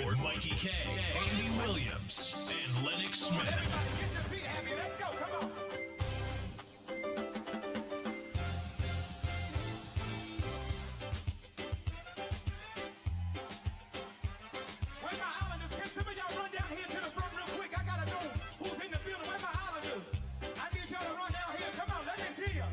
with Mikey K, Andy Williams, and Lennox Smith. Everybody get your feet happy. Let's go. Come on. Where my islanders? Can some of y'all run down here to the front real quick? I gotta know who's in the building. Where my islanders? I need y'all to run down here. Come on, let me see ya.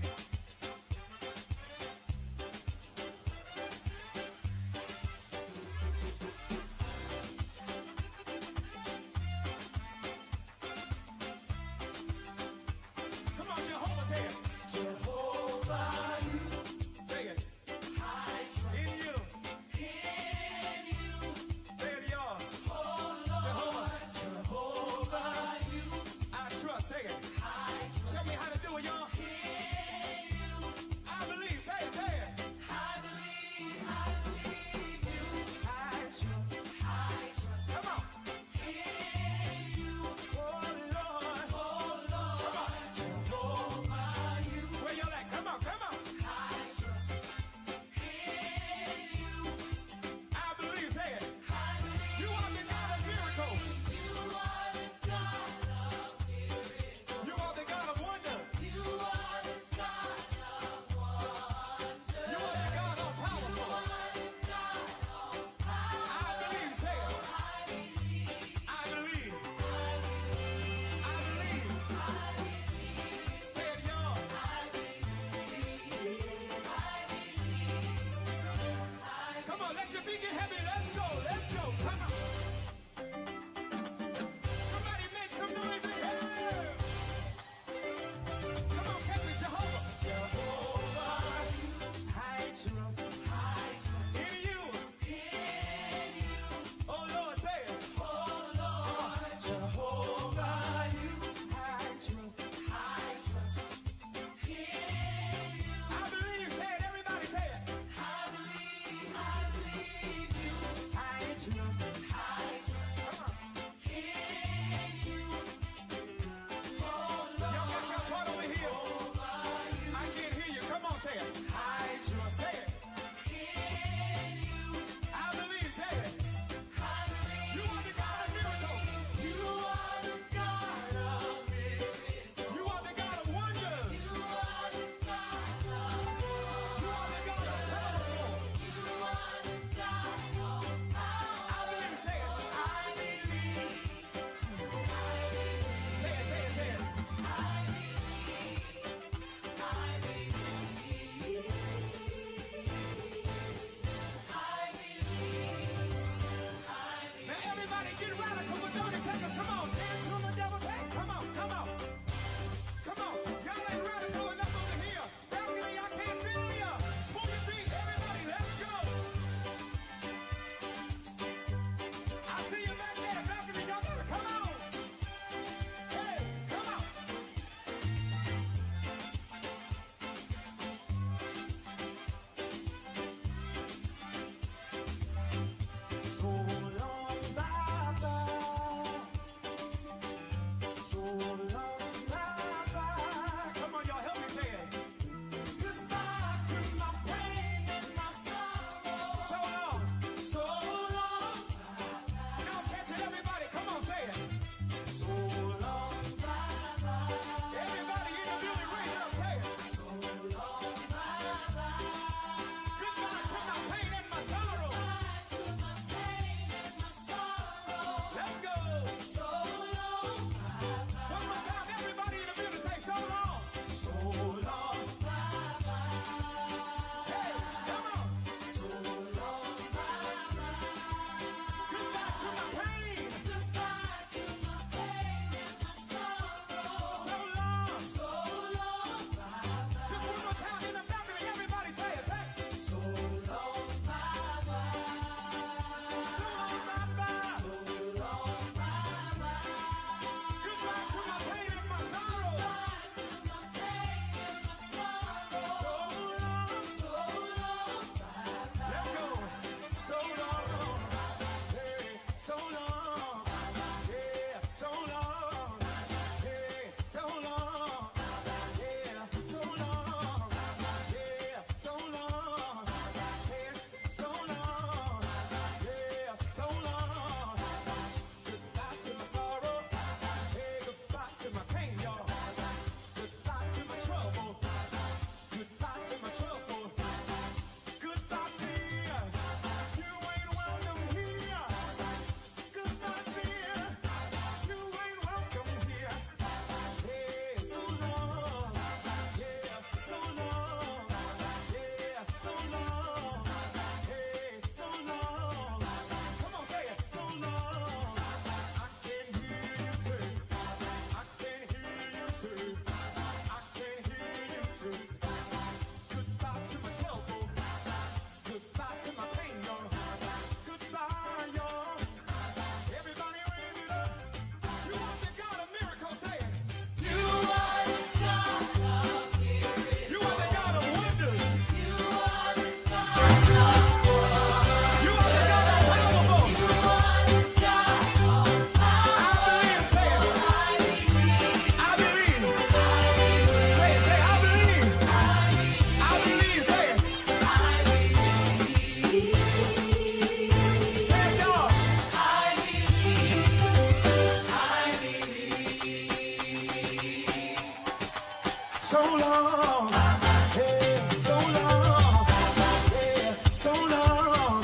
so long. Hey, so long. Yeah, so long.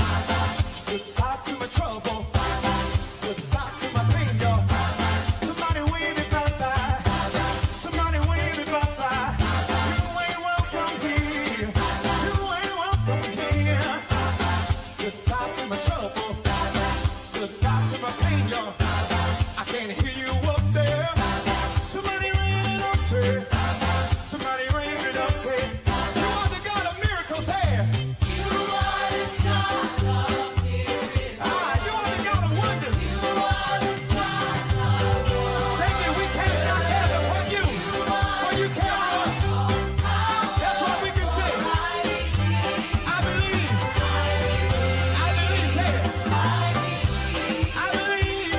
Goodbye to my trouble. Goodbye to my pain, y'all. Somebody wave me bye-bye. Somebody wave me bye-bye. You ain't welcome here. You ain't welcome here. Goodbye to my trouble. Goodbye to my pain, y'all. I can't hear you up there. Somebody raise it up, say. Somebody raise it up, say. You are the God of miracles, say. You are the God of miracles. Ah, you are the God of wonders. You are the God of wonders. Thank you. We can't not gather for you. For you care for us. That's what we can say. I believe. I believe, say it. I believe.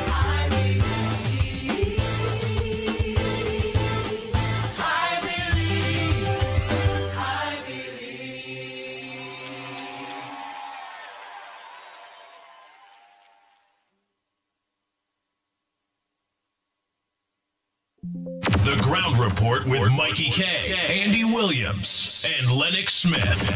The Ground Report with Mikey K, Andy Williams, and Lennox Smith.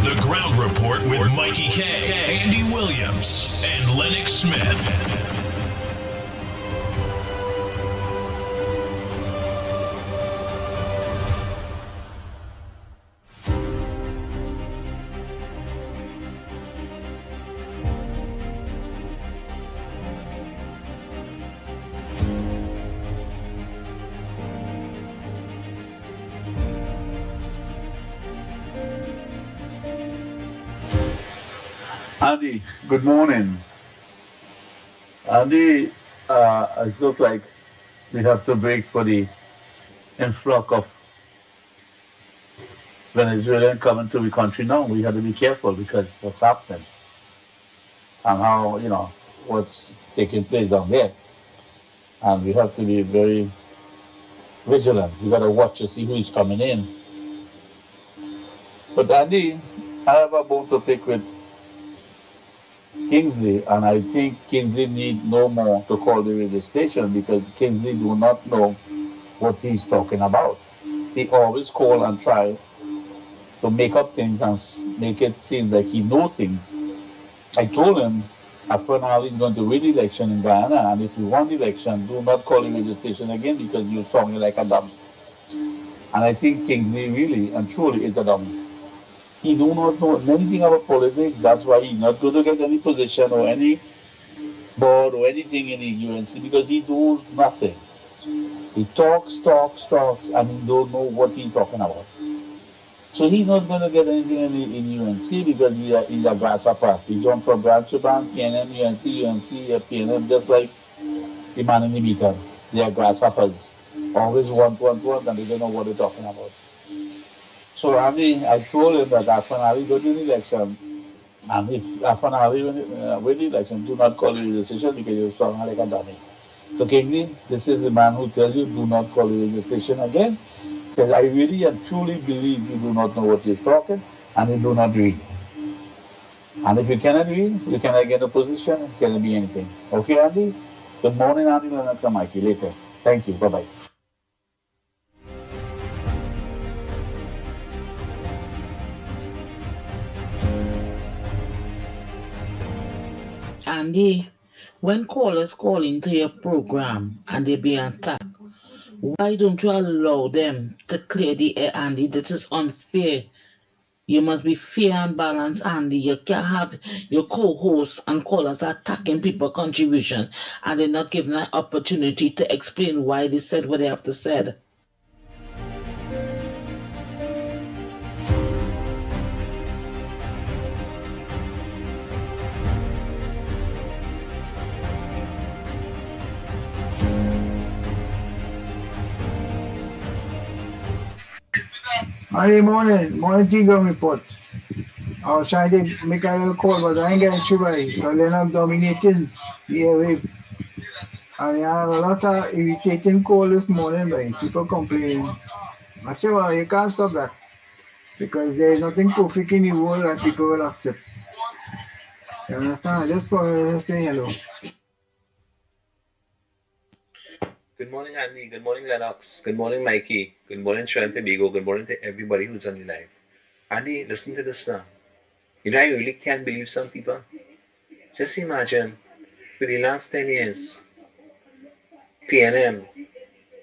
The Ground Report with Mikey K, Andy Williams, and Lennox Smith. Andy, good morning. Andy, it looks like we have to brace for the influx of Venezuelan coming to the country now. We have to be careful because what's happening and how, what's taking place down there. And we have to be very vigilant. We got to watch to see who is coming in. But Andy, I have a bone to pick with Kingsley, and I think Kingsley need no more to call the radio station because Kingsley do not know what he's talking about. He always call and try to make up things and make it seem like he know things. I told him after now he's going to win the election in Guyana, and if you won the election, do not call the radio station again because you sound like a dumb. And I think Kingsley really and truly is a dumb. He do not know anything about politics. That's why he's not going to get any position or any board or anything in the UNC because he does nothing. He talks, and he don't know what he's talking about. So he's not going to get anything in UNC because he's a grasshopper. He jumped from branch to branch, PNM, UNC, PNM, just like the man in the meter. They are grasshoppers. Always want, and they don't know what they're talking about. So I told him that after Finale go to the election, and if after Finale win the election, do not call the station because you sound like a dummy. So Kingsley, this is the man who tells you do not call the radio station again, because I really and truly believe you do not know what he's talking, and you do not read. And if you cannot read, you cannot get a position, it cannot be anything. Okay, Andy? Good morning, Andy Lennox and Mickie. Later. Thank you. Bye-bye. Andy, when callers call into your program and they be attacked, why don't you allow them to clear the air, Andy? This is unfair. You must be fair and balanced, Andy. You can't have your co-hosts and callers attacking people's contribution and they're not given an opportunity to explain why they said what they have to say. Early morning Tigo report. I was trying to make a little call, but I ain't getting through by it. So Lennox dominating the airwave. And I have a lot of irritating call this morning by people complaining. I say, well, you can't stop that. Because there is nothing perfect in the world that people will accept. You understand? I just call to say hello. Good morning, Andy. Good morning, Lennox. Good morning, Mickie. Good morning, Trinidad Tobago. Good morning to everybody who's on the live. Andy, listen to this now. You know, I really can't believe some people. Just imagine, for the last 10 years, PNM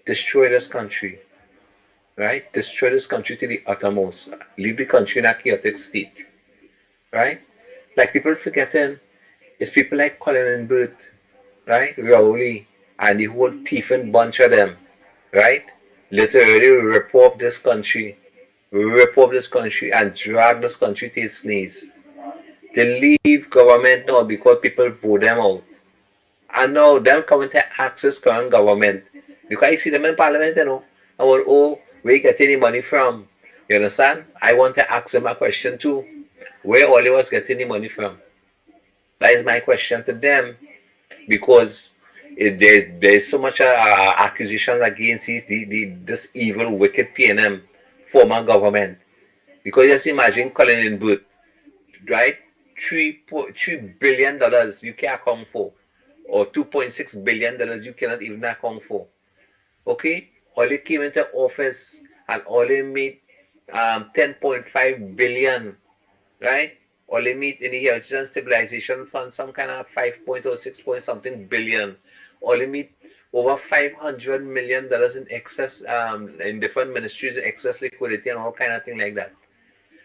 destroyed this country, right? Destroyed this country to the uttermost. Leave the country in a chaotic state, right? Like people forgetting, it's people like Colin and Bert, right? Rowley, and the whole thieving bunch of them, right? Literally rip off this country and drag this country to its knees. They leave government now because people vote them out. And now them coming to access current government. Because I see them in parliament, you know. I want, oh, where you get any money from? You understand? I want to ask them a question too. Where all of us get any money from? That is my question to them. Because there's so much accusations against this evil, wicked PNM former government. Because just imagine Colin in Booth, right? $3 billion you can't account for, or $2.6 billion you cannot even account for. Okay, all they came into office and all they made 10.5 billion, right? All they meet in the Heritage and Stabilization Fund, some kind of 5 point or 6 point something billion. All they meet over $500 million in excess, in different ministries, excess liquidity and all kind of thing like that.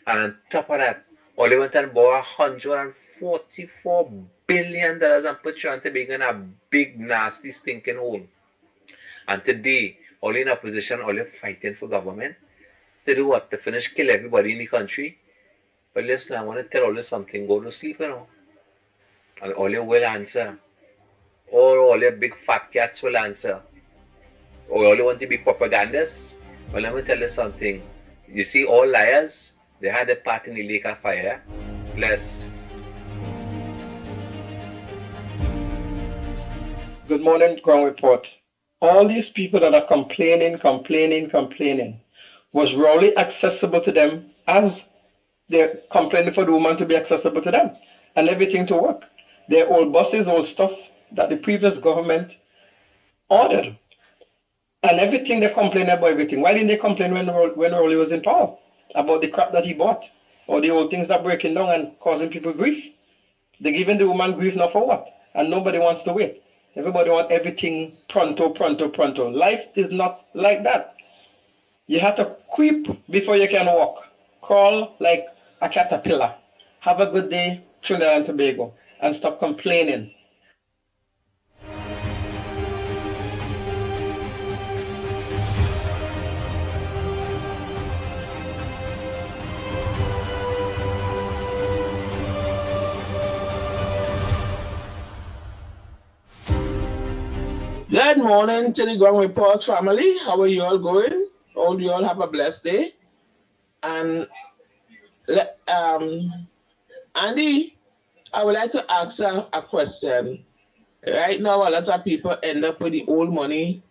And on top of that, all they went and borrowed $144 billion and put Trinidad Tobago in a big, nasty, stinking hole. And today, all in opposition, all they're fighting for government. To do what? To finish kill everybody in the country. But listen, I want to tell all you something. Go to sleep, you know. And all you will answer. Or all your big fat cats will answer. Or all you want to be propagandists. Well, let me tell you something. You see, all liars, they had a part in the lake of fire. Bless. Good morning, ground report. All these people that are complaining, was really accessible to them as they're complaining for the woman to be accessible to them and everything to work. Their old buses, old stuff that the previous government ordered. And everything they complain about everything. Why didn't they complain when Rolly was in power about the crap that he bought or the old things that breaking down and causing people grief? They're giving the woman grief now for what? And nobody wants to wait. Everybody wants everything pronto. Life is not like that. You have to creep before you can walk. Crawl like a caterpillar. Have a good day, Trinidad and Tobago, and stop complaining. Good morning to the Ground Report family. How are you all going? Hope you all have a blessed day. And Andy, I would like to ask a question. Right now, a lot of people end up with the old money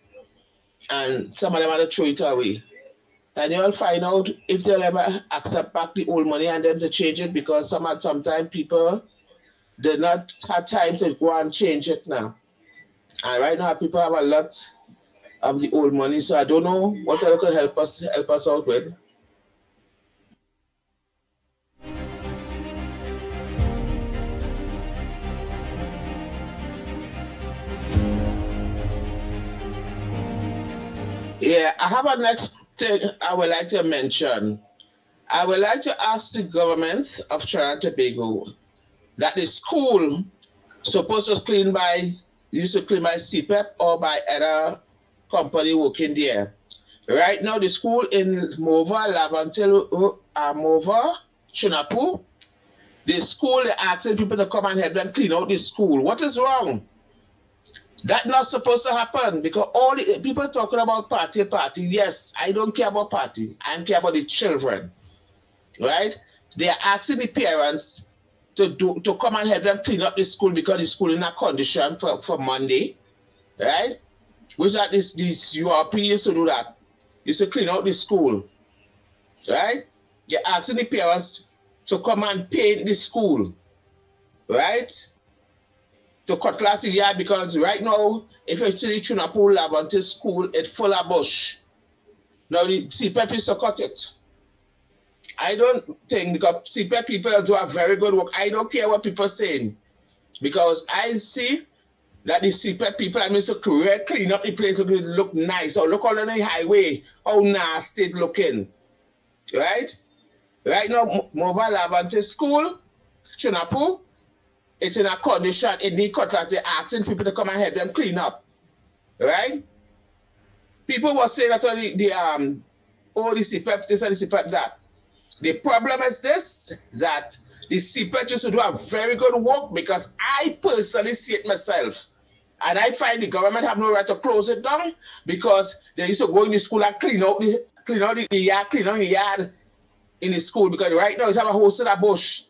and some of them have to throw it away. And you'll find out if they'll ever accept back the old money and them to change it, because sometimes people do not have time to go and change it now. And right now, people have a lot of the old money, so I don't know what other could help us out with. Yeah, I have a next thing I would like to mention. I would like to ask the government of Trinidad and Tobago that the school supposed to clean by CPEP or by other company working there. Right now, the school in Mova, Lavantil, Mova, Chinapu, the school, they're asking people to come and help them clean out the school. What is wrong? That's not supposed to happen, because all the people talking about party. Yes, I don't care about party. I care about the children, right? They are asking the parents to come and help them clean up the school, because the school is in a condition for Monday, right? Which that this URP used to do that. Used to clean out the school, right? You're asking the parents to come and paint the school, right? To cut class the yard, because right now, if you see the Chinapu Lavante school, it's full of bush. Now the CPEP is to cut it. I don't think, because CPEP people do a very good work. I don't care what people are saying, because I see that the CPEP people are supposed to clean up the place to look nice. Or look on the highway, how nasty it's looking, right? Right now, Mova Lavante school, Chinapu, it's in a condition, it needs cutlass. They're asking people to come and help them clean up, right? People were saying that the CPEP this and the CPEP that. The problem is this, that the CPEP used to do a very good work, because I personally see it myself. And I find the government have no right to close it down, because they used to go in the school and clean out the yard in the school, because right now you have a whole set of bush.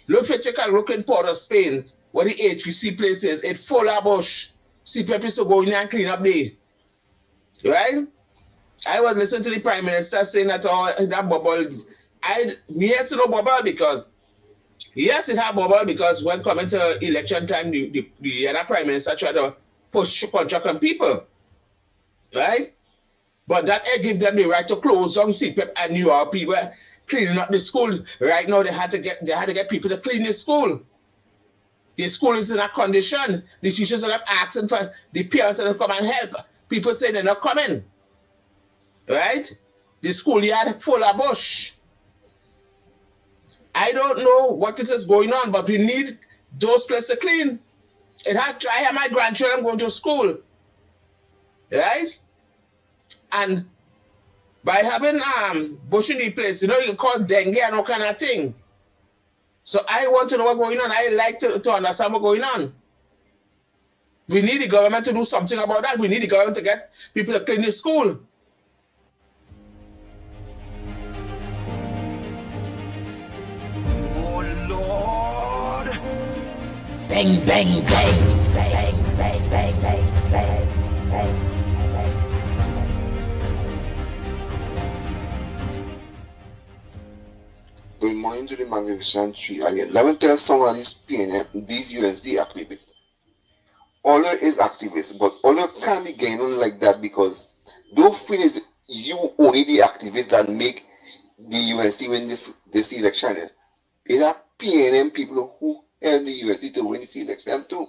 Look at you look in Port of Spain, where the HPC place is, it's full of bush. CPEP used to go in there and clean up there, right? I was listening to the Prime Minister saying that that bubble, yes, no bubble, because yes, it had bubble, because when coming to election time, the other Prime Minister tried to push contract on people, right? But that gives them the right to close down CPEP and URP were cleaning up the school. Right now, they had to get people to clean the school. The school is in a condition. The teachers are asking for the parents to come and help. People say they're not coming. Right? The schoolyard full of bush. I don't know what it is going on, but we need those places clean. I have my grandchildren going to school. Right? And by having bush in the place, you can cause dengue and all kind of thing. So I want to know what's going on. I like to understand what's going on. We need the government to do something about that. We need the government to get people to clean the school. Oh Lord! Bang, bang, bang, bang, bang. Good morning to the magnificent tree again. Let me tell some of these PNM, these USD activists. Olo is activists, but Olo can't be getting on like that because don't feel it's you only the activists that make the USD win this election. It's are PNM people who help the USD to win this election too.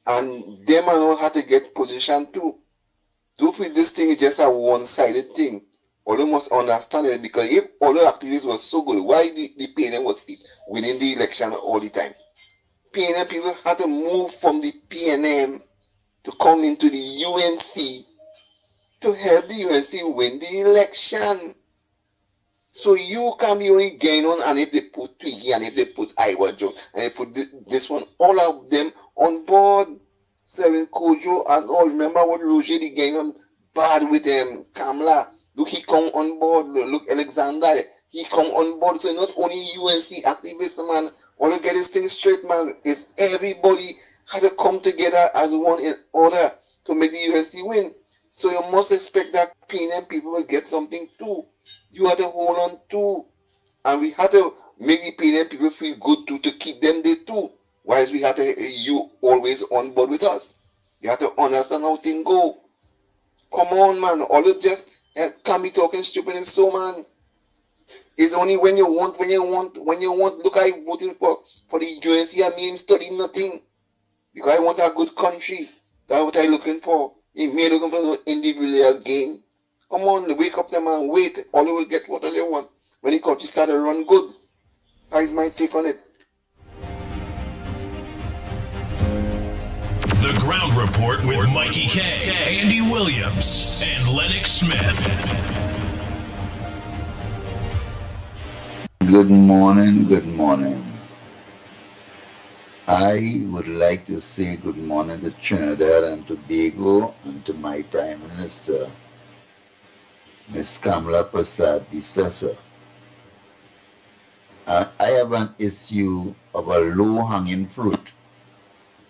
And them and all have to get position too. Don't feel this thing is just a one-sided thing. Olo must understand it because if Olo activists were so good, why the PNM was winning the election all the time? PNM people had to move from the PNM to come into the UNC to help the UNC win the election. So you can be only getting on, and if they put Twiggy and if they put Iowa Jones and they put this one, all of them on board. Seven Kojo and all. Remember what Roger the getting on bad with Kamala. Look, he come on board. Look, Alexander, he come on board. So not only UNC activists, man. All to get this thing straight, man. Is everybody had to come together as one in order to make the UNC win. So you must expect that PNM people will get something too. You have to hold on too. And we had to make the PNM people feel good too, to keep them there too. Whereas we had to, you always on board with us. You have to understand how things go. Come on, man. All of just can't be talking stupid and so, man. It's only when you want. Look, I voted for the UNC. I mean, studying nothing. Because I want a good country. That's what I'm looking for. You may looking for no individual gain. Come on, wake up them and wait. All you will get what they want. When the country start to run good. That is my take on it. The Ground Report with Mickie K, Andy Williams, and Lennox Smith. Good morning, good morning. I would like to say good morning to Trinidad and Tobago and to my Prime Minister, Ms. Kamala Persad-Bissessar. I have an issue of a low-hanging fruit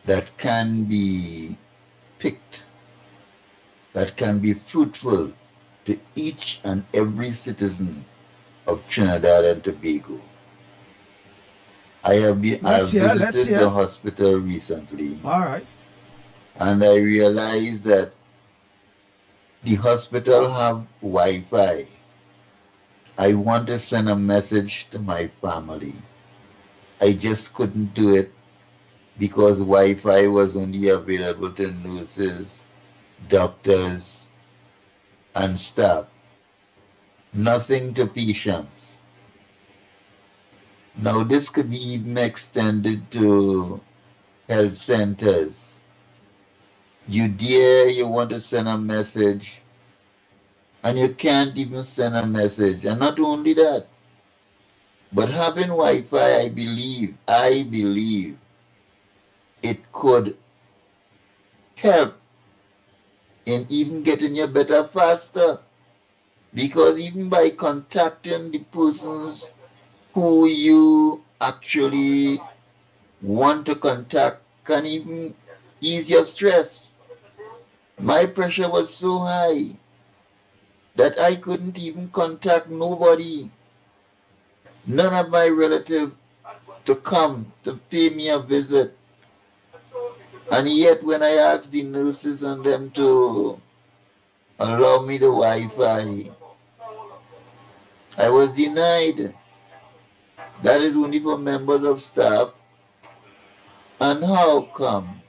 that can be picked, that can be fruitful to each and every citizen of Trinidad and Tobago. I have visited the hospital recently. All right. And I realized that the hospital have Wi-Fi. I want to send a message to my family. I just couldn't do it because Wi-Fi was only available to nurses, doctors, and staff. Nothing to patients. Now this could be even extended to health centers. You want to send a message, and you can't even send a message. And not only that, but having Wi-Fi, I believe it could help in even getting you better faster. Because even by contacting the persons who you actually want to contact can even ease your stress. My pressure was so high that I couldn't even contact nobody, none of my relatives to come to pay me a visit. And yet when I asked the nurses and them to allow me the Wi-Fi, I was denied. That is only for members of staff. And how come?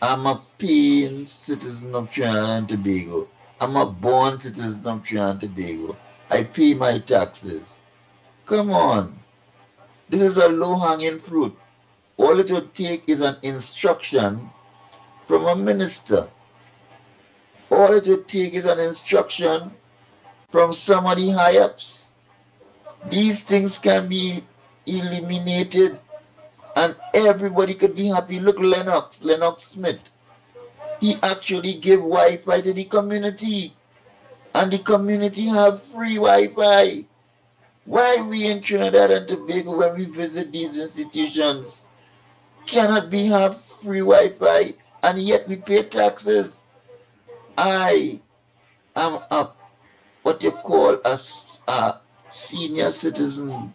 I'm a paying citizen of Trinidad and Tobago. I'm a born citizen of Trinidad and Tobago. I pay my taxes. Come on. This is a low-hanging fruit. All it will take is an instruction from a minister. All it will take is an instruction from somebody high-ups. These things can be eliminated and everybody could be happy. Look, Lennox Smith. He actually gave Wi-Fi to the community. And the community have free Wi-Fi. Why we in Trinidad and Tobago, when we visit these institutions, cannot we have free Wi-Fi and yet we pay taxes. I am what you call a senior citizen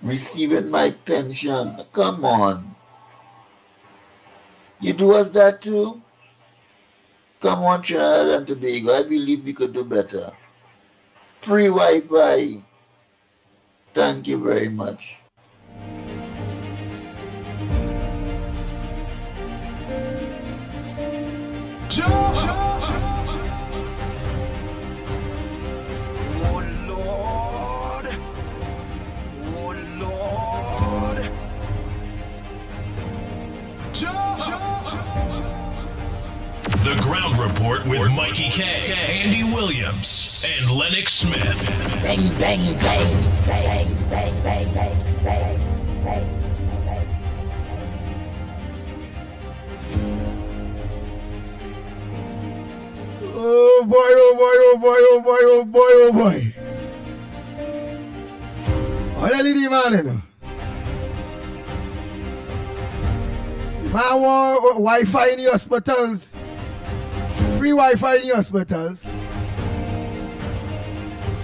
receiving my pension. Come on. You do us that too? Come on, Trinidad and Tobago. I believe we could do better. Free Wi-Fi. Thank you very much. The Ground Report with Mikey K, Andy Williams, and Lennox Smith. Bang, bang, bang, bang, bang, bang, bang, bang, bang. Oh boy, oh boy, oh boy, oh boy, oh boy, oh boy. What are you demanding? Man want Wi-Fi in the hospitals. Free Wi-Fi in the hospitals.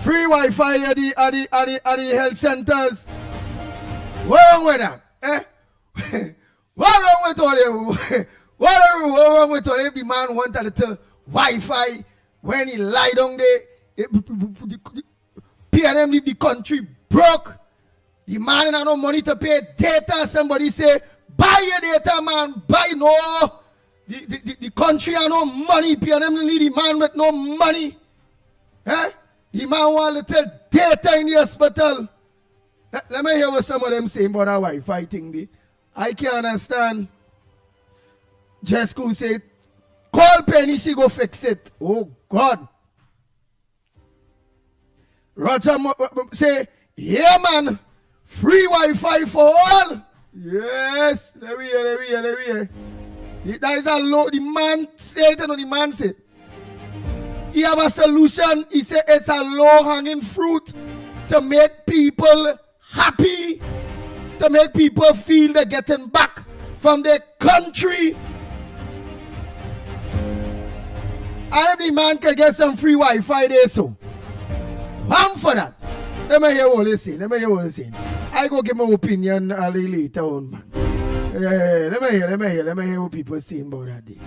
Free Wi-Fi at the health centers. What wrong with that? Eh? What wrong with all you? What wrong with all the man want a little Wi-Fi when he lie down there? PNM leave the country broke. The man ain't no money to pay data. Somebody say, buy your data, man. Buy no. The country has no money. PNM leave the man with no money. Eh? The man want little data in the hospital. Let me hear what some of them saying about that Wi-Fi thing. I can't understand. Jesco say, call Penny, she go fix it. Oh, God. Roger say, yeah, man. Free Wi-Fi for all. Yes. Let me hear. That is a low. The man said it, and the man said, he have a solution. He said it's a low-hanging fruit to make people happy, to make people feel they're getting back from their country. And if the man can get some free Wi-Fi there, so I'm for that. Let me hear what they say. I go give my opinion a little later on, man. Let me hear what people saying about that day.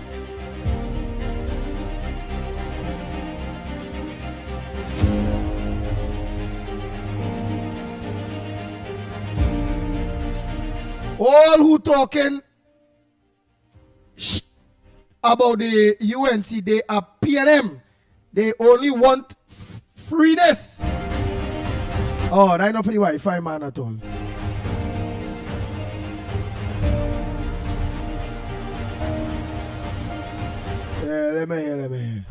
All who talking about the UNC, they are PNM. They only want freeness. Oh, that's not for the Wi-Fi man at all. Let me hear.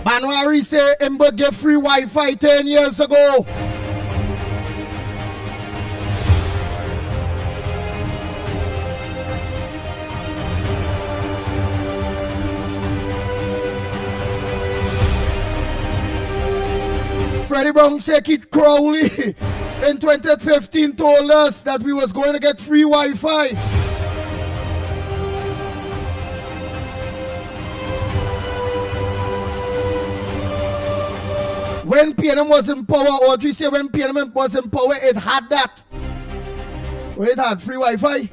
Manuari say Ember get free Wi-Fi 10 years ago. Freddie Brown said Kid Crowley in 2015 told us that we was going to get free Wi-Fi. When PNM was in power, Audrey said when PNM was in power, it had that. Well, it had free Wi-Fi.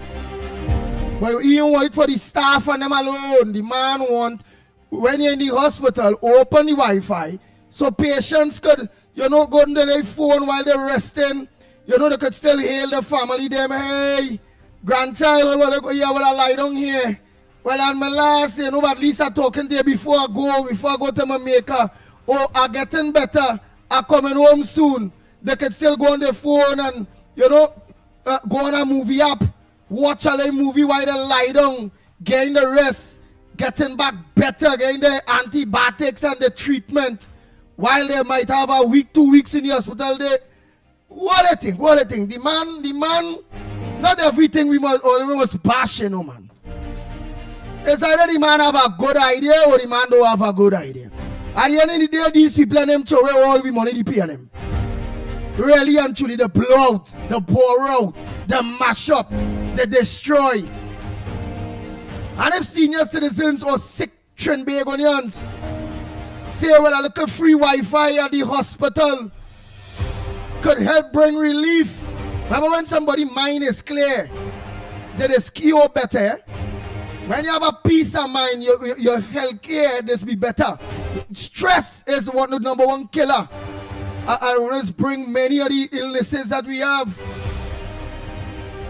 But you don't want it for the staff and them alone. The man want, when you're in the hospital, open the Wi-Fi so patients could, go on their phone while they're resting. They could still hail the family, them, hey, grandchild, you will lie down here. Well, and my last, at least I'm talking there before I go to my maker. Oh, I'm getting better. I'm coming home soon. They could still go on their phone and, go on a movie app, watch a movie while they lie down, getting the rest, getting back better, getting the antibiotics and the treatment. While they might have a week, 2 weeks in the hospital, what a thing. The man, not everything we must bash, man. It's either the man have a good idea or the man don't have a good idea. At the end of the day, these people and them throw away all the money they pay them. Really and truly, the blow out, the pour out, the mash up. they destroy. And if senior citizens or sick Trinbagonians say, well, a little free Wi-Fi at the hospital could help bring relief. Remember when somebody's mind is clear, they just cure better. When you have a peace of mind, your health care just be better. Stress is the number one killer. I always bring many of the illnesses that we have.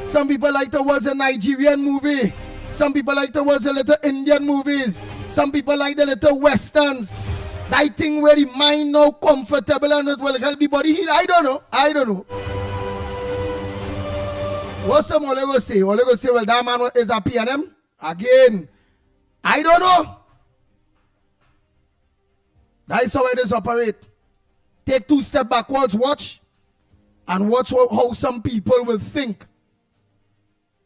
Some people like to watch a Nigerian movie. Some people like to watch a little Indian movies. Some people like the little westerns. That thing where the mind now comfortable and it will help the body heal. I don't know. What some all go say? All go say, well, that man is a PNM? Again, I don't know. That is how it is operate. Take 2 steps backwards, watch, and watch how some people will think.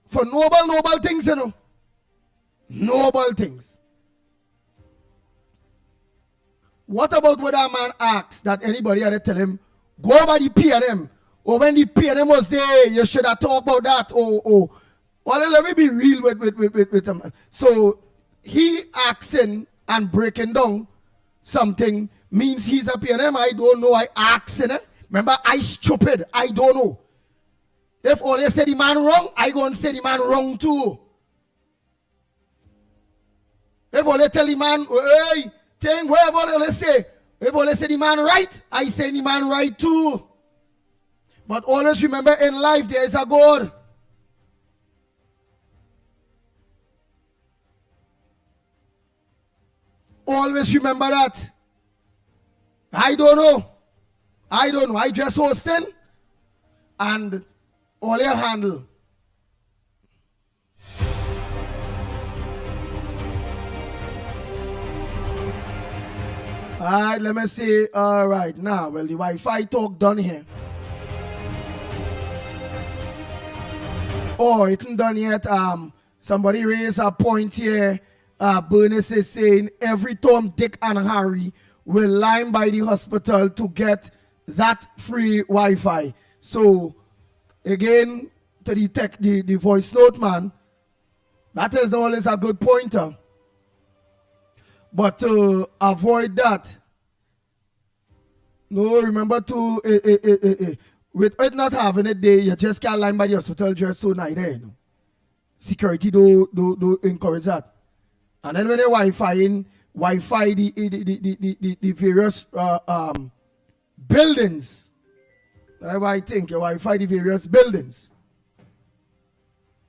For noble things, you know. Noble things. What about what that man asks that anybody had to tell him, go over the PNM, or when the PNM was there, you should have talked about that, or well, let me be real with him. So he asking and breaking down something means he's a PNM. I don't know. I asking it. Remember, I stupid. I don't know. If all you say the man wrong, I go and say the man wrong too. If all you tell the man, hey, thing, whatever all you say, if all you say the man right, I say the man right too. But always remember, in life there is a God. Always remember that. I don't know. I just hosting and all your handle. Alright, let me see. Alright, now, well, the Wi-Fi talk done here. Oh, it ain't done yet. Somebody raised a point here. Bernice is saying every Tom, Dick, and Harry will line by the hospital to get that free Wi-Fi. So, again, to the voice note, man, that is always a good pointer. But to avoid that, no, remember to, with it not having it there, you just can't line by the hospital just so night there, you know. Security do encourage that. And then when they Wi-Fi the various buildings. That's why I think you Wi-Fi the various buildings.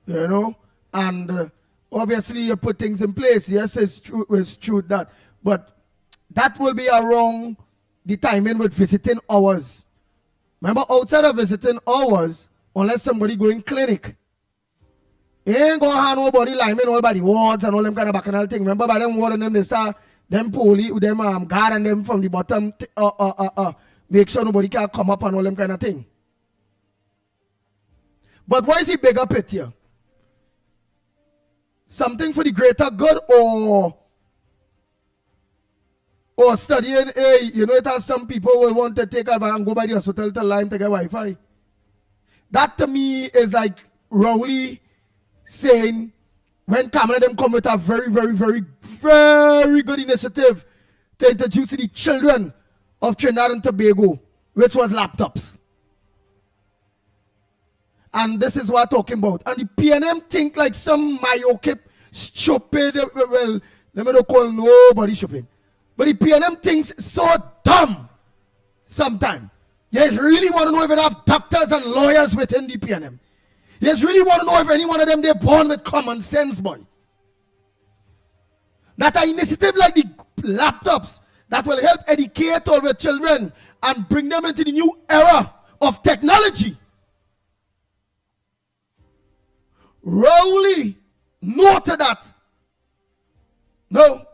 You know? And obviously you put things in place. Yes, it's true that. But that will be a wrong the timing with visiting hours. Remember, outside of visiting hours, unless somebody going clinic, you ain't going to have nobody linemen all by the wards and all them kind of bacchanal thing. Remember, by them ward and them, they start them police, them guard and them from the bottom, make sure nobody can come up and all them kind of thing. But why is he bigger pit here? Something for the greater good or studying, hey, you know, it has some people will want to take advantage and go by the hospital to line to get Wi-Fi. That to me is like Rowley saying when Kamala them come with a very, very, very, very good initiative to introduce the children of Trinidad and Tobago, which was laptops. And this is what I'm talking about. And the PNM think like some myopic, stupid, well, let me not call nobody stupid. But the PNM thinks so dumb sometimes. You just really want to know if it have doctors and lawyers within the PNM. You just really want to know if any one of them they're born with common sense, boy. That an initiative like the laptops that will help educate all the children and bring them into the new era of technology. Rowley noted that. No,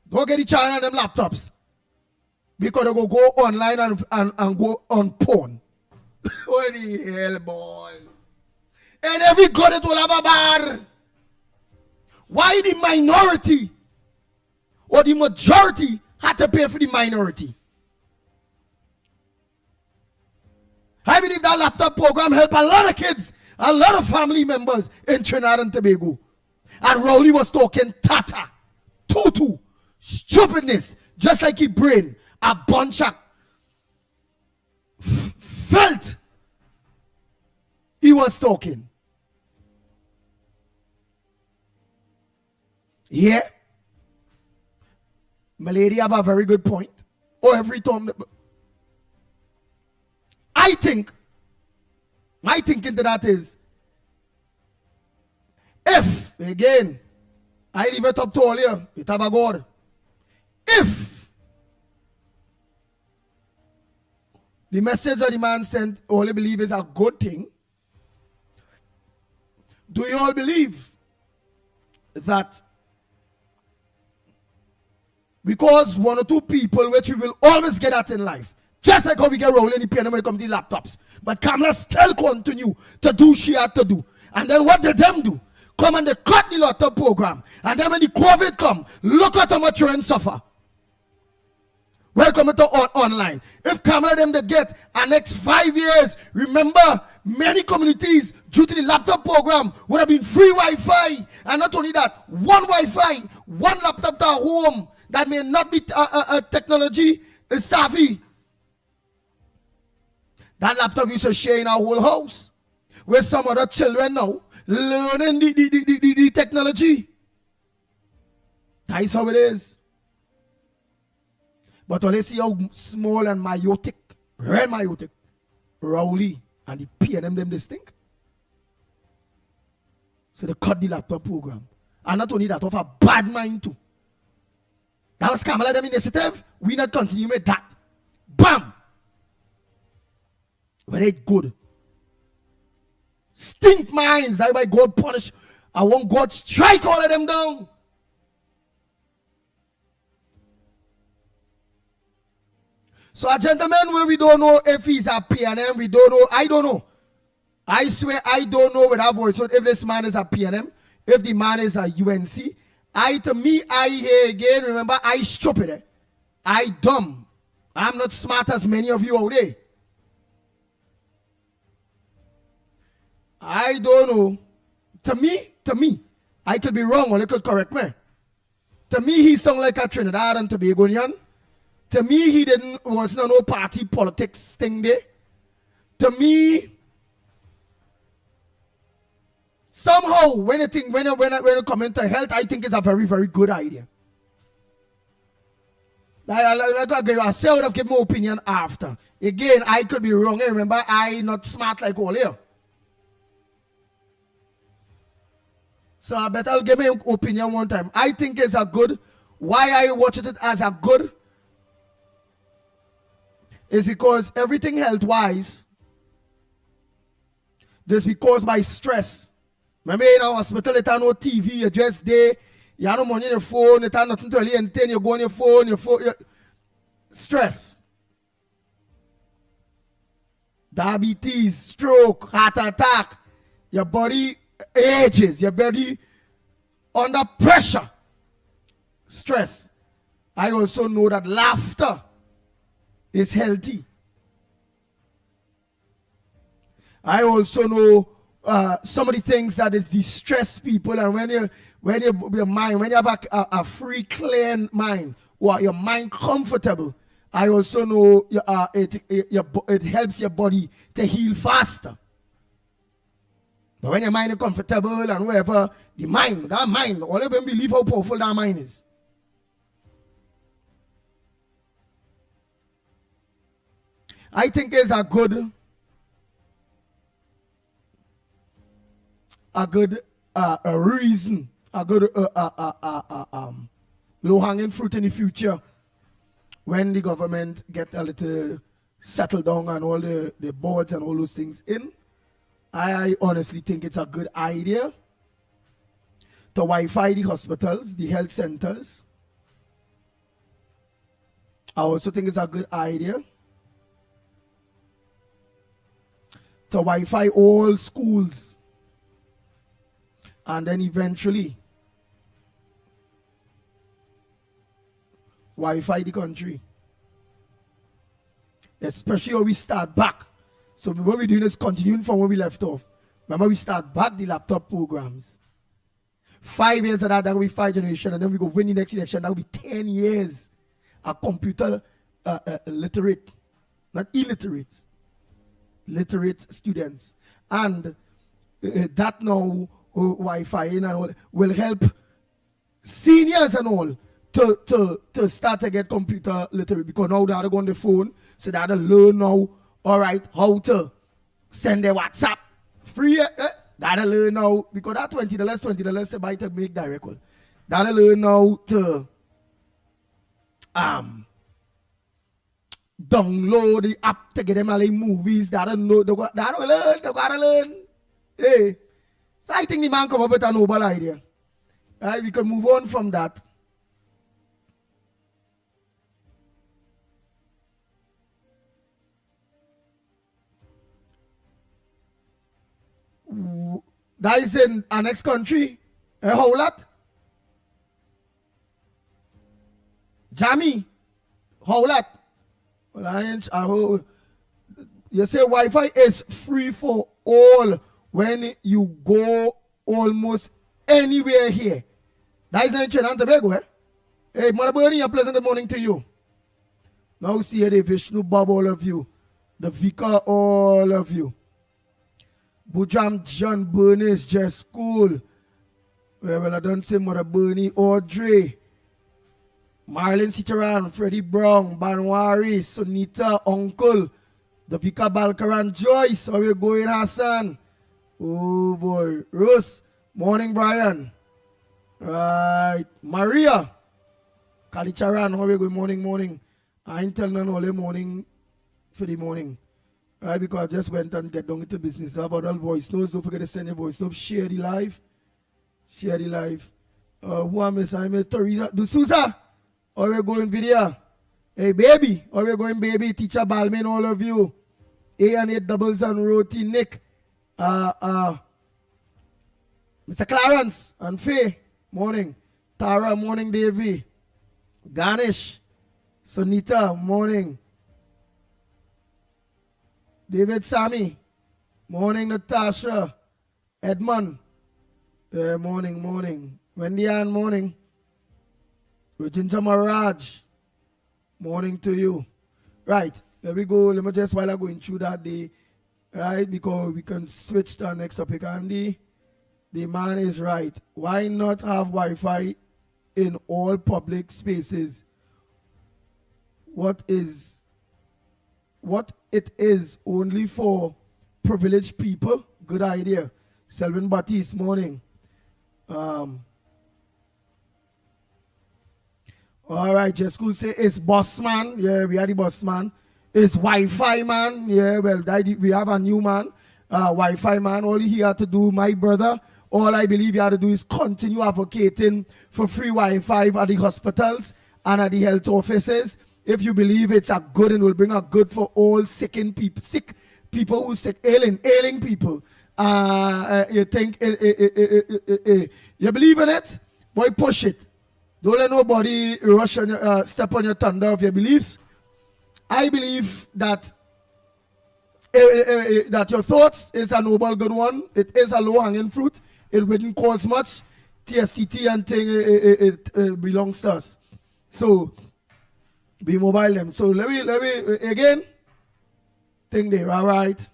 don't get the China them laptops. Because they go online and go on porn. What the hell, boy? And every god it will have a bar. Why the minority or the majority had to pay for the minority? I believe that laptop program helped a lot of kids A lot of family members in Trinidad and Tobago. And Rowley was talking tata, tutu, stupidness, just like he brain, a bunch of felt he was talking. Yeah. My lady have a very good point. Or every time. I think, my thinking to that is, if, again, I leave it up to all you, it have a God. If the message that the man sent, all you believe is a good thing, do you all believe that because one or two people, which we will always get at in life, just like how we get rolling the piano when it comes to the laptops, but Kamala still continue to do she had to do. And then what did them do? Come and they cut the laptop program. And then when the COVID come, look at how much children suffer. Welcome to online. If Kamala them that get our next 5 years, remember many communities due to the laptop program would have been free Wi-Fi. And not only that, one Wi-Fi, one laptop to home that may not be technology savvy. That laptop used to share in our whole house. Where some other children now learning the technology. That is how it is. But let's see how small and myotic, very myotic, Rowley and the PNM them this thing. So they cut the laptop program. And not only that, of a bad mind too. That was Kamala them initiative. We not continue with that. Bam! Very good. Stink minds. That's why God punish. I want God strike all of them down. So a gentleman where we don't know if he's a PNM, we don't know. I don't know. I swear I don't know with that voice. So if this man is a PNM, if the man is a UNC, to me, I hear again, remember, I stupid. I dumb. I'm not smart as many of you out there. I don't know. To me, I could be wrong or they could correct me. To me, he sound like a Trinidad and Tobagonian. To me, he was no party politics thing there. To me, somehow, when it comes into health, I think it's a very, very good idea. I say I would have given my opinion after. Again, I could be wrong. Remember, I not smart like all here. So I bet I'll give my opinion one time. I think it's a good. Why I watched it as a good is because everything health-wise is because by stress. Remember in our hospital, it has no TV, you just there, you have no money on your phone, it has nothing to entertain, you go on your phone, stress. Diabetes, stroke, heart attack, your body ages, your body under pressure. Stress. I also know that laughter is healthy. I also know some of the things that is distress people, and when you have a free, clear mind, or your mind comfortable, I also know it helps your body to heal faster. But when your mind is comfortable and whatever, that mind, all of them believe how powerful that mind is. I think it's a good reason, a good low-hanging fruit in the future when the government get a little settled down and all the boards and all those things in. I honestly think it's a good idea to Wi-Fi the hospitals, the health centers. I also think it's a good idea to Wi-Fi all schools, and then eventually Wi-Fi the country. Especially when we start back. So what we're doing is continuing from where we left off. Remember, we start back the laptop programs. 5 years of that will be 5 generations, and then we go win the next election. That will be 10 years. A computer literate, not illiterate, literate students. And that now, Wi-Fi and all, will help seniors and all to start to get computer literate, because now they are going on the phone, so they have to learn now, all right, how to send their WhatsApp. Free, that learn now, because that $20 to buy to make direct call. That learn now to download the app to get them all the movies. That know they gotta learn. Hey, so I think the man come up with a noble idea. Right, we can move on from that. That is in our next country. A whole lot. Jammy. Whole lot. Well, you say Wi-Fi is free for all when you go almost anywhere here. That is not in Trinidad and Tobago, eh? Hey, Mother Bernie, a pleasant morning to you. Now see the Vishnu Bob, all of you. The Vicar, all of you. Bujam John Bernice, just school. Well, I don't say Mother Bernie, Audrey, Marlon Citaran, Freddie Brown, Banwari, Sunita, Uncle, the Vika Balkaran, Joyce, how we going, Hassan? Oh boy, Rose, morning, Brian. Right, Maria, Kalicharan, how we going, morning. I ain't telling none all the morning for the morning. Right, because I just went and get down into business. I have other voice notes. Don't forget to send your voice notes. Share the live. Share the live. Who am I? I'm Teresa. Do Susa? Or we going video? Hey, baby. Or we going baby? Teacher Balmain, all of you. A and 8 doubles and roti. Nick. Mr. Clarence and Faye. Morning. Tara, morning, Davy. Ganesh. Sunita, morning. David Sammy, morning Natasha, Edmund, morning. Wendy Ann, morning. Virginia Maraj, morning to you. Right, there we go. Let me just while I'm going through that day, right, because we can switch to our next topic. Andy, the man is right. Why not have Wi-Fi in all public spaces? What it is only for privileged people? Good idea. Selvin Batiste, morning. All right, just school say it's boss man. Yeah, we are the boss man. It's Wi-Fi man. Yeah, well, we have a new man, Wi-Fi man. All he had to do, my brother, all I believe you had to do is continue advocating for free Wi-Fi at the hospitals and at the health offices. If you believe it's a good and will bring a good for all sick people who sick, ailing people. You think you believe in it? Boy, push it. Don't let nobody rush on step on your thunder of your beliefs. I believe that that your thoughts is a noble good one. It is a low hanging fruit. It wouldn't cause much. TSTT and thing it belongs to us. So be mobile them. So let me again think there. All right.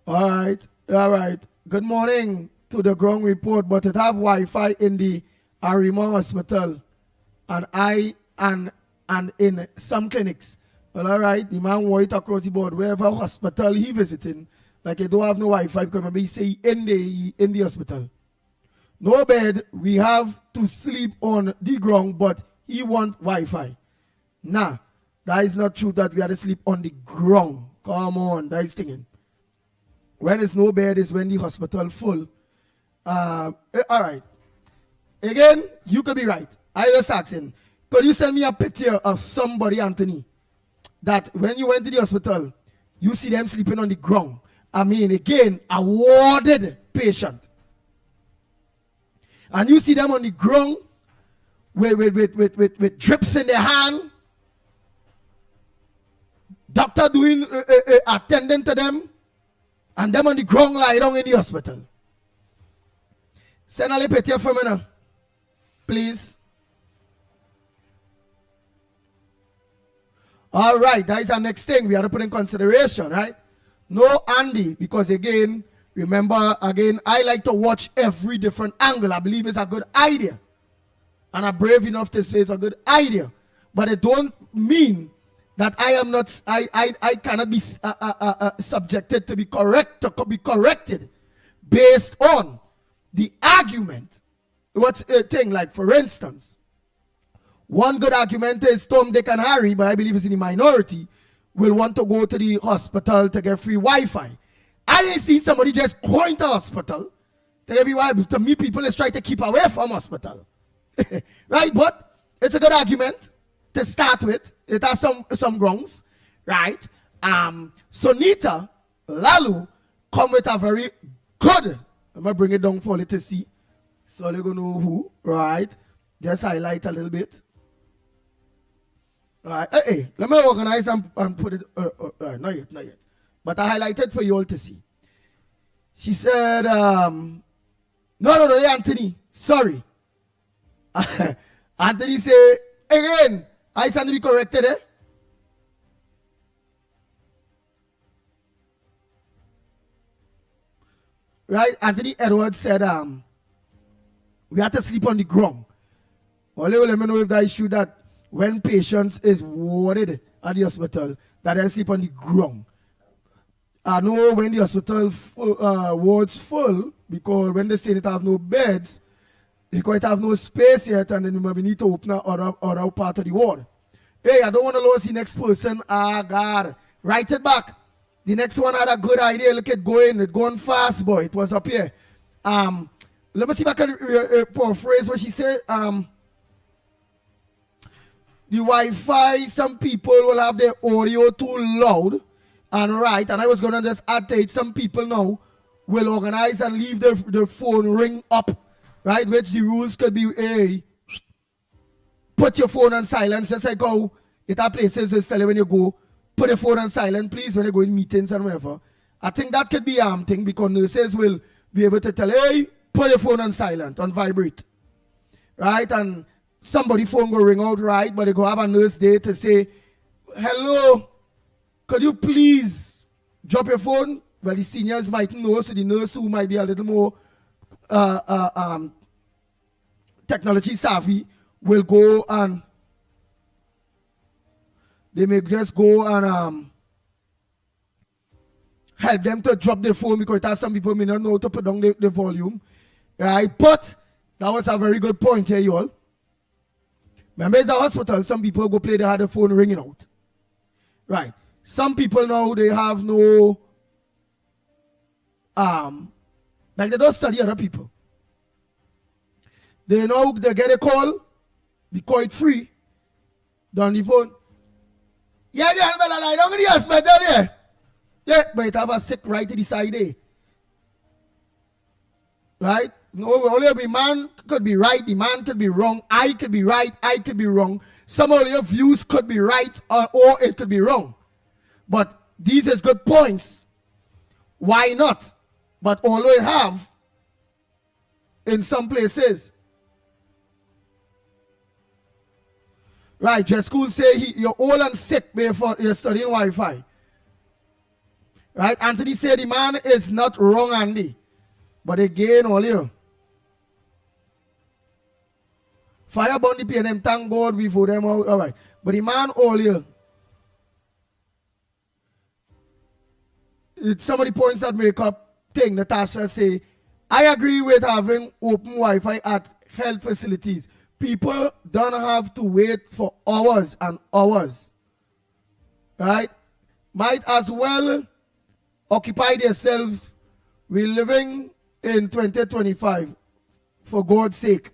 All right. Good morning to the ground report, but it have Wi-Fi in the Arima Hospital and in some clinics. Well, all right, the man white across the board, wherever hospital he visiting, like he don't have no Wi-Fi because remember he say in the hospital. No bed, we have to sleep on the ground, but he want Wi-Fi. Nah, that is not true that we have to sleep on the ground. Come on, that is thinking. When it's no bed is when the hospital full. All right. Again, you could be right. I just asking, could you send me a picture of somebody, Anthony, that when you went to the hospital, you see them sleeping on the ground? I mean, again, a warded patient. And you see them on the ground with drips in their hand. doctor doing attending to them, and them on the ground lie down in the hospital. Send a little picture for me now, please. All right, that is our next thing we have to put in consideration, right? No Andy, because again, remember, again, I like to watch every different angle. I believe it's a good idea. And I'm brave enough to say it's a good idea. But it don't mean that I am not, I cannot be subjected to be corrected based on the argument. What's a thing like, for instance, one good argument is Tom, Dick, and Harry, but I believe it's in the minority, will want to go to the hospital to get free Wi-Fi. I ain't seen somebody just going to hospital to get free Wi-Fi. To me, people is trying to keep away from hospital. Right? But it's a good argument to start with. It has some grounds. Right? Sonita, Lalu, come with a very good, I'm going to bring it down for you to see. So they're going to know who. Right? Just highlight a little bit. Right. Hey, let me organize and put it. Not yet. But I highlighted for you all to see. She said, no, Anthony, sorry. Anthony said, again, I stand to be corrected, eh? Right? Anthony Edwards said, we have to sleep on the ground. Only will let me know if that is true that when patients is warded at the hospital, that they sleep on the ground. I know when the hospital wards full, because when they say it have no beds, because it have no space yet, and then we need to open other part of the ward. Hey, I don't want to lose the next person. Ah, God. Write it back. The next one had a good idea. Look at going fast, boy. It was up here. Let me see if I can paraphrase what she said. The Wi-Fi, some people will have their audio too loud and right. And I was going to just add to it, some people now will organize and leave their phone ring up, right? Which the rules could be, hey, put your phone on silence, just like how it are places is telling when you go, put your phone on silent, please, when you go in meetings and whatever. I think that could be a thing because nurses will be able to tell, hey, put your phone on silent, on vibrate, right? And somebody phone go ring out, right? But they go have a nurse there to say, hello, could you please drop your phone? Well, the seniors might know, so the nurse who might be a little more technology savvy will go and they may just go and help them to drop their phone because it has some people may not know to put down the volume, right? But that was a very good point here, you all. Remember, it's a hospital. Some people go play, they had the phone ringing out. Right. Some people now, they have no, like they don't study other people. They know they get a call, be quite free, down the phone. Yeah, I don't need the hospital there. Yeah, but it have a sick right to the side there. Right? No, only the man could be right, the man could be wrong, I could be right, I could be wrong. Some of your views could be right or it could be wrong. But these is good points. Why not? But although it have in some places. Right, your school say you're old and sick before you're studying Wi-Fi. Right, Anthony said the man is not wrong, Andy. But again, all you. Fire burn the PNM, thank God we vote them out. All right. But the man all here. Some of the points that make up thing, Natasha say, I agree with having open Wi-Fi at health facilities. People don't have to wait for hours and hours. Right? Might as well occupy themselves. We're living in 2025. For God's sake.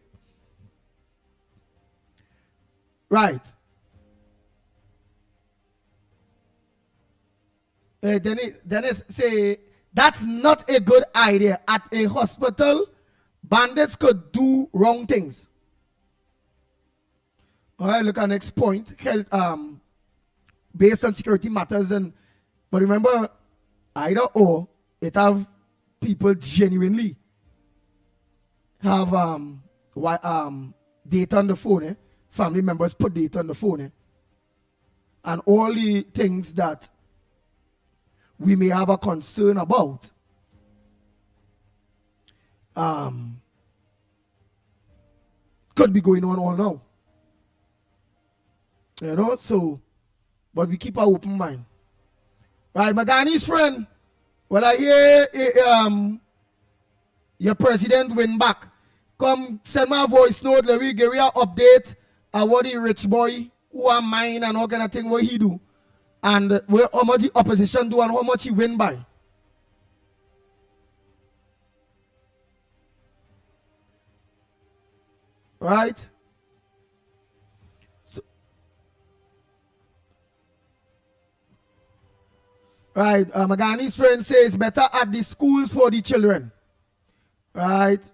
Right. Dennis say, that's not a good idea. At a hospital, bandits could do wrong things. All right, look at next point. Health, based on security matters. But remember, either or, it have people genuinely have data on the phone. Family members put data on the phone. And all the things that we may have a concern about could be going on all now. You know, so, but we keep our open mind. Right, my Ghanai's friend, well, I hear your president win back. Come send my voice note, let me give you an update on what the rich boy who are mine and all kind of thing, what he do. And how much the opposition do and how much he win by. Right? So, right, my Ghanai's friend says better at the schools for the children. Right?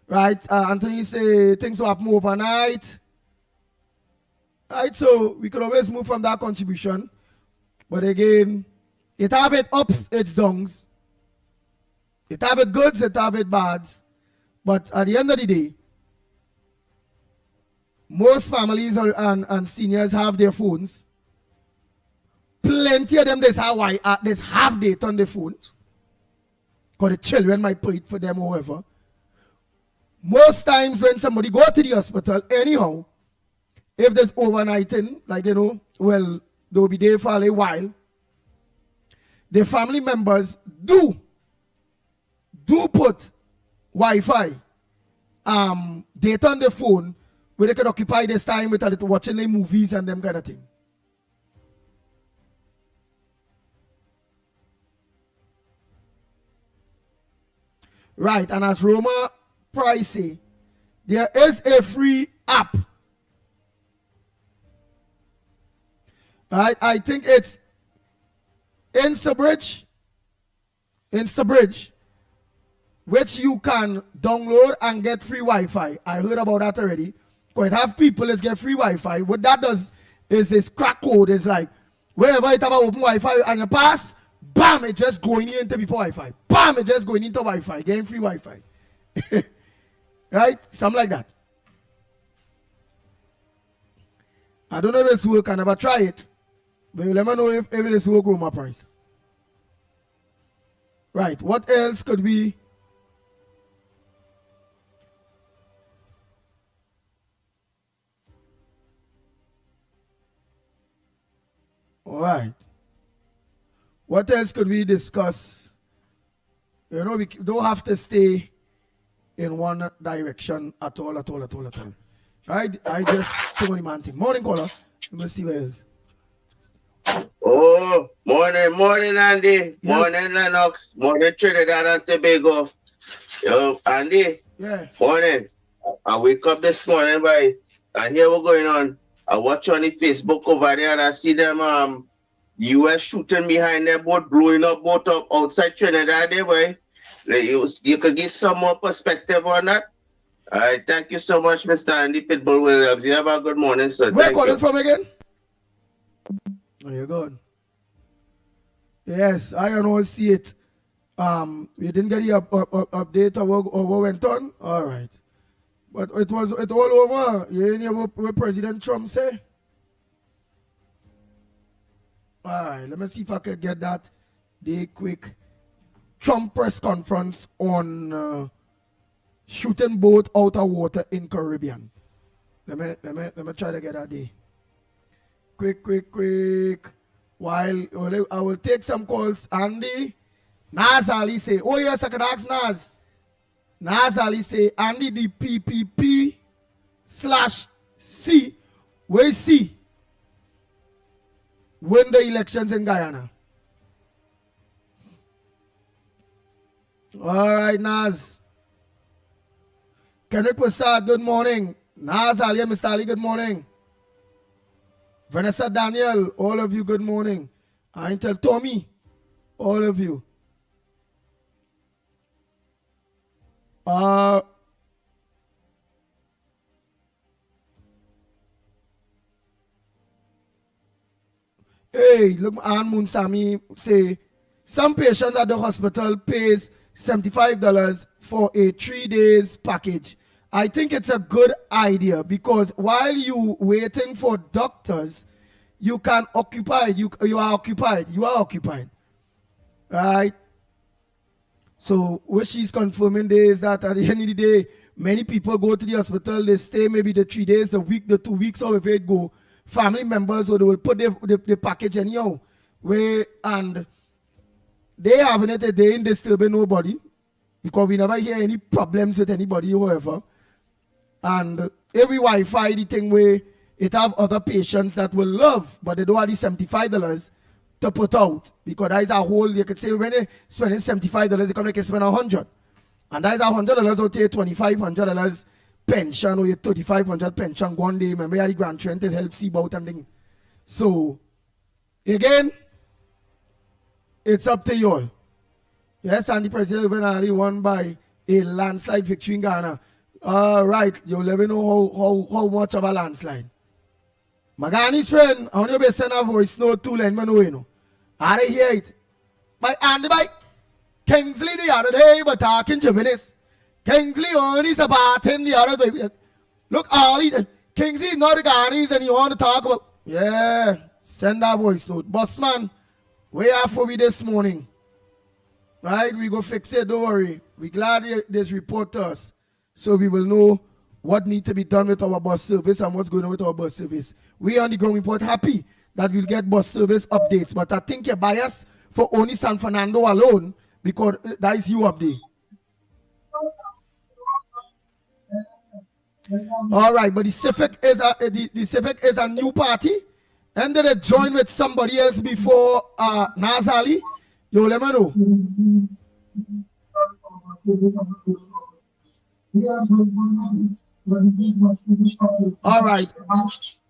Right, Anthony say things will happen overnight. Right, so we could always move from that contribution. But again, it have it ups, it's downs. It have it goods, it have it bads. But at the end of the day, most families and seniors have their phones. Plenty of them there's have data on their phones. Because the children might pay it for them or whatever. Most times when somebody go to the hospital, anyhow, if there's overnighting, like, you know, well, they will be there for a while. The family members do put Wi-Fi, data on the phone, where they can occupy this time with a little watching the movies and them kind of thing. Right, and as Roma Price say, there is a free app. Right, I think it's Instabridge, which you can download and get free Wi-Fi. I heard about that already. Quite have people that get free Wi-Fi. What that does is this crack code. It's like wherever it have open Wi-Fi and you pass, bam, it just going into people Wi-Fi. Bam, it just going into Wi-Fi, getting free Wi-Fi. Right? Something like that. I don't know if this work. I never try it. But let me know if this work with my price. Right. What else could be? All right. What else could we discuss? You know, we don't have to stay in one direction at all. I just too many man thing. Morning caller. Let me see where else. Oh, morning, Andy. Yeah. Morning, Lennox. Morning, Trinidad and Tobago. Yo, Andy. Yeah. Morning. I wake up this morning, boy, and here what's going on. I watch on the Facebook over there and I see them US shooting behind their boat, blowing up boat up outside Trinidad there, boy. You could give some more perspective on that. All right, thank you so much, Mr. Andy Pitbull Williams. You have a good morning, sir. Where calling from again? Oh, you're good. Yes, I don't know, see it. We didn't get the update of what went on. All right. But it all over. You hear what President Trump say? All right, let me see if I can get that day quick. Trump press conference on shooting boat out of water in Caribbean. Let me try to get that day. Quick. While I will take some calls. Andy, Naz Ali say, oh yes, I can ask Naz. Naz Ali say, Andy, the PPP/C, where C win the elections in Guyana. All right, Naz. Kendrick Prasad, good morning. Naz Ali and Mr. Ali, good morning. Vanessa Daniel, all of you, good morning. I tell Tommy, all of you. Hey, look, Ann Munsami say some patients at the hospital pays $75 for a 3 days package. I think it's a good idea because while you waiting for doctors, you can occupy. You are occupied. You are occupied, right? So what she's confirming there is that at the end of the day, many people go to the hospital. They stay maybe the 3 days, the week, the 2 weeks, or if it go. Family members, or they will put the package anyhow. And they having it, they ain't disturbing nobody because we never hear any problems with anybody or whatever. And every Wi-Fi, the thing where it have other patients that will love, but they don't have the $75 to put out because that is a whole. You could say when they spending $75, they come like they spend $100, and that is $100 or take $2,500 pension or your $3,500 pension one day. Remember, you have the grandchildren to help see about and thing. So again, it's up to you all. Yes, and the president eventually won by a landslide victory in Ghana. All right, you'll never know how much of a landslide. Magani's friend, I want you to send a voice note to let me know, you know. I hear it. By Andy by Kingsley the other day, but talking Jimenez. Kingsley only supporting the other day. Look, all Kingsley is not the Ghanese and you want to talk about. Yeah, send a voice note. Boss man, we are for me this morning. Right, we go fix it, don't worry. We glad this report to us. So we will know what needs to be done with our bus service and what's going on with our bus service. We on the ground report happy that we'll get bus service updates. But I think you're biased for only San Fernando alone because that is you update. All right, but the Civic is a new party. And then they join with somebody else before Nazali. Yo, let me know. All right.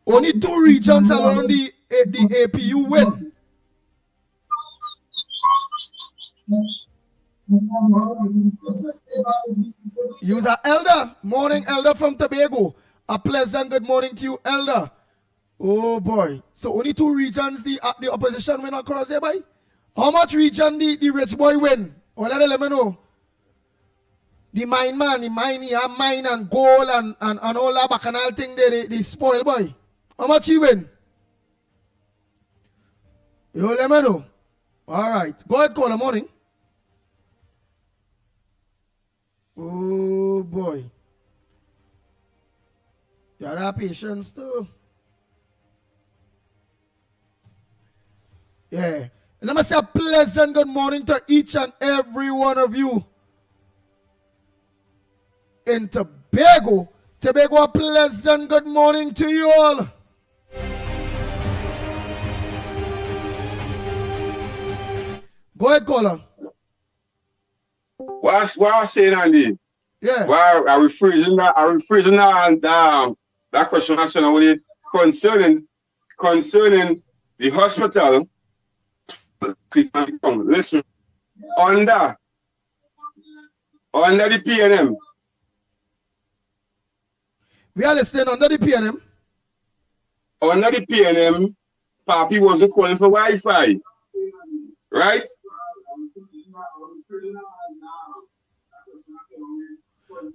Only 2 regions along the APU win. User Elder. Morning, Elder from Tobago. A pleasant good morning to you, Elder. Oh, boy. So only 2 regions the opposition win across there, boy? How much region the rich boy win? Well, let me know. The mine man, he have mine and gold and all that bacchanal thing there, they spoil, boy. How much he win? You let me know. All right. Go ahead, call the morning. Oh, boy. You have patience, too. Yeah. Let me say a pleasant good morning to each and every one of you in Tobago. Tobago, a pleasant good morning to you all. Go ahead, caller. What I saying, Andy? Yeah. Why are we freezing that? Are we freezing that? And that question I said only concerning the hospital. Listen, under the PNM. We are listening under the PNM. Under the PNM, Papi wasn't calling for Wi-Fi, right?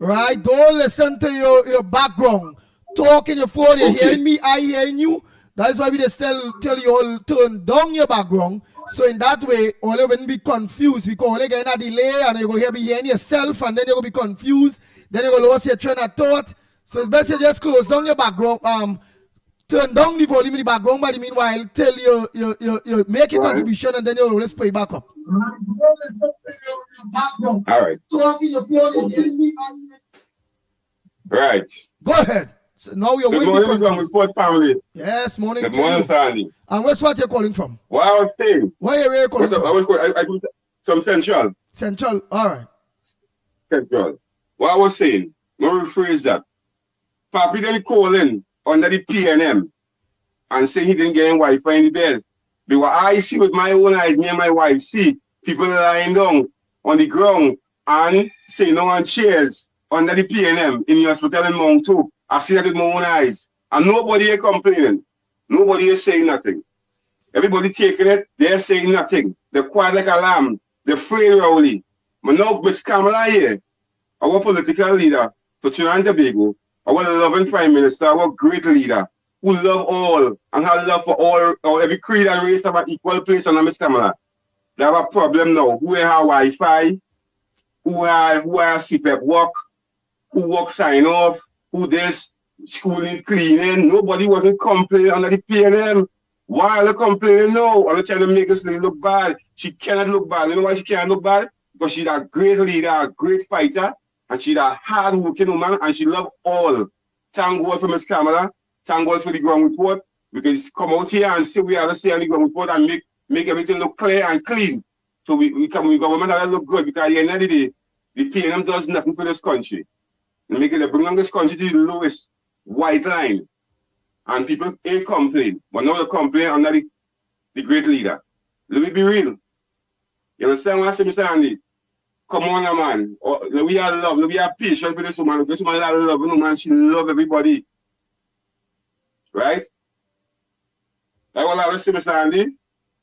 Right, don't listen to your background. Talk in your phone, you're hearing me, I hearing you. That's why we just tell you all turn down your background. So in that way, all you won't be confused because all you get a delay and you're going to be hearing yourself and then you're going to be confused. Then you're going to lose your train of thought. So it's best you just close down your background. Turn down the volume in the background, but meanwhile, tell you make a contribution and then you'll always play back up. All right. Right. Go ahead. So now you're Good morning, from Report Family. Yes, morning. Good morning, Sandy. And where's what you're calling from? What I was saying. Where are you calling from? I do some Central. Central, all right. Central. What I was saying, let me rephrase that. Papi didn't call in under the PNM and say he didn't get any Wi-Fi in the bed. Because I see with my own eyes, me and my wife see people lying down on the ground and sitting down on chairs under the PNM in the hospital in Mount 2. I see that with my own eyes. And nobody is complaining. Nobody is saying nothing. Everybody taking it, they're saying nothing. They're quiet like a lamb. They're afraid rowley. But now Miss Kamala here, our political leader for Trinidad and Tobago, our loving Prime Minister, our great leader, who love all and have love for all every creed and race have an equal place under Miss Kamala. They have a problem now. Who have Wi-Fi, who have CPAP work, who work sign off, who this school need cleaning. Nobody wasn't complaining under the PNM. Why are they complaining now? Are they trying to make us look bad? She cannot look bad. You know why she can't look bad? Because she's a great leader, a great fighter, and she's a hard-working woman, and she loves all. Thank God for Miss Kamala. Thank God for the ground report. We can come out here and say we have to say on the ground report and make everything look clear and clean. So we government that look good, because at the end of the day, the PNM does nothing for this country. They bring on this country to the lowest white line. And people ain't complain. But now they complain under the great leader. Let me be real. You understand what I say, Mr. Andy? Come on, man. We are love. We are patient for this woman. This woman is a loving woman. She loves everybody. Right? That's what I say, Mr. Andy.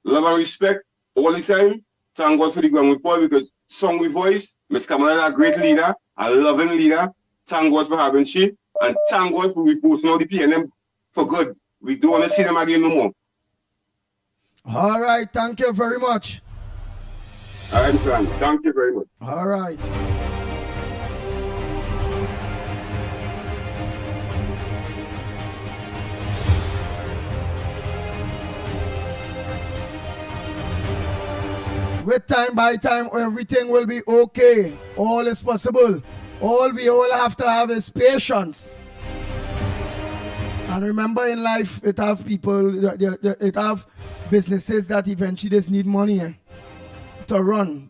Love and respect all the time. Thank God for the ground report, because song with voice, Miss Kamala is a great leader, a loving leader. Thank God for having she. And thank God for reporting all the PNM for good. We don't want to see them again no more. All right, thank you very much. All right, Frank. Thank you very much. All right. With time by time, everything will be okay. All is possible. All we all have to have is patience. And remember, in life, it have people, it have businesses that eventually just need money to run.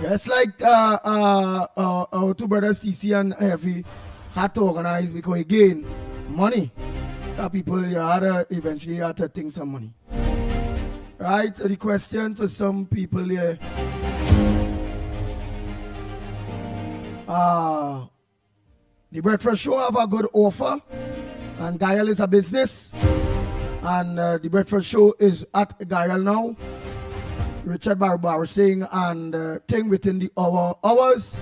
Just like our two brothers TC and Heavy had to organize, because again, money. That people eventually had to think some money. Right? The question to some people here. The Breakfast Show have a good offer, and Gael is a business, and the Breakfast Show is at Gael now. Richard Barber saying, and thing within the hours.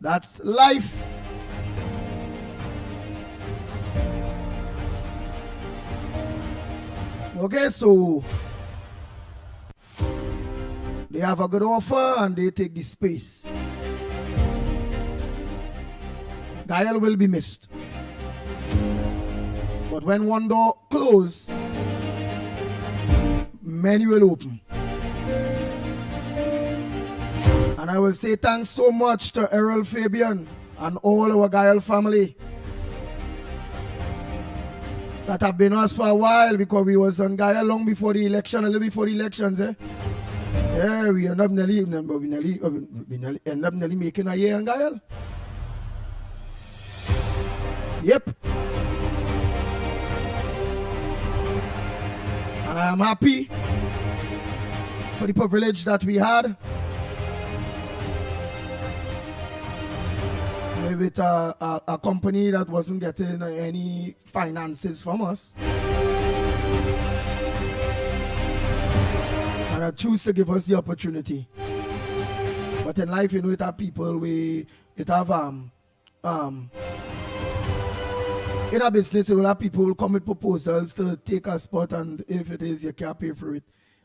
That's life. Okay, so they have a good offer and they take the space. Gael will be missed. But when one door closes, many will open. And I will say thanks so much to Errol Fabian and all our Gael family that have been us for a while, because we was on Gael long before the election, a little before the elections. Yeah, we end up nearly making a year in Gael. Yep. And I am happy for the privilege that we had with a company that wasn't getting any finances from us. And I choose to give us the opportunity. But in life, you know, it have people, in a business, you will have people who come with proposals to take a spot, and if it is, you can't pay for it.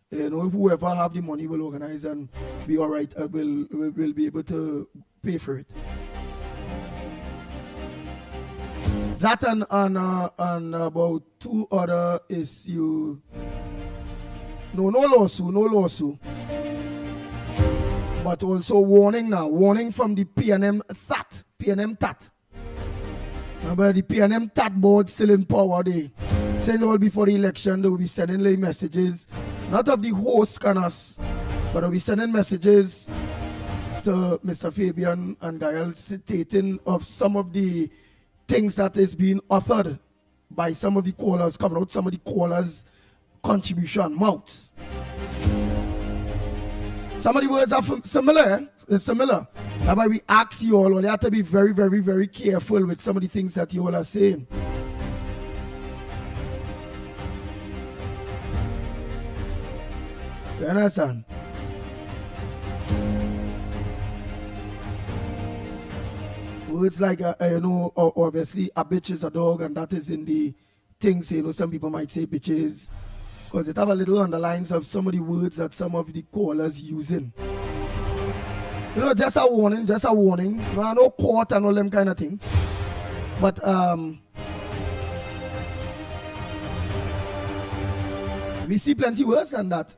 You know, whoever have the money will organize and be all right, will be able to pay for it. That and about two other issues. No lawsuit. But also warning from the PNM TAT. Remember, the PNM TAT board still in power. They said all before the election they will be sending lay messages, not of the host can us, but they'll be sending messages to Mr. Fabian and Gael, stating of some of the things that is being authored by some of the callers, coming out some of the callers' contribution mouths. Some of the words are similar. That's why we ask you all you have to be very, very, very careful with some of the things that you all are saying. You understand? Words like, obviously a bitch is a dog, and that is in the things, some people might say bitches, because it have a little underlines of some of the words that some of the callers using. Just a warning. No court and all them kind of thing. But, we see plenty worse than that.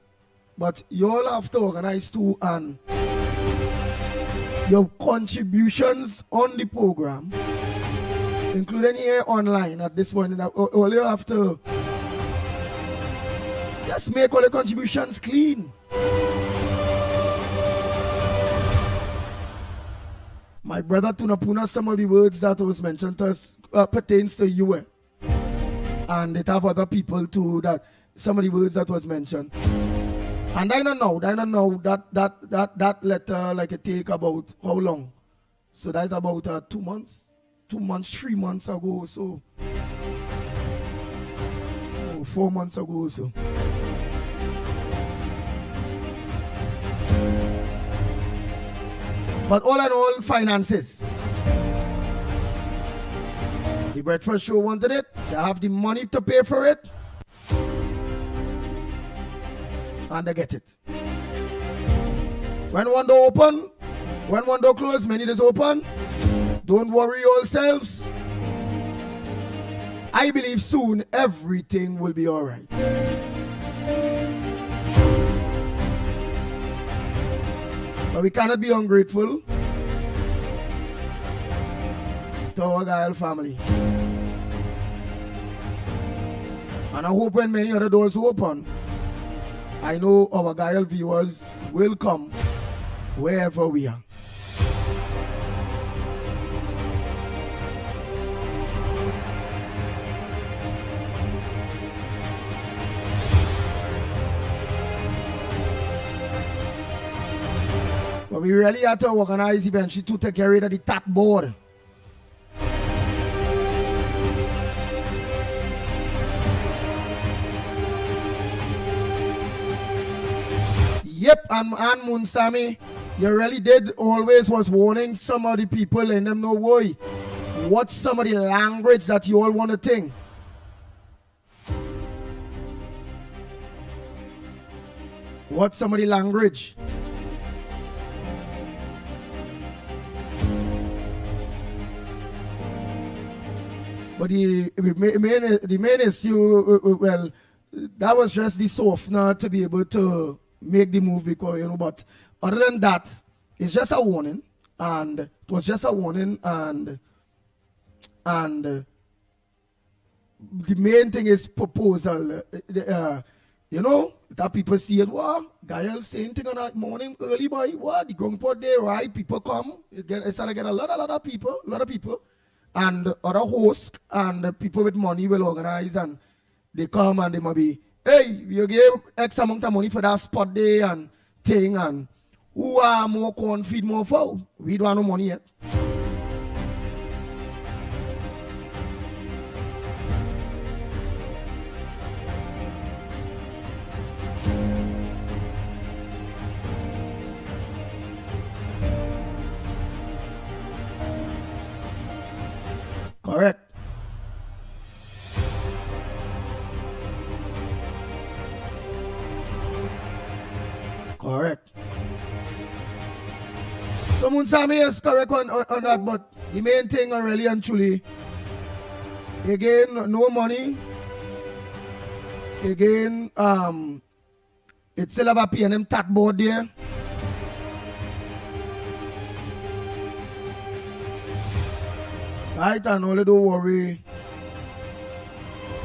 But you all have to organize too, and your contributions on the program, including here online at this point, all you have to just make all the contributions clean. My brother Tunapuna, some of the words that was mentioned to us pertains to you. And it have other people too, that some of the words that was mentioned. And I don't know that letter, like it take about how long? So that's about 2 months, 3 months ago or so. 4 months ago or so. But all in all, finances. The breakfast show wanted it. They have the money to pay for it. And they get it. When one door open, when one door close, many doors open. Don't worry yourselves. I believe soon everything will be all right. But we cannot be ungrateful to our Gael family. And I hope when many other doors open, I know our Gael viewers will come wherever we are. But we really have to organize eventually to take care of the tat board. Yep, and Munsami, you really did always was warning some of the people and them know why. What's some of the language that you all want to think? What's some of the language? But the main issue, well, that was just the softener to be able to make the move because, but other than that, it's just a warning. And it was just a warning. And the main thing is proposal. That people see it, Gael saying thing on that morning early, boy, the ground pot day, right? People come. It's starting to get a lot of people. And other hosts and people with money will organize and they come and they might be, hey, you gave X amount of money for that spot day and thing, and who are more corn feed more fowl? We don't have no money yet. Correct. Correct. So Munsami is correct on that, but the main thing really and truly, again, no money. Again, it's still have a P&M tat board there. Right, and only don't worry.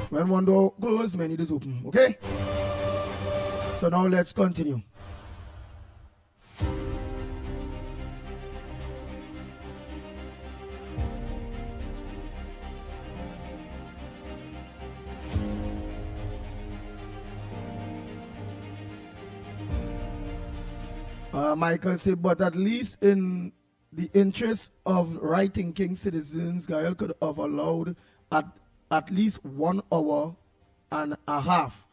When one door closes, many doors open. Okay? So now let's continue. Michael said, but at least in the interest of right-thinking citizens, Gael could have allowed at least 1 hour and a half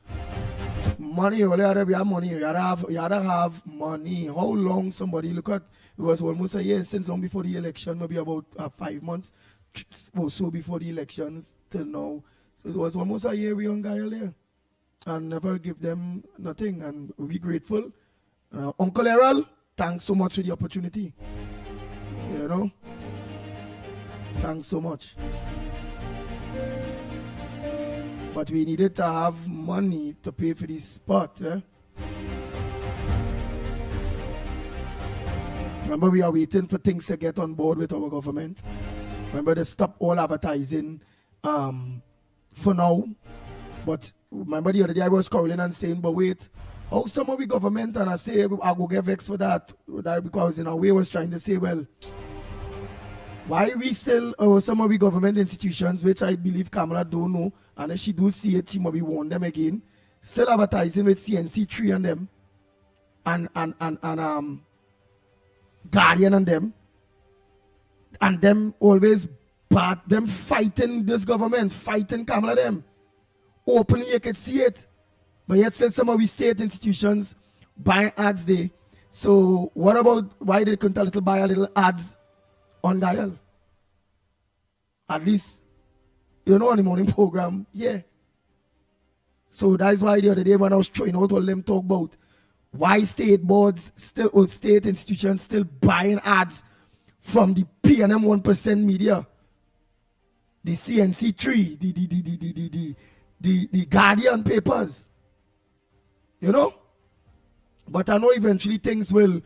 Money, only had to be money. You had to have money. How long somebody look at it was almost a year since long before the election, maybe about 5 months or so before the elections till now. So it was almost a year we on Gael there. And never give them nothing. And we grateful. Uncle Errol, thanks so much for the opportunity. You know? Thanks so much. But we needed to have money to pay for this spot. Remember, we are waiting for things to get on board with our government. Remember, they stop all advertising for now. But remember the other day I was calling and saying, but wait, how some of the government, and I say, I go get vexed for that because in a way I was trying to say, well, why we still, some of the government institutions, which I believe Kamala don't know, and if she do see it, she might be warn them again, still advertising with CNC3 and them, and Guardian and them always bad, them fighting this government, fighting Kamala them. Openly you could see it. But yet said some of the state institutions buying ads there. So what about why they couldn't buy a little ads on dial? At least, you know, on the morning program, yeah. So that's why the other day when I was trying out all them talk about why state boards still or state institutions still buying ads from the PNM 1% media, the CNC3, the Guardian papers, you know. But I know eventually things will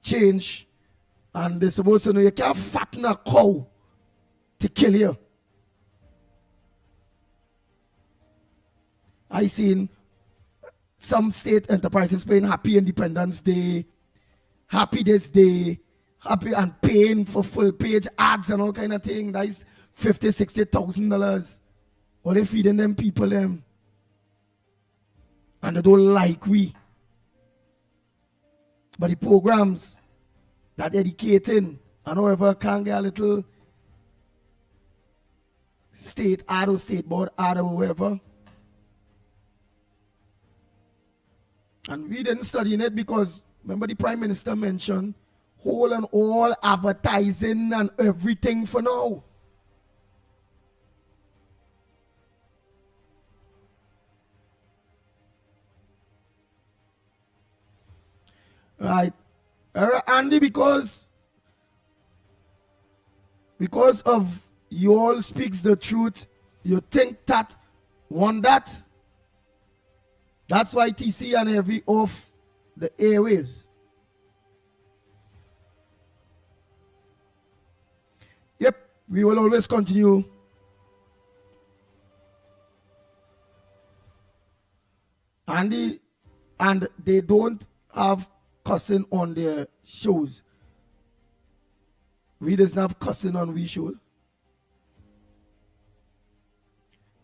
change, and they're supposed to know you can't fatten a cow to kill you. I seen some state enterprises paying Happy Independence Day, Happy This Day, happy and paying for full page ads and all kind of thing. That is $50,000-$60,000. What they feeding them people them, and they don't like we. But the programs that educating and however can get a little state ad or state board ad or whatever. And we didn't study it because remember the Prime Minister mentioned whole and all advertising and everything for now. Right. Andy, because of you all speaks the truth, you think that want that. That's why TC and every off the airwaves. Yep, we will always continue. Andy, and they don't have cussing on their shows. We doesn't have cussing on we shows.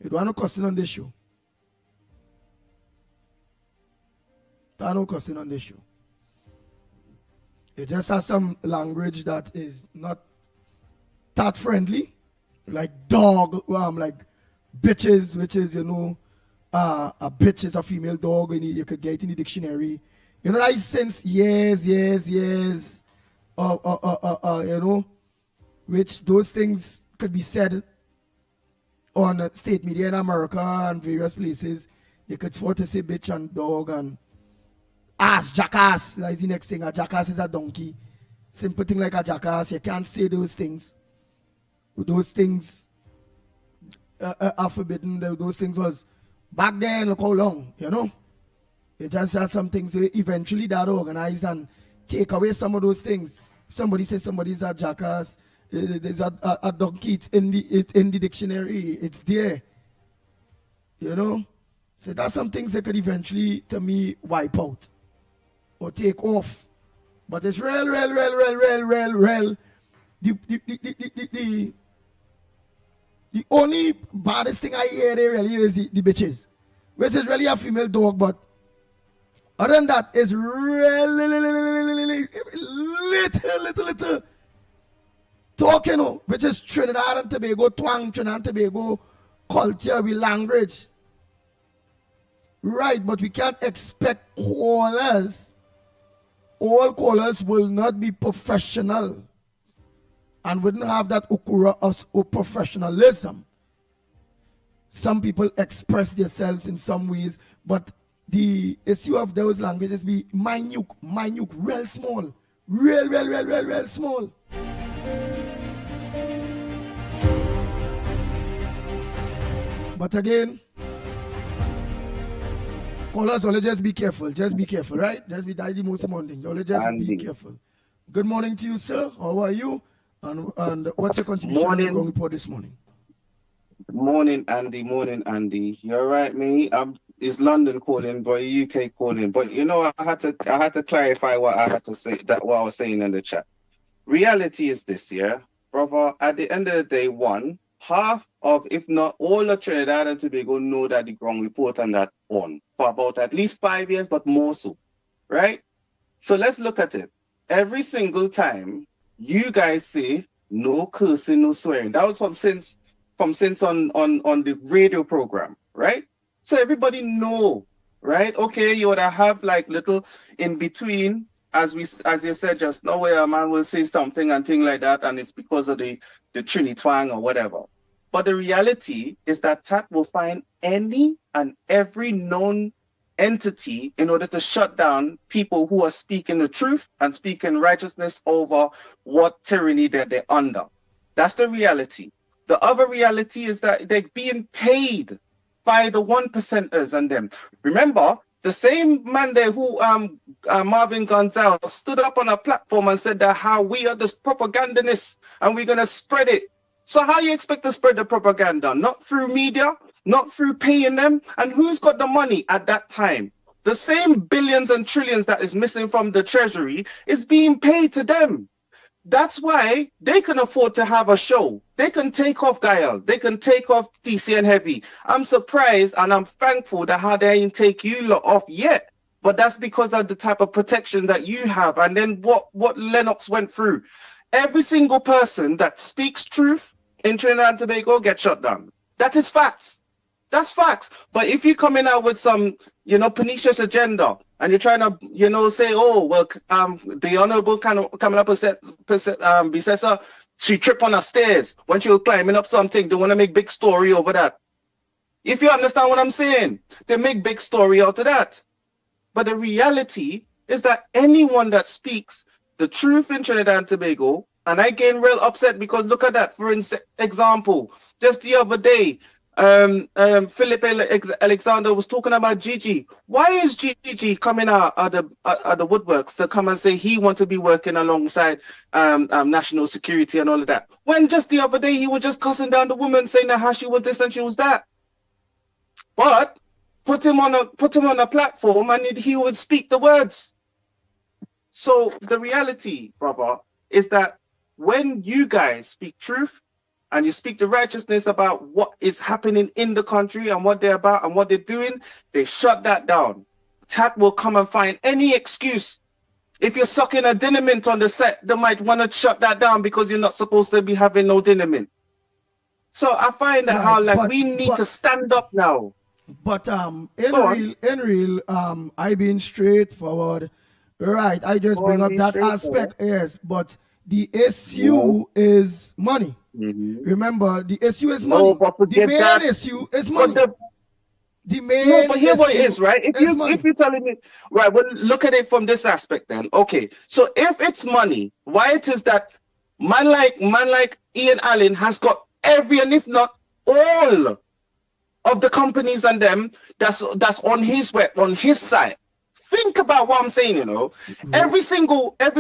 You don't have no cussing on this show. There are no cussing on this show. It just has some language that is not that friendly, like dog, like bitches, which is, you know, a bitch is a female dog, and you could get it in the dictionary. You know, that is since years, you know, which those things could be said on state media in America and various places. You could afford to say bitch and dog and ass, jackass. That is the next thing. A jackass is a donkey. Simple thing like a jackass. You can't say those things. Those things are forbidden. Those things was back then, look how long, you know. It just has some things eventually that organize and take away some of those things. Somebody says somebody's a jackass, there's a donkey, it's in the dictionary, it's there. You know? So that's some things that could eventually, to me, wipe out or take off. But it's real. The only baddest thing I hear there really is the bitches, which is really a female dog, but other than that, it's really little talking, which is Trinidad and Tobago twang, Trinidad and Tobago culture with language. Right, but we can't expect callers. All callers will not be professional and wouldn't have that ukura of professionalism. Some people express themselves in some ways, but the issue of those languages be minute, real small. Real small. But again, callers, only just be careful. Just be careful, right? That's the most important thing. Only just be careful. Good morning to you, sir. How are you? And what's your contribution on the Gong Report this morning? Morning, Andy. Morning, Andy. You're right, me. It's London calling, but UK calling. But you know, I had to clarify what I had to say. That what I was saying in the chat. Reality is this, yeah, brother. At the end of the day, half of, if not all of Trinidad and Tobago know that the Gong Report and that on for about at least 5 years, but more so, right? So let's look at it. Every single time you guys say no cursing, no swearing. That was from since on the radio program, right? So everybody know, right? Okay, you would have like little in between, as you said just now, where a man will say something and thing like that, and it's because of the Trini twang or whatever. But the reality is that TAT will find any and every known entity in order to shut down people who are speaking the truth and speaking righteousness over what tyranny that they're under. That's the reality. The other reality is that they're being paid by the 1%ers and them. Remember, the same man there who Marvin Gonzalez stood up on a platform and said that how we are the propagandists and we're going to spread it. So how you expect to spread the propaganda? Not through media, not through paying them. And who's got the money at that time? The same billions and trillions that is missing from the treasury is being paid to them. That's why they can afford to have a show. They can take off Gael. They can take off TC and Heavy. I'm surprised and I'm thankful that how they ain't take you lot off yet. But that's because of the type of protection that you have. And then what Lennox went through. Every single person that speaks truth in Trinidad and Tobago gets shut down. That is facts. That's facts. But if you come in out with some, pernicious agenda and you're trying to, say, oh, well, the Honorable coming up Bisesa, she tripped on her stairs when she was climbing up something. They want to make big story over that. If you understand what I'm saying, they make big story out of that. But the reality is that anyone that speaks the truth in Trinidad and Tobago, and I get real upset because look at that. For example, just the other day, Philip Alexander was talking about Gigi. Why is Gigi coming out of the woodworks to come and say he wants to be working alongside national security and all of that? When just the other day he was just cussing down the woman, saying that how she was this and she was that. But put him on a platform and he would speak the words. So the reality, brother, is that when you guys speak truth and you speak the righteousness about what is happening in the country and what they're about and what they're doing, they shut that down. TAT will come and find any excuse. If you're sucking a dinner mint on the set, they might want to shut that down because you're not supposed to be having no dinner mint. So I find that we need to stand up now. But in real, I being straightforward, right? I just bring up that aspect, yes, but the issue is money. Mm-hmm. Remember, the issue is money. The main issue is money. The main no, but here what it is, right? If you're telling me, right, well, look at it from this aspect then. Okay, so if it's money, why it is that man like Ian Allen has got every, and if not all, of the companies and them that's on his side. Think about what I'm saying, Mm-hmm. Every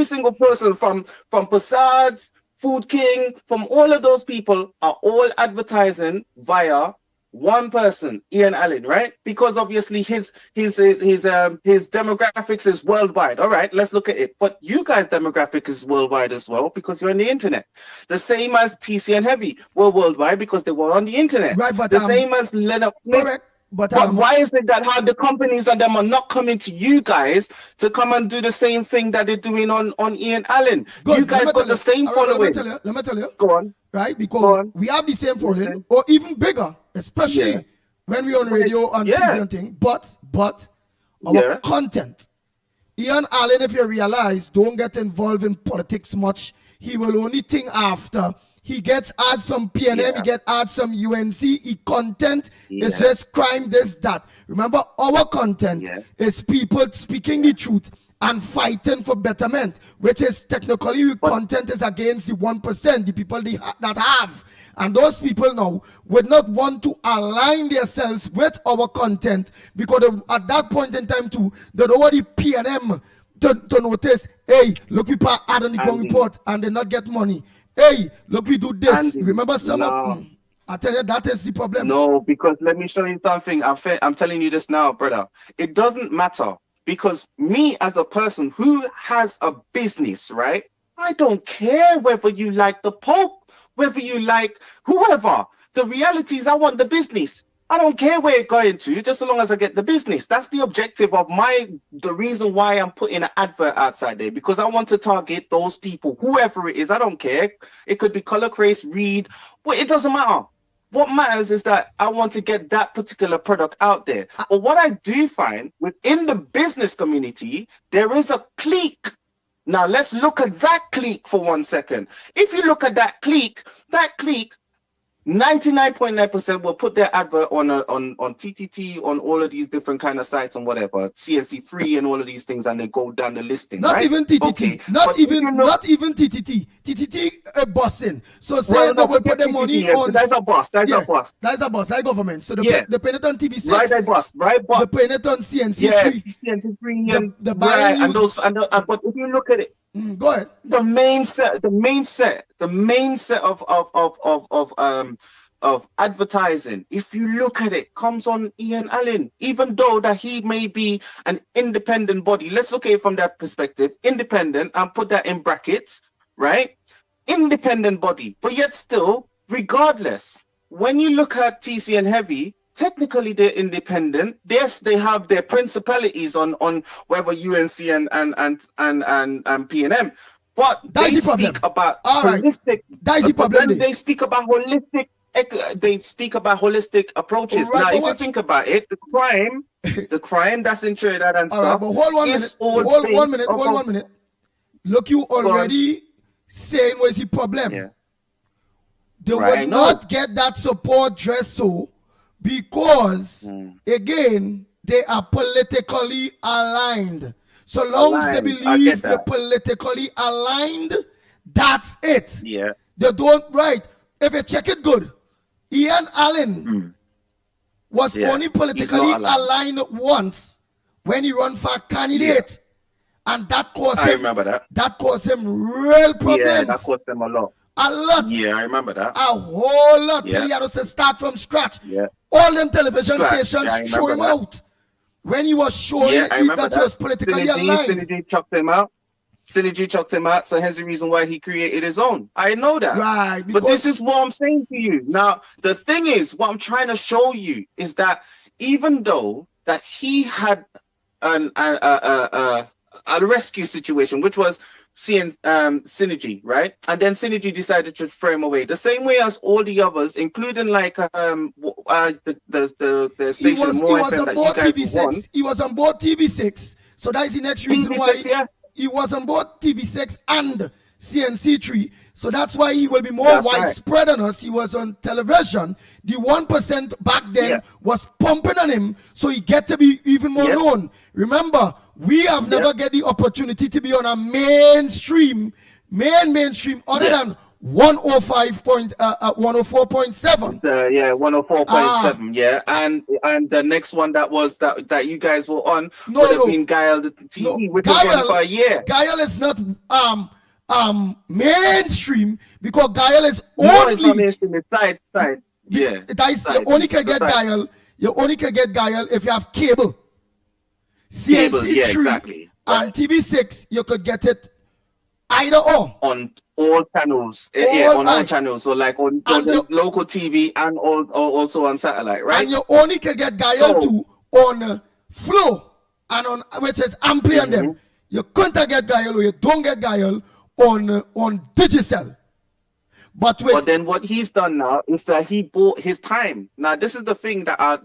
single person from Passad's, Food King, from all of those people are all advertising via one person, Ian Allen, right? Because obviously his demographics is worldwide. All right, let's look at it. But you guys' demographic is worldwide as well because you're on the internet. The same as TC and Heavy were worldwide because they were on the internet. Right, but the same as Lennox. Correct. But why is it that how the companies and them are not coming to you guys to come and do the same thing that they're doing on Ian Allen? Good. You guys got the same following. Let me tell you. Go on. Right? Because we have the same following, or even bigger, especially when we on radio, on TV and thing. But our content. Ian Allen, if you realize, don't get involved in politics much. He will only think after. He gets ads from PNM, he gets ads from UNC. He content is just crime, this, that. Remember, our content is people speaking the truth and fighting for betterment, which is technically content is against the 1%, the people that have. And those people now would not want to align themselves with our content because at that point in time too, they don't want the PNM to notice, hey, look, people are add on the wrong report and they not get money. Hey, look, we do this. Remember some of I tell you, that is the problem. No, because let me show you something. I'm telling you this now, brother. It doesn't matter because me as a person who has a business, right? I don't care whether you like the Pope, whether you like whoever. The reality is I want the business. I don't care where it's going to, just as long as I get the business. That's the objective of the reason why I'm putting an advert outside there, because I want to target those people, whoever it is. I don't care. It could be color, race, read, but it doesn't matter. What matters is that I want to get that particular product out there. But what I do find within the business community, there is a clique. Now let's look at that clique for 1 second. If you look at that clique, 99.9% will put their advert on TTT, on all of these different kind of sites and whatever, CNC free and all of these things, and they go down the listing. Not right? even TTT, okay. not even TTT. TTT bossing. So say they will put the money on. That's a boss. That's a boss. That's a boss. That's government. So they pay it on TV6. Right, that boss. Right, boss. They pay it on CNC3. CNC3 and the buying and those. But if you look at it. Go ahead. The main set of advertising, if you look at it, comes on Ian Allen, even though that he may be an independent body. Let's look at it from that perspective. Independent, and put that in brackets, right? Independent body, but yet still, regardless, when you look at TC and Heavy, technically they're independent. Yes, they have their principalities on whether UNC and PNM, but that's they the problem. Speak about holistic. That's the problem. They speak about holistic. They speak about holistic approaches. Right, now, if you think about it, the crime that's in Trinidad and stuff. Right, but hold 1 minute. Hold 1 minute. Hold 1 minute. Look, you already saying what's the problem. Yeah. They would not get that support dress so. Because, again, they are politically aligned. So long as they believe they're politically aligned, that's it. Yeah. They don't, right. If you check it good, Ian Allen was only politically aligned once when he ran for candidate. Yeah. And that caused him. I remember that. That caused him real problems. Yeah, that caused him a lot. A lot. Yeah, I remember that. A whole lot. Till he had to start from scratch. Yeah. All them television stations show him out. When he was showing that he was politically aligned. Synergy chucked him out. So here's the reason why he created his own. I know that. Right. But this is what I'm saying to you. Now, the thing is, what I'm trying to show you is that even though that he had a rescue situation, which was seeing Synergy, right? And then Synergy decided to throw him away. The same way as all the others, including like the station he was on board TV6. He was on board TV6. So that is the next reason why he was on board TV6 and CNC3. So that's why he will be more widespread on us. He was on television. The 1% back then was pumping on him, so he get to be even more known. Remember, we have never get the opportunity to be on a mainstream other than 104.7. 104.7. Yeah, and the next one that you guys were on would have been Guile the TV, which was on for a year. Guile is not mainstream because Guile is only. No, it's not mainstream. It's side. Yeah, you only can get Guile. You only can get Guile if you have cable. CNC3 and TV6, you could get it either or on all channels. All channels. So like on the local TV and also on satellite, right? And you only can get Guile too on Flow and on which is Ampli and them. You couldn't get Guile or you don't get Guile on Digicel. But with then what he's done now is that he bought his time. Now, this is the thing that I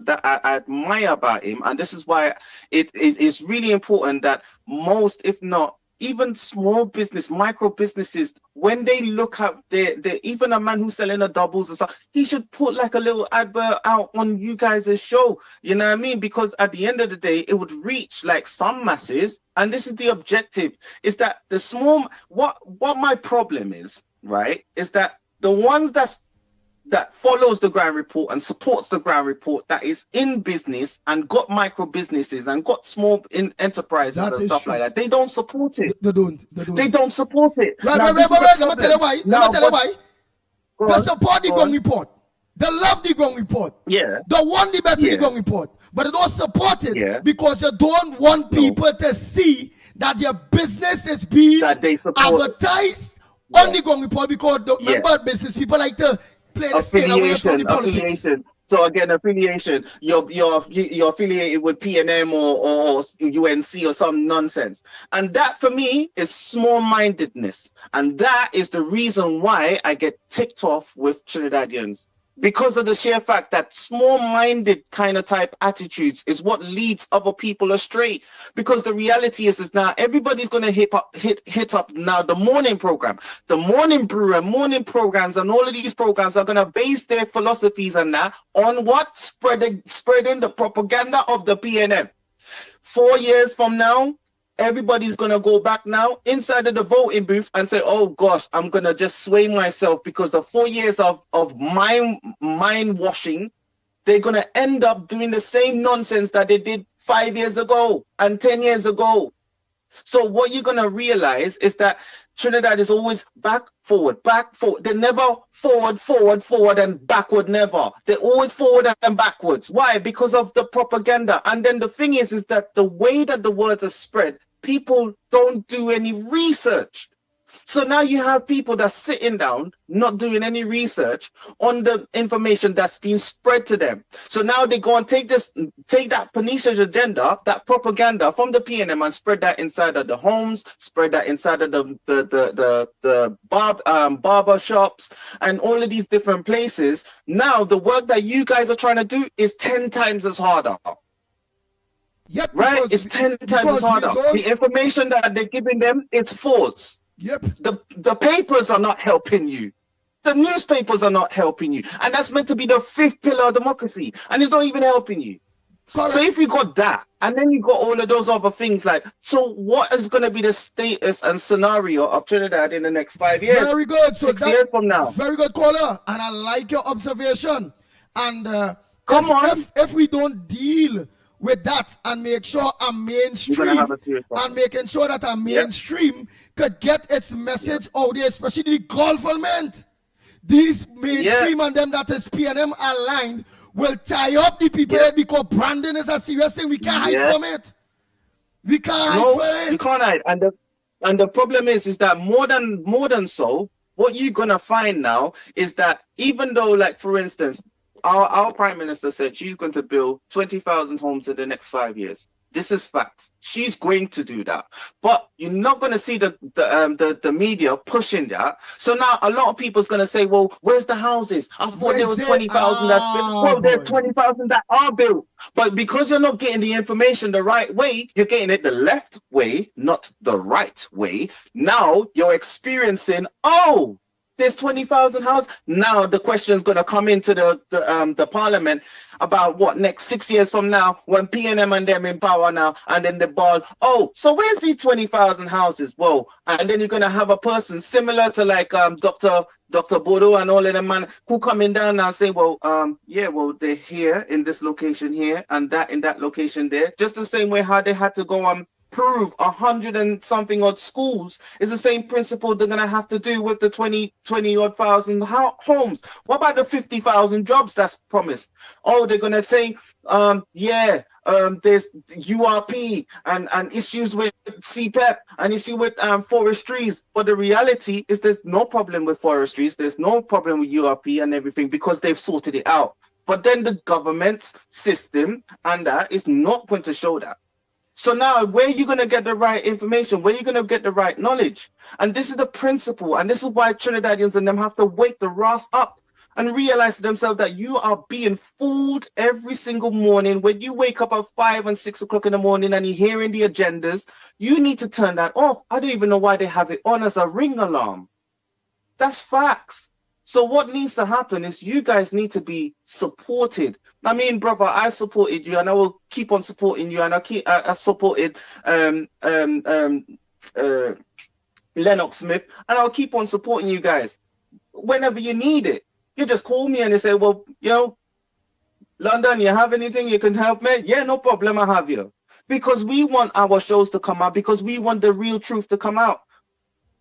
admire about him, and this is why it is really important that most, if not even small business, micro businesses, when they look at even a man who's selling a doubles and stuff, he should put like a little advert out on you guys' show. You know what I mean? Because at the end of the day, it would reach like some masses, and this is the objective: is that the small. What my problem is, right, is that the ones that follows the ground report and supports the ground report, that is in business and got micro businesses and got small enterprises and stuff like that, they don't support it. They don't. They don't support it. Right. Let me tell you why. They support the ground report. They love the ground report. Yeah. They want the best in the ground report. But they don't support it because they don't want people to see that their business is being advertised on the ground report, because remember business people like to play the state away from the politics. So again, affiliation. You're affiliated with PNM or UNC or some nonsense, and that for me is small-mindedness, and that is the reason why I get ticked off with Trinidadians. Because of the sheer fact that small-minded kind of type attitudes is what leads other people astray. Because the reality is now everybody's going to hit up now the morning program, the morning brew and morning programs, and all of these programs are going to base their philosophies and that on what? Spreading the propaganda of the PNM. 4 years from now, everybody's going to go back now inside of the voting booth and say, oh gosh, I'm going to just sway myself because of 4 years of mind washing. They're going to end up doing the same nonsense that they did 5 years ago and 10 years ago. So what you're going to realize is that Trinidad is always back, forward. They're never forward, and backward, never. They're always forward and backwards. Why? Because of the propaganda. And then the thing is that the way that the words are spread, people don't do any research. So now you have people that's sitting down, not doing any research on the information that's being spread to them. So now they go and take that pernicious agenda, that propaganda from the PNM, and spread that inside of the homes, spread that inside of the barber shops and all of these different places. Now the work that you guys are trying to do is 10 times as harder. Yep, right? It's 10 times as harder. The information that they're giving them, it's false. Yep. The papers are not helping you. The newspapers are not helping you. And that's meant to be the fifth pillar of democracy. And it's not even helping you. Correct. So if you got that, and then you got all of those other things, like, so what is going to be the status and scenario of Trinidad in the next 5 years? Very good. So 6 years from now. Very good, caller. And I like your observation. And if we don't deal with that and make sure our mainstream and making sure that our mainstream could get its message out there, especially the government. These mainstream and them that is PNM aligned will tie up the people because branding is a serious thing. We can't hide from it. We can't hide from it. You can't hide. And the problem is that more than so, what you're gonna find now is that even though, like, for instance, our Prime Minister said she's going to build 20,000 homes in the next 5 years. This is fact. She's going to do that. But you're not going to see the media pushing that. So now a lot of people's going to say, well, where's the houses? I thought there was 20,000 that's built. Well, there's 20,000 that are built. But because you're not getting the information the right way, you're getting it the left way, not the right way. Now you're experiencing, there's 20,000 houses. Now the question is going to come into the parliament about what next 6 years from now when PNM and them in power now, and then the ball. So where's these 20,000 houses? Whoa! And then you're going to have a person similar to like Dr. Bodo and all of them man who coming down and say, they're here in this location here and that in that location there. Just the same way how they had to go on. Prove 100 and something odd schools is the same principle they're gonna have to do with the 20 odd thousand homes. What about the 50,000 jobs that's promised? They're gonna say, there's URP and issues with CPEP and issue with forestries. But the reality is there's no problem with forestries. There's no problem with URP and everything because they've sorted it out. But then the government system and that is not going to show that. So now, where are you going to get the right information? Where are you going to get the right knowledge? And this is the principle. And this is why Trinidadians and them have to wake the Ross up and realize to themselves that you are being fooled every single morning. When you wake up at 5 and 6 o'clock in the morning and you're hearing the agendas, you need to turn that off. I don't even know why they have it on as a ring alarm. That's facts. So what needs to happen is you guys need to be supported. I mean, brother, I supported you and I will keep on supporting you. And I supported Lennox Smith, and I'll keep on supporting you guys. Whenever you need it, you just call me and they say, well, London, you have anything you can help me? Yeah, no problem, I have you. Because we want our shows to come out, because we want the real truth to come out.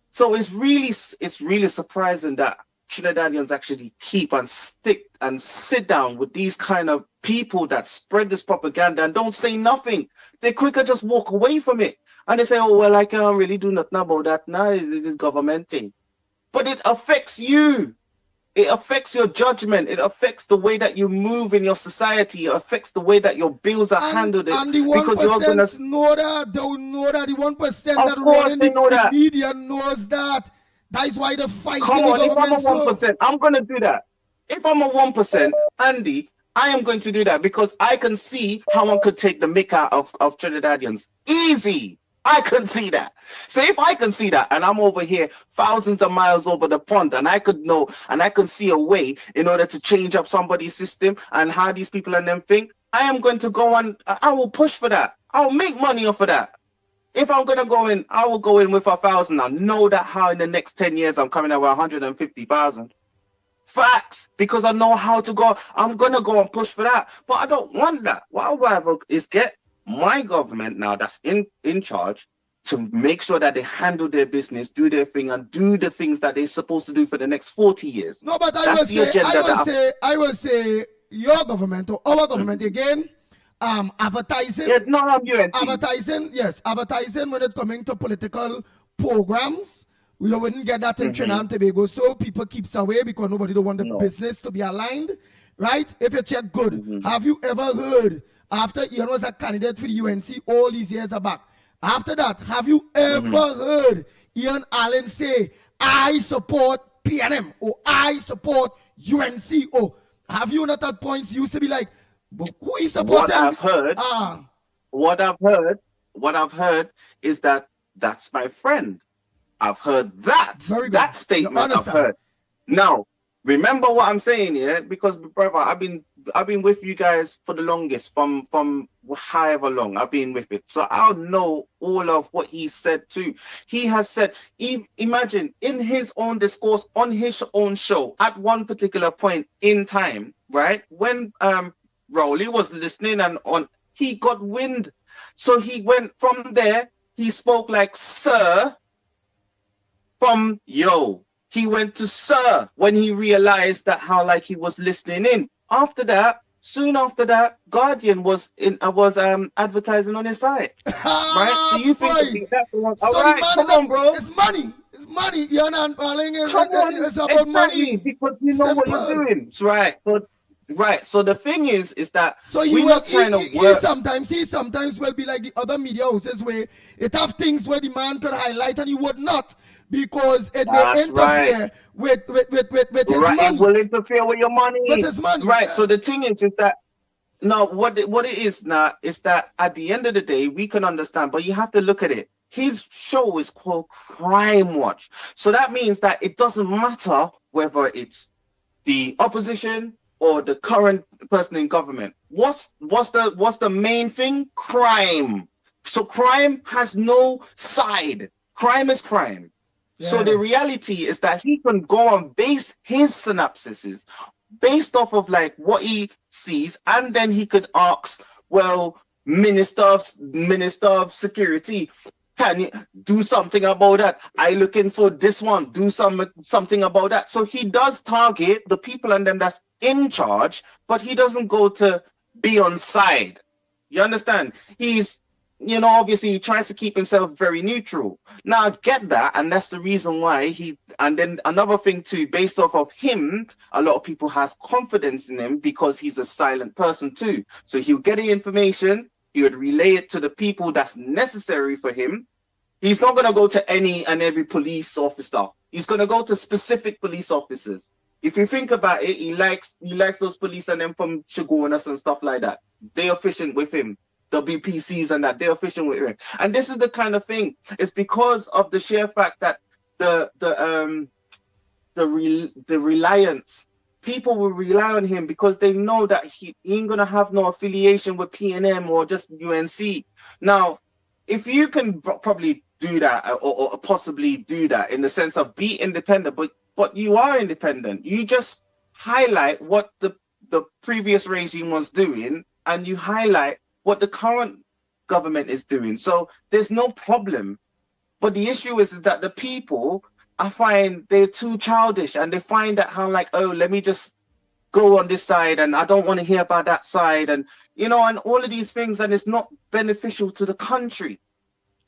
So it's really surprising that Trinidadians actually keep and stick and sit down with these kind of people that spread this propaganda and don't say nothing. They quicker just walk away from it. And they say, oh, well, I can't really do nothing about that now. This is government thing. But it affects you. It affects your judgment. It affects the way that you move in your society. It affects the way that your bills are handled. And the 1% know that. They know that. The 1% that running the media knows that. That's why the fight. Come on, if I'm a 1%, I'm going to do that. If I'm a 1%, Andy, I am going to do that because I can see how one could take the mick out of Trinidadians. Easy. I can see that. So if I can see that, and I'm over here thousands of miles over the pond, and I could know, and I can see a way in order to change up somebody's system and how these people and them think, I am going to go on. I will push for that. I'll make money off of that. If I'm going to go in, I will go in with 1,000. I know that how in the next 10 years I'm coming out with 150,000. Facts, because I know how to go. I'm going to go and push for that. But I don't want that. What I want is get my government now that's in charge to make sure that they handle their business, do their thing, and do the things that they're supposed to do for the next 40 years. No, but I will say your government or our government again, advertising. Yeah, no, I'm advertising when it's coming to political programs. We wouldn't get that in Trinidad and Tobago, so people keeps away because nobody don't want the business to be aligned, right? If you check good, have you ever heard after Ian was a candidate for the UNC all these years back? After that, have you ever heard Ian Allen say, I support PNM or I support UNC? Or have you not at points used to be like, but who is supporting? What I've heard is that that's my friend. I've heard that. That statement I've heard. Now, remember what I'm saying here, because brother, I've been with you guys for the longest, from however long I've been with it. So I'll know all of what he said too. He has said, imagine in his own discourse on his own show at one particular point in time, right? When Rowley was listening and he got wind. So he went from there, he spoke like sir, from yo. He went to sir when he realized that how like he was listening in. After that, soon after that, Guardian was advertising on his site. Right? So you think that's the one? All right, come on, bro. It's money. It's money. You're not calling it. It's about exactly, money. Because you know what you're doing. That's right. But right. So the thing is that we're not trying to work. He sometimes will be like the other media houses where it have things where the man could highlight and he would not, because it may interfere with his money. It will interfere with your money. With his money. Right. So the thing is that now what it is now is that at the end of the day we can understand, but you have to look at it. His show is called Crime Watch. So that means that it doesn't matter whether it's the opposition or the current person in government. What's the main thing? Crime. So crime has no side. Crime is crime. Yeah. So the reality is that he can go and base his synopsises based off of like what he sees, and then he could ask, well, Minister of Security, can you do something about that? I looking for this one. Do something about that. So he does target the people and them that's in charge, but he doesn't go to be on side. You understand? He's, obviously he tries to keep himself very neutral. Now I get that, and that's the reason why and then another thing too, based off of him, a lot of people has confidence in him because he's a silent person too. So he'll get the information, He would relay it to the people that's necessary for him. He's not going to go to any and every police officer. He's going to go to specific police officers. If you think about it, he likes those police and them from Chagonas and stuff like that. They're efficient with him. WPCs and that, they're efficient with him. And this is the kind of thing. It's because of the sheer fact that the reliance, people will rely on him because they know that he ain't gonna have no affiliation with PNM or just UNC. Now, if you can probably do that or possibly do that in the sense of be independent, but you are independent. You just highlight what the previous regime was doing, and you highlight what the current government is doing. So there's no problem. But the issue is that the people, I find they're too childish, and they find that how like, oh, let me just go on this side and I don't want to hear about that side, and and all of these things, and it's not beneficial to the country.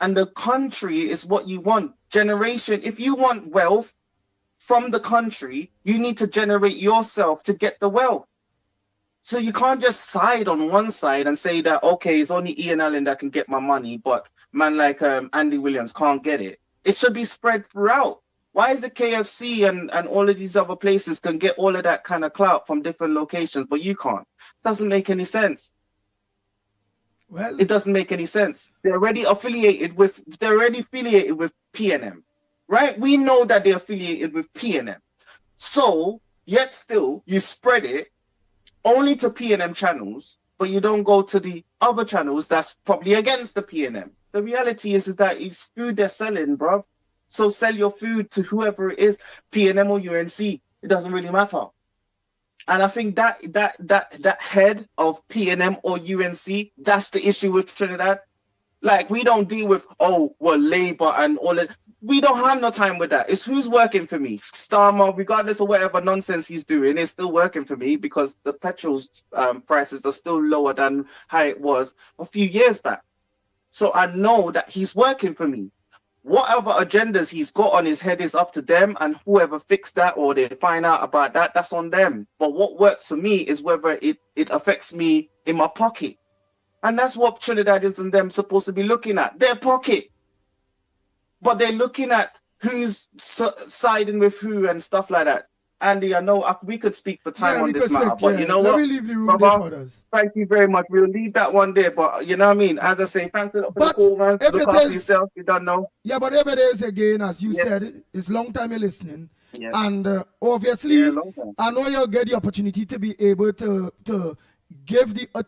And the country is what you want. Generation, if you want wealth from the country, you need to generate yourself to get the wealth. So you can't just side on one side and say that, okay, it's only Ian Allen that can get my money, but man like Andy Williams can't get it. It should be spread throughout. Why is it KFC and all of these other places can get all of that kind of clout from different locations, but you can't? Doesn't make any sense. Well, it doesn't make any sense. They're already affiliated with PNM, right? We know that they're affiliated with PNM. So, yet still, you spread it only to PNM channels, but you don't go to the other channels that's probably against the PNM. The reality is that it's food they're selling, bruv. So sell your food to whoever it is, PNM or UNC. It doesn't really matter. And I think that head of PNM or UNC, that's the issue with Trinidad. Like, we don't deal with, Labour and all that. We don't have no time with that. It's who's working for me. Starmer, regardless of whatever nonsense he's doing, it's still working for me because the petrol prices are still lower than how it was a few years back. So I know that he's working for me. Whatever agendas he's got on his head is up to them, and whoever fixed that or they find out about that, that's on them. But what works for me is whether it affects me in my pocket. And that's what Trinidadians and them supposed to be looking at, their pocket. But they're looking at who's siding with who and stuff like that. Andy, I know we could speak for time on this matter, but you know what? Let me leave the room there for us. Thank you very much. We'll leave that one there, but you know what I mean? As I say, thanks a lot for the call, man. Look after yourself, you don't know. Yeah, but if it is, again, as you said, it's long time you're listening. Yeah. And obviously, I know you'll get the opportunity to be able to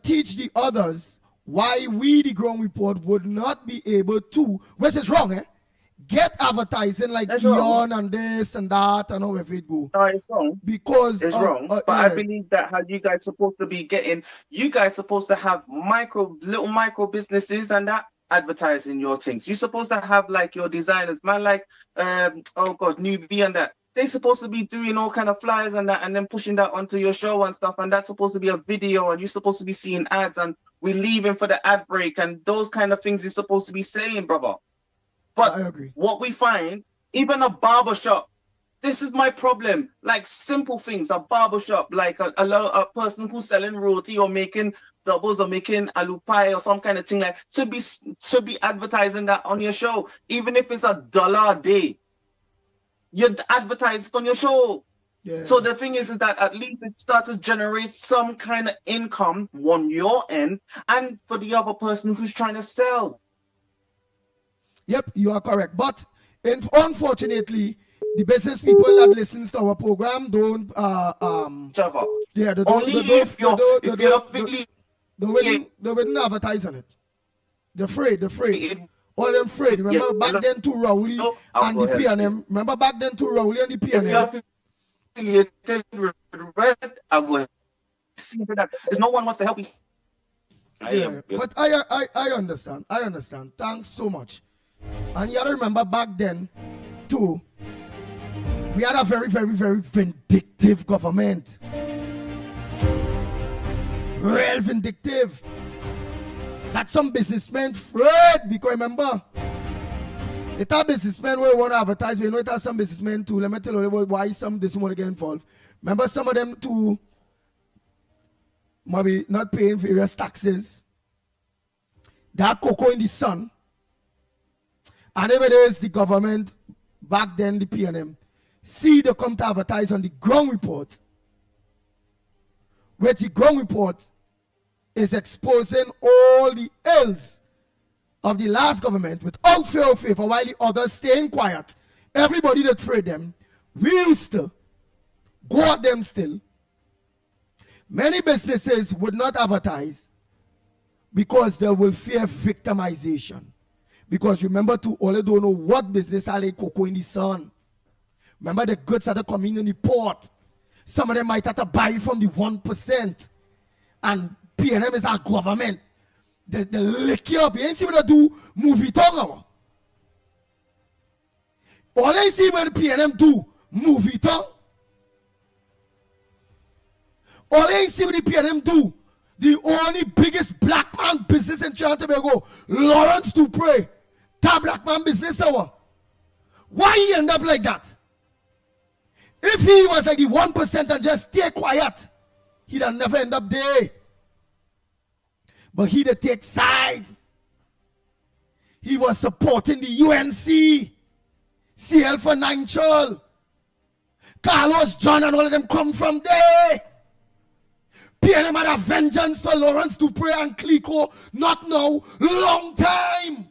teach the others why we, the Ground Report, would not be able to, which is wrong, get advertising like Eon and this and that and however it go. No, it's wrong. Because it's wrong. But I believe that how you guys supposed to be getting, you guys supposed to have little micro businesses and that advertising your things. You're supposed to have like your designers, man, like Newbie and that. They're supposed to be doing all kind of flyers and that, and then pushing that onto your show and stuff. And that's supposed to be a video, and you're supposed to be seeing ads, and we're leaving for the ad break, and those kind of things you're supposed to be saying, brother. But I agree. What we find, even a barber shop, this is my problem. Like simple things, a barber shop, like a person who's selling roti or making doubles or making aloo pie or some kind of thing, like should be advertising that on your show, even if it's $1 a day. You advertise on your show. Yeah. So the thing is that at least it starts to generate some kind of income on your end and for the other person who's trying to sell. Yep, you are correct. But unfortunately, the business people that listens to our program don't yeah, they wouldn't advertise on it. They're afraid. All them afraid. Remember back then to Rowley and the PNM. Remember back then to Rowley and the PNM. There's no one wants to help you. But I understand. Thanks so much. And you gotta remember back then, too, we had a very, very, very vindictive government. Real vindictive. That some businessmen afraid, because remember, it are businessmen who want to advertise, but it are some businessmen too. Let me tell you why some this want to get involved. Remember some of them too, maybe not paying various taxes. that cocoa in the sun. And if it is the government, back then the PNM, see they come to advertise on the ground report, which the ground report is exposing all the ills of the last government without fear or favor, while the others staying quiet. Everybody that afraid them, we used to go at them still. Many businesses would not advertise because they will fear victimization. Because remember, to all don't know what business are like cocoa in the sun. Remember, the goods that are coming in the port. Some of them might have to buy from the 1%. And PNM is our government. They lick you up. You ain't see what they do movie tongue. All I see when the PNM do movie tongue. All I see what the PNM do, the only biggest black man business in Trinidad and Tobago, Lawrence Dupre, that black man business hour. Why he end up like that? If he was like the 1% and just stay quiet, he'd have never end up there. But he did take side. He was supporting the UNC, CL Financial, Carlos John and all of them come from there. PNM had a vengeance for Lawrence Dupre and Clico, not now, long time.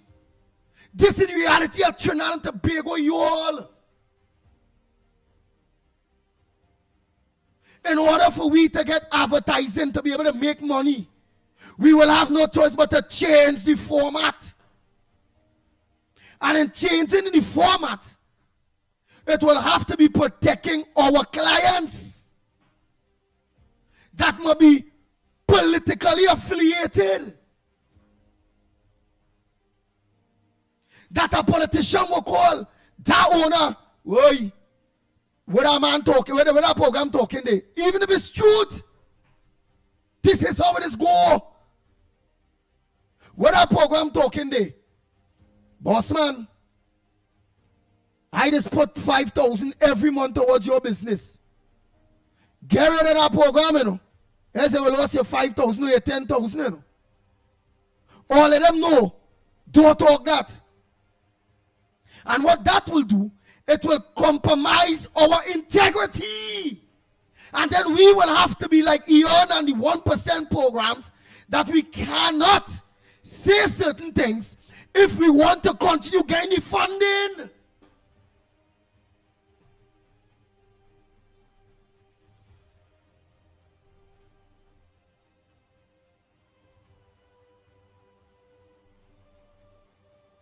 This is the reality of Trinidad and Tobago, you all. In order for we to get advertising to be able to make money, we will have no choice but to change the format. And in changing the format, it will have to be protecting our clients that must be politically affiliated. That a politician will call that owner, oi, what a man talking, what a program talking there. Even if it's truth, this is how it is go. What a program talking there. Boss man, I just put 5,000 every month towards your business. Get rid of that program, you know. They say, well, lost your 5,000 or your 10,000, you know. All of them know, don't talk that. And what that will do, it will compromise our integrity. And then we will have to be like Eon and the 1% programs, that we cannot say certain things if we want to continue getting the funding.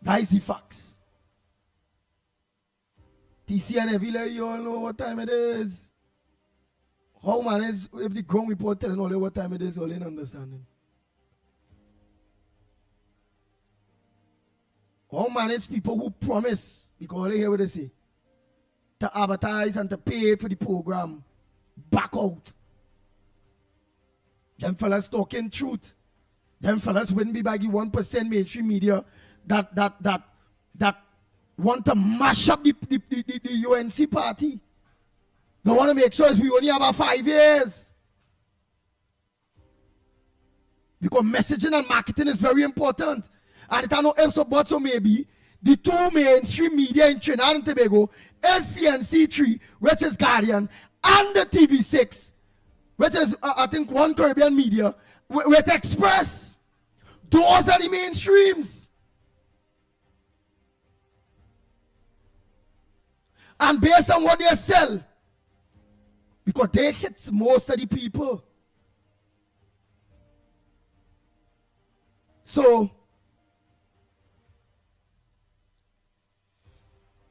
That is the facts. TC and Evila, you all know what time it is. How manage if the ground report telling all what time it is, all in understanding. How manage people who promise, because they hear what they say, to advertise and to pay for the program, back out. Them fellas talking truth. Them fellas wouldn't be by the 1% mainstream media that want to mash up the UNC party. They want to make sure we only have about 5 years. Because messaging and marketing is very important. And it are no ifs or buts, so maybe the two mainstream media in Trinidad and Tobago, SCNC3, which is Guardian, and the TV6, which is, I think, One Caribbean Media, with Express. Those are the mainstreams. And based on what they sell, because they hit most of the people. So,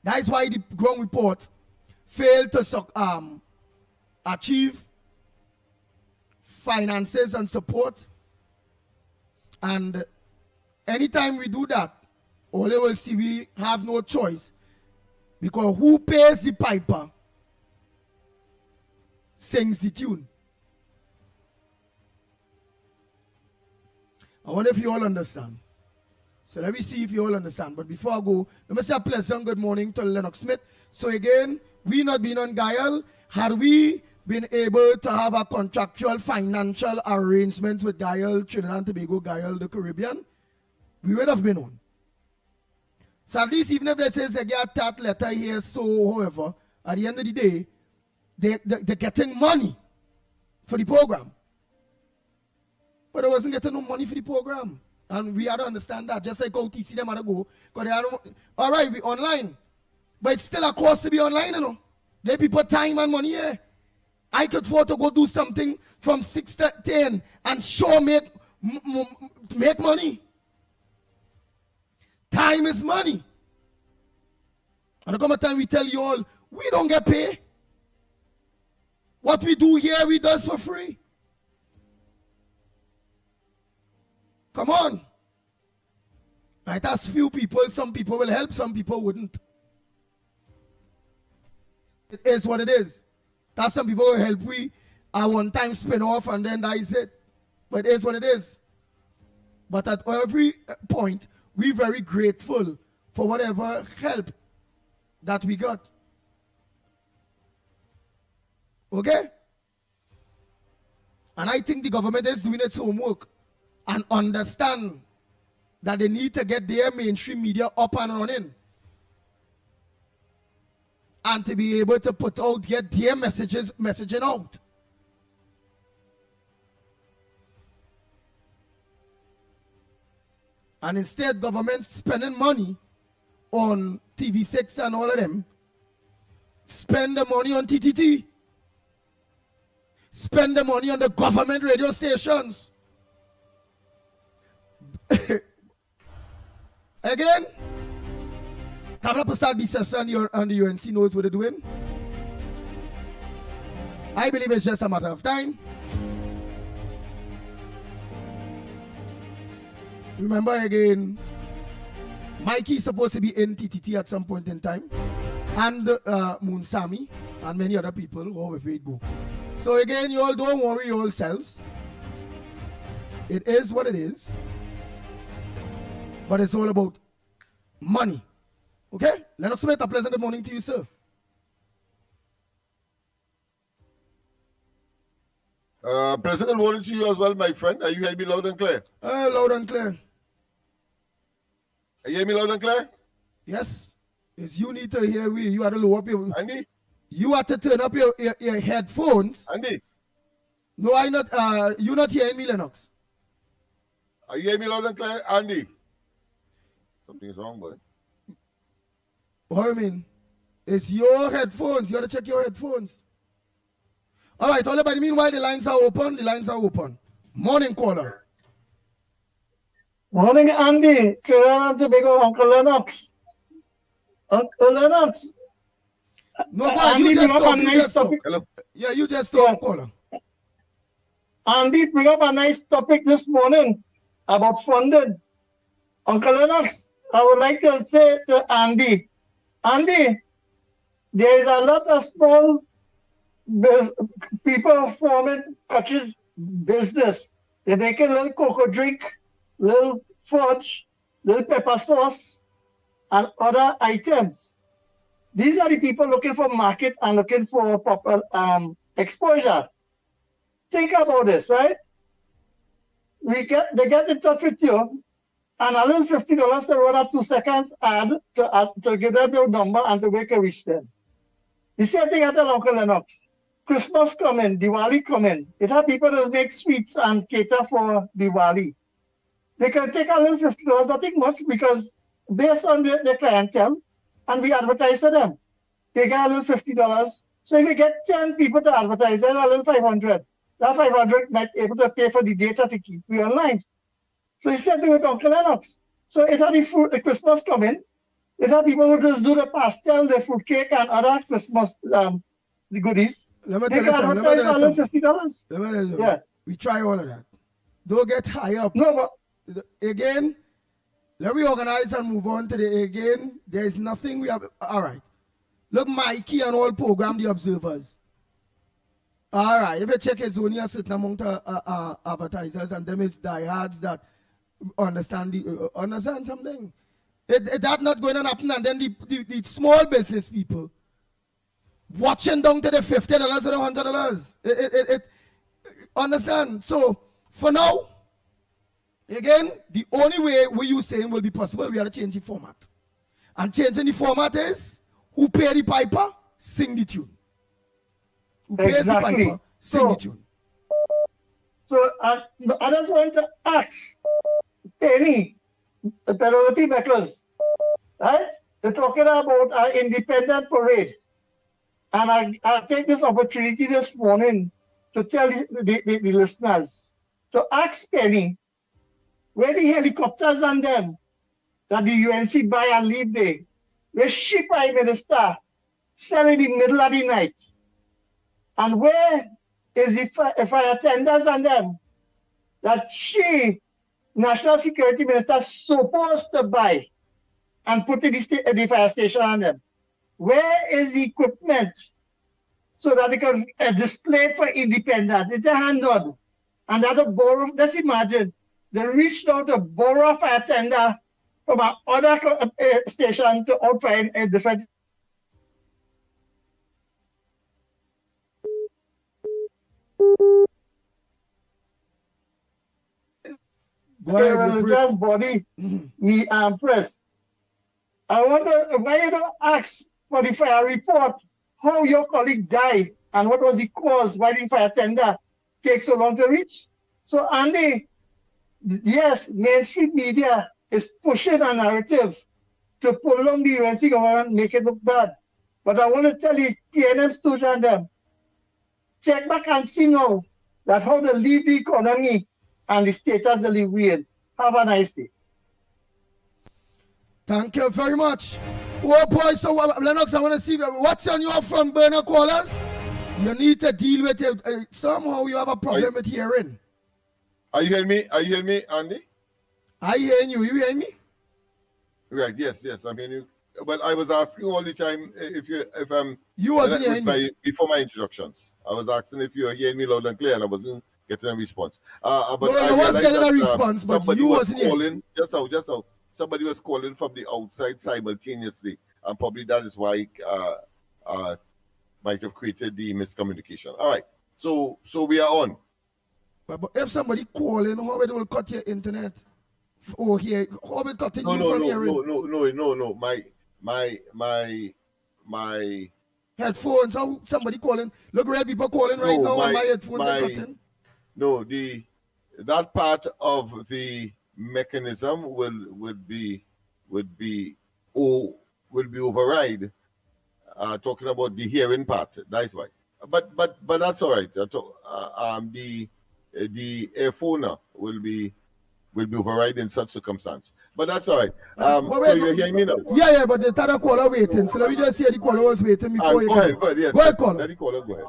that is why the ground report failed to achieve finances and support. And anytime we do that, all they will see we have no choice. Because who pays the piper sings the tune. I wonder if you all understand. So let me see if you all understand. But before I go, let me say a pleasant good morning to Lennox Smith. So again, we not been on Guile. Had we been able to have a contractual financial arrangements with Guile, Trinidad and Tobago, Guile, the Caribbean, we would have been on. So at least even if they say they get that letter here, so however, at the end of the day, they're getting money for the program. But they wasn't getting no money for the program. And we had to understand that. Just like OTC them had to go. Because they had all right, we online. But it's still a cost to be online, you know. They people time and money here. I could afford to go do something from 6 to 10 and sure make money. Time is money. And there come a time we tell you all, we don't get paid. What we do here, we does for free. Come on. Right, that's few people. Some people will help, some people wouldn't. It is what it is. That's some people will help we at one time spin off and then that is it. But it is what it is. But at every point, we're very grateful for whatever help that we got. Okay? And I think the government is doing its homework and understand that they need to get their mainstream media up and running. And to be able to get their messaging out. And instead, government spending money on TV6 and all of them, spend the money on TTT. Spend the money on the government radio stations. Again, Cabinet Pastor session and the UNC knows what they're doing. I believe it's just a matter of time. Remember again, Mickie is supposed to be in TTT at some point in time, and Moon Sami and many other people. Oh, if we go. So again, you all don't worry yourselves. It is what it is. But it's all about money. Okay? Lennox Smith, a pleasant good morning to you, sir. President, good morning to you as well, my friend. Are you hearing me loud and clear? Loud and clear. Are you hearing me loud and clear? Yes. Yes, you need to hear me. You have to lower up your... Andy? You have to turn up your headphones. Andy? No, I not. You not hearing me, Lennox. Are you hearing me loud and clear, Andy? Something's wrong, boy. What do you mean? It's your headphones. You got to check your headphones. All right, everybody, meanwhile, the lines are open. The lines are open. Morning, caller. Morning, Andy. Kerr to big Uncle Lennox. Uncle Lennox. No, go ahead. You just talk. You just talk. Yeah, you just talk, caller. Andy, bring up a nice topic this morning about funding. Uncle Lennox, I would like to say to Andy, there is a lot of small people forming cottage business. They're making little cocoa drink, little fudge, little pepper sauce, and other items. These are the people looking for market and looking for proper exposure. Think about this, right? They get in touch with you, and a little $50 to run a 2-second ad to give them your number and to make a reach them. The same thing at the Uncle Lennox. Christmas coming, Diwali coming. It have people that make sweets and cater for Diwali. They can take a little $50, nothing much, because based on the clientele, and we advertise for them. They get a little $50. So if you get 10 people to advertise, there's a little 500. That 500 might be able to pay for the data to keep you online. So it's same thing with Uncle Lennox. So it had the Christmas coming. It had people who just do the pastel, the fruit cake, and other Christmas the goodies. Let me tell you something. $50. Yeah. We try all of that. Don't get high up. No, but again, let me organize and move on to the again. There is nothing we have. All right. Look, Mickie and all program the observers. All right. If you check it's only a certain amount of advertisers, and them is diehards that understand something. That not going to happen, and then the small business people watching down to the $50 or the $100. Understand? So for now, Again, the only way what you saying will be possible, we have to change the format. And changing the format is, who pay the piper, sing the tune. Who pays the piper, sing the tune. So I just want to ask any the Penelope Beckers, right? They're talking about an independent parade. And I take this opportunity this morning to tell the listeners, to ask Penny, where the helicopters and them that the UNC buy and leave there, where she Prime Minister sell in the middle of the night. And where is the fire tenders and them that she, National Security Minister, supposed to buy and put in the fire station on them? Where is the equipment so that they can display for independence? It's a hand nod. And that borrow, let's imagine, they reached out to borrow a fire tender from another station to outfire a different. Go ahead, religious body, me press. I wonder why you don't ask for the fire report, how your colleague died, and what was the cause, why the fire tender take so long to reach. So, Andy, yes, mainstream media is pushing a narrative to pull on the UNC government, make it look bad. But I want to tell you, PNM students and them, check back and see now that how they lead the economy and the status they live in. Have a nice day. Thank you very much. Oh boy, so Lennox, I want to see what's on your front burner callers. You need to deal with it. Somehow you have a problem with hearing. Are you hearing me? Are you hearing me, Andy? I hearing you. You hearing me? Right. Yes. I'm hearing you. But I was asking all the time if you wasn't hearing me before my introductions. I was asking if you were hearing me loud and clear, and I wasn't getting a response. But no, I was getting a response, but you wasn't calling. Just how somebody was calling from the outside simultaneously, and probably that is why might have created the miscommunication. All right, so we are on. But if somebody calling, how it will cut your internet? Oh, here, how it cutting you from hearing? No. My headphones. How somebody calling? Look, red people calling right now, and my headphones are cutting. No, that part of the mechanism will be override. Talking about the hearing part, that's why. But that's all right. The earphone will be override in such circumstance. But that's all right. So you're hearing me now? Yeah, but the other caller waiting. So let me just say the caller was waiting before you go ahead, yes. Go ahead, caller. Let the caller go ahead.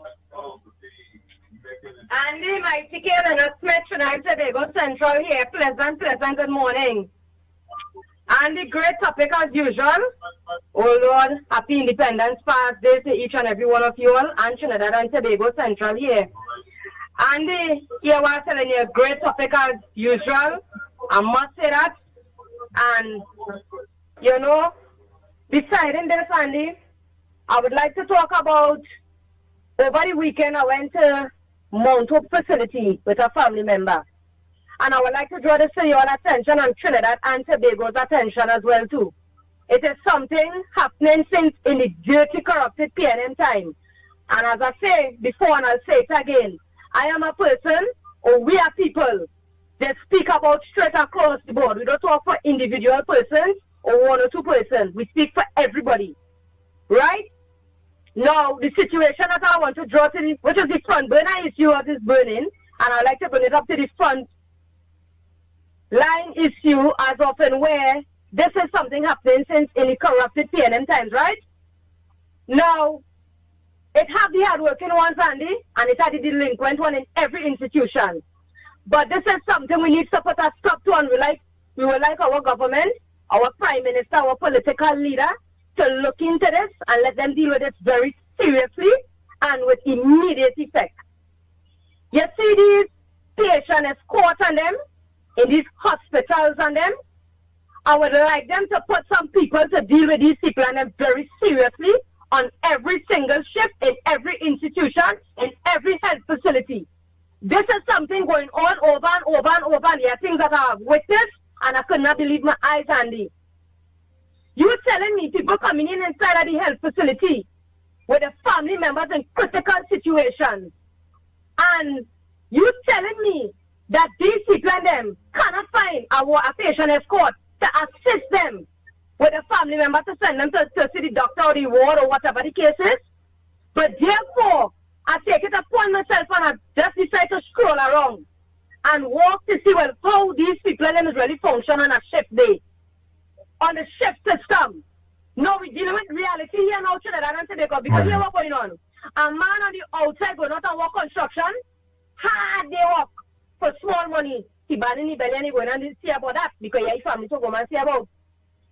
Andy, Mickie, Kerr, Lennox, Smith, Trinidad, Tobago, Central here. Pleasant, good morning. Andy, great topic as usual. Oh Lord, happy Independence Pass Day to each and every one of you all, and Trinidad and Tobago Central here. Andy, here we're telling you a great topic as usual. I must say that. And, you know, besides this, Andy, I would like to talk about, over the weekend I went to Mount Hope facility with a family member. And I would like to draw this to your attention and Trinidad and Tobago's attention as well too. It is something happening since in the dirty, corrupted PNM time. And as I say before, and I'll say it again, I am a person, or we are people, that speak about straight across the board. We don't talk for individual persons or one or two persons. We speak for everybody. Right? Now, the situation that I want to draw to the, which is the front burner issue of this burning, and I'd like to bring it up to the front line issue as often where this is something happening since in the corrupted PNM times, right? Now, it had the hardworking ones, Andy, and it had the delinquent one in every institution. But this is something we need to put a stop to, and we would like our government, our prime minister, our political leader to look into this and let them deal with it very seriously and with immediate effect. You see these patients escort on them in these hospitals and them. I would like them to put some people to deal with these people and them very seriously on every single shift in every institution, in every health facility. This is something going on over and over and over. And there are things that I have witnessed, and I could not believe my eyes, Andy. You telling me people coming in inside of the health facility with their family members in critical situations, and you telling me that these people and them cannot find a patient escort to assist them with a family member to send them to see the doctor or the ward or whatever the case is? But therefore, I take it upon myself and I just decide to scroll around and walk to see, well, how these people and them is really function on a shift day, on the shift system. No, we're dealing with reality here now, Trinidad and Tobago, because here what's going on. A man on the outside going out and work construction, hard they work for small money. He banning the belly and he going and see about that because he has family to go and see about.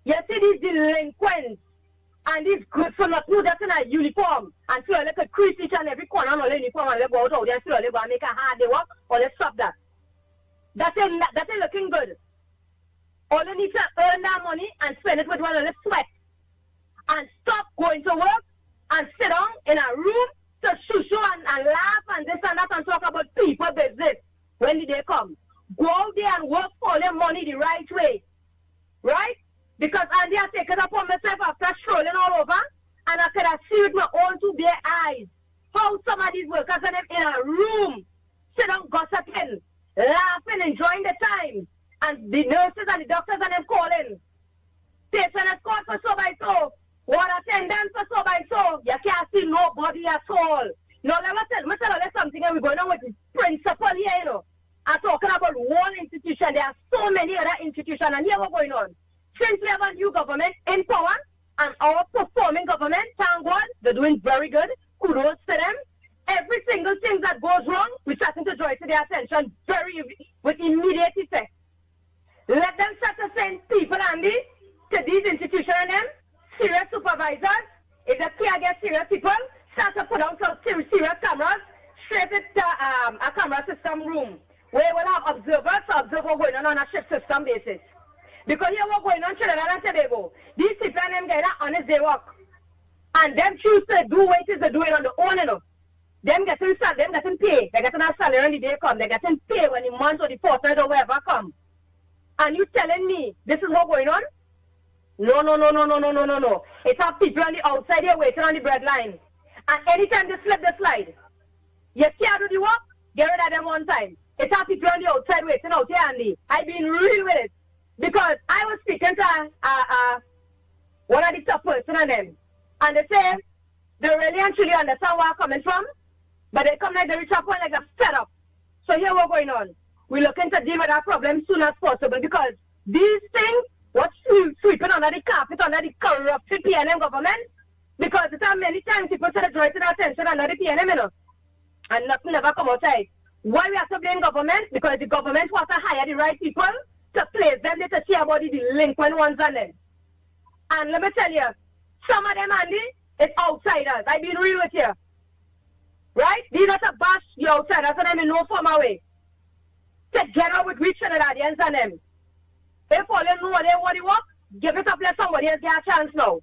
You see these delinquents and these good for nothing that's in a uniform and so they could crease each and every corner on the uniform and they go out there and so they go and make a hard day work or they stop that. That's it looking good. All they need to earn that money and spend it with one of the sweat. And stop going to work and sit down in a room to shoo and laugh and this and that and talk about people business when the day comes. Go out there and work for their money the right way. Right? Because Andy, I take it upon myself after strolling all over and I could have seen with my own two bare eyes how some of these workers are in a room, sit down gossiping, laughing, enjoying the time. And the nurses and the doctors and them calling. Patient escort for so by so. What attendance for so by so. You can't see nobody at all. Now let me tell you something and we're going on with the principal here, you know. I'm talking about one institution. There are so many other institutions and here what's going on. Since we have a new government in power and our performing government, thank God, they're doing very good. Kudos to them. Every single thing that goes wrong, we're starting to draw it to their attention with immediate effect. Let them start to send people, Andy, to these institutions and them, serious supervisors. If they can't get serious people, start to put out some serious cameras straight into a camera system room where we'll have observers to observe what's going on a shift system basis. Because here what's going on Trinidad and Tobago, these people and them get that honest day work. And them choose to do what it is they're doing on their own, you know. Them getting pay. They're getting a salary when the day come. They're getting pay when the month or the fortnight or whatever come. And you telling me this is what's going on? No. It's our people on the outside here waiting on the bread line. And anytime they slip the slide, you can't do the work, get rid of them one time. It's our people on the outside waiting out here, Andy. I've been real with it. Because I was speaking to one of the top person on them. And they say, they really and truly understand where I'm coming from. But they come like they reach a point like they're fed up. So here what's going on. We're looking to deal with that problem as soon as possible because these things, what's sweeping under the carpet, under the corrupted PNM government, because it's many times people say draw it to attention under the PNM, you know, and nothing never come outside. Why we have to blame government? Because the government wants to hire the right people to place them there to see about the delinquent ones on them. And let me tell you, some of them, Andy, it's outsiders. I've been real with you. Right? These are to bash the outsiders and them in no formal way. Together with we Trinidadians and them. If all them know what they want to work, give it up, let somebody else get a chance now.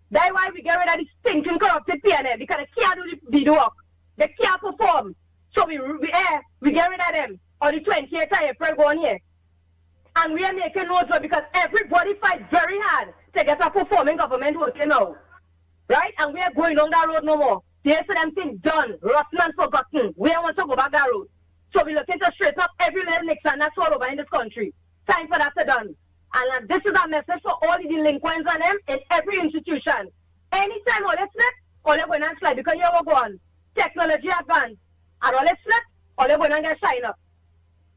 That's why we get rid of the stinking corrupted PNM, because they can't do the work. They can't perform. So we get rid of them on the 28th of April going here. And we are making notes because everybody fights very hard to get a performing government working now. Right? And we are going on that road no more. There's them things done, rotten and forgotten. We don't want to go back that road. So we're looking to straighten up every little Nixon that's all over in this country. Time for that to done. And this is a message for all the delinquents on them in every institution. Anytime all they slip, all they're going to slide because you will go on. Technology advance. And all they slip, all they're going to get shine up.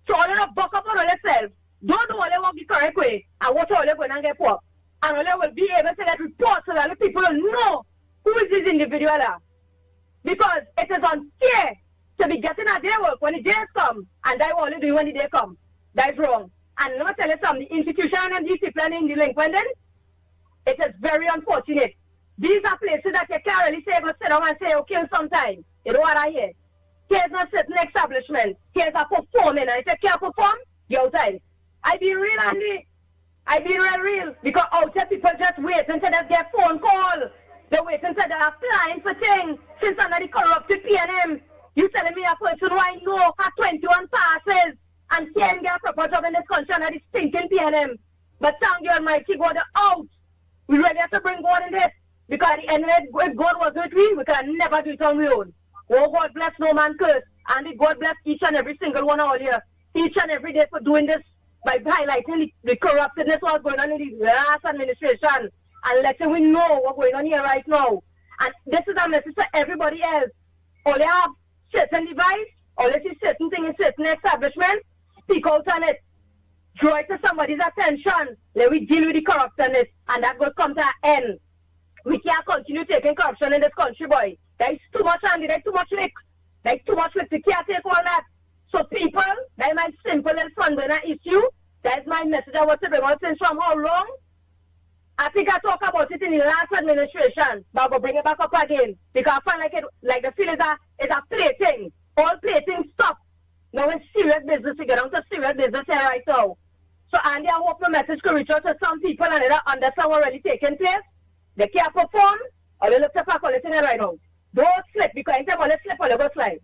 So all they buck up on all themselves. Don't do all they walk the correct way and watch all they're going to get poor. And all they will be able to get reports so that the people will know who is this individual are. Because it is unfair to be getting a day work when the days come and they only do when the day come. That's wrong. And let me tell you something, the institution and discipline in delinquent, it is very unfortunate. These are places that you can't really say, go sit down and say, okay, sometime. You know what I hear? Here's a certain establishment. Here's a performing. And if you can't perform, you're outside. I be real, Andy. I be real. Because outside people just wait until they get phone call. They wait until they're applying for things. Since under the corrupted PNM, You telling me a person who I know had 21 passes and can't get a proper job in this country and is stinking PNM. But thank you Almighty God out. We really have to bring God in this. Because at the end of it, if God was with we can never do it on our own. Oh, God bless no man curse. And God bless each and every single one out here. Each and every day for doing this by highlighting the corruptedness what's going on in the last administration and letting we know what's going on here right now. And this is a message for everybody else. All they have certain device, or they see certain thing in certain establishments, speak out on it. Draw it to somebody's attention. Let we deal with the corruptedness, and that will come to an end. We can't continue taking corruption in this country, boy. There is too much handy, there is too much lick. There is too much lick. We can't take all that. So people, that is my simple and front burner issue. That is my message I want to bring out since from how long? I think I talked about it in the last administration, but I will bring it back up again. Because I find like the feel is a plaything. All plaything stop. Now it's serious business to get on to serious business here right now. So Andy, I hope the message could reach out to some people and they don't understand what already taking place. They can't perform, or they look to pack all the thing right out. Don't slip, because anytime they slip or they go slide.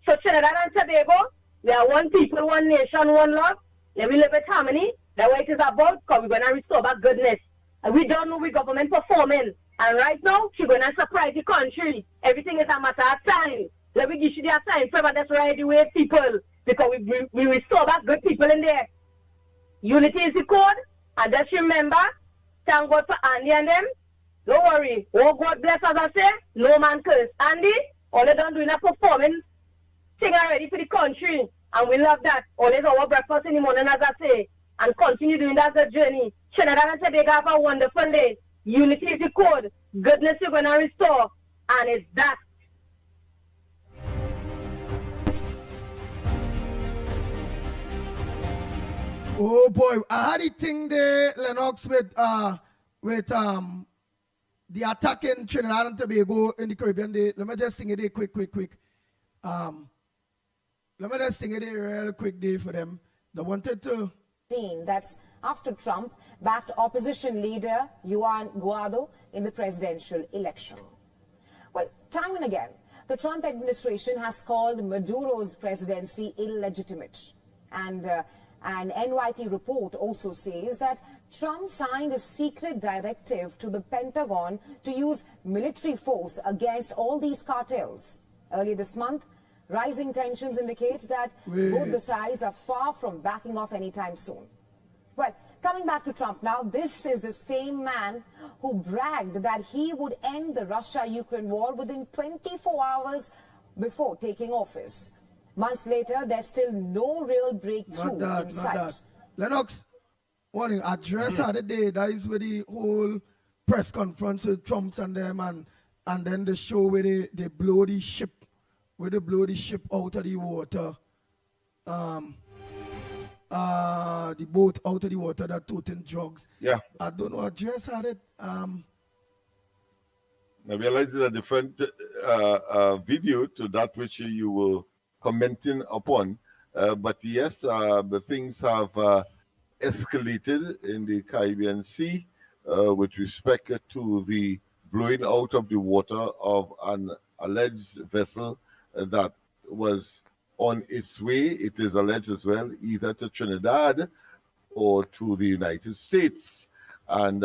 So Trinidad and Tobago, we are one people, one nation, one love. Let we live with harmony. That's what it is about, because we're going to restore back goodness. And we don't know we government performing. And right now, she's going to surprise the country. Everything is a matter of time. Let me give you their time forever. That's right away, people. Because we restore back good people in there. Unity is the code. And just remember, thank God for Andy and them. Don't worry. Oh, God bless, as I say. No man curse. Andy, all they done doing a performing thing already for the country. And we love that. Always our breakfast in the morning, as I say. And continue doing that as a journey. Trinidad and Tobago have a wonderful day. Unity is the code. Goodness you're going to restore. And it's that. Oh boy, I had it thing there, Lennox, with the attack in Trinidad and Tobago in the Caribbean. Let me just think it there quick. Let me just think it there real quick day for them. They wanted to. That's after Trump backed opposition leader Juan Guaido in the presidential election. Well, time and again, the Trump administration has called Maduro's presidency illegitimate. And an NYT report also says that Trump signed a secret directive to the Pentagon to use military force against all these cartels. Earlier this month, rising tensions indicate that both the sides are far from backing off anytime soon. Well, coming back to Trump now, this is the same man who bragged that he would end the Russia-Ukraine war within 24 hours before taking office. Months later, there's still no real breakthrough in sight. Lennox, one address of the day, that is where the whole press conference with Trump and them, and then the show where they blow the ship, out of the water. The boat out of the water that toting drugs. Yeah. I don't know, address had it. I realize it's a different video to that which you were commenting upon. But yes, the things have escalated in the Caribbean Sea with respect to the blowing out of the water of an alleged vessel that was on its way, it is alleged as well, either to Trinidad or to the United States. And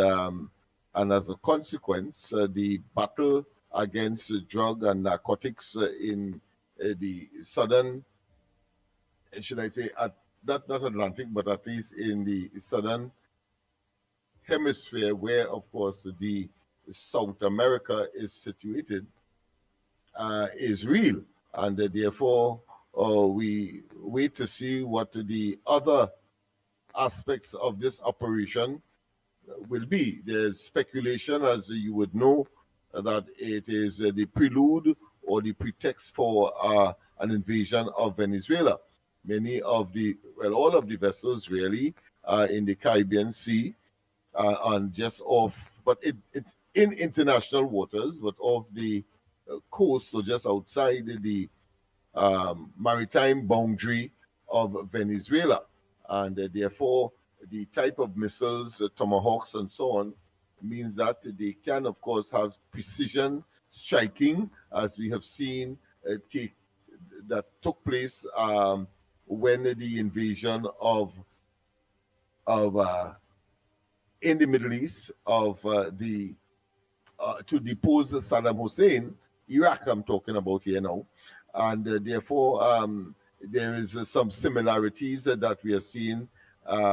as a consequence, the battle against drug and narcotics in the southern, should I say, not Atlantic, but at least in the southern hemisphere, where, of course, the South America is situated, is real. And therefore, we wait to see what the other aspects of this operation will be. There's speculation, as you would know, that it is the prelude or the pretext for an invasion of Venezuela. Many of all of the vessels really in the Caribbean Sea and just off, but it's in international waters, but off the coast, so just outside the maritime boundary of Venezuela. And therefore, the type of missiles, Tomahawks and so on, means that they can, of course, have precision striking, as we have seen take that took place when the invasion of in the Middle East of to depose Saddam Hussein, Iraq I'm talking about here now, and therefore there is some similarities that we are seeing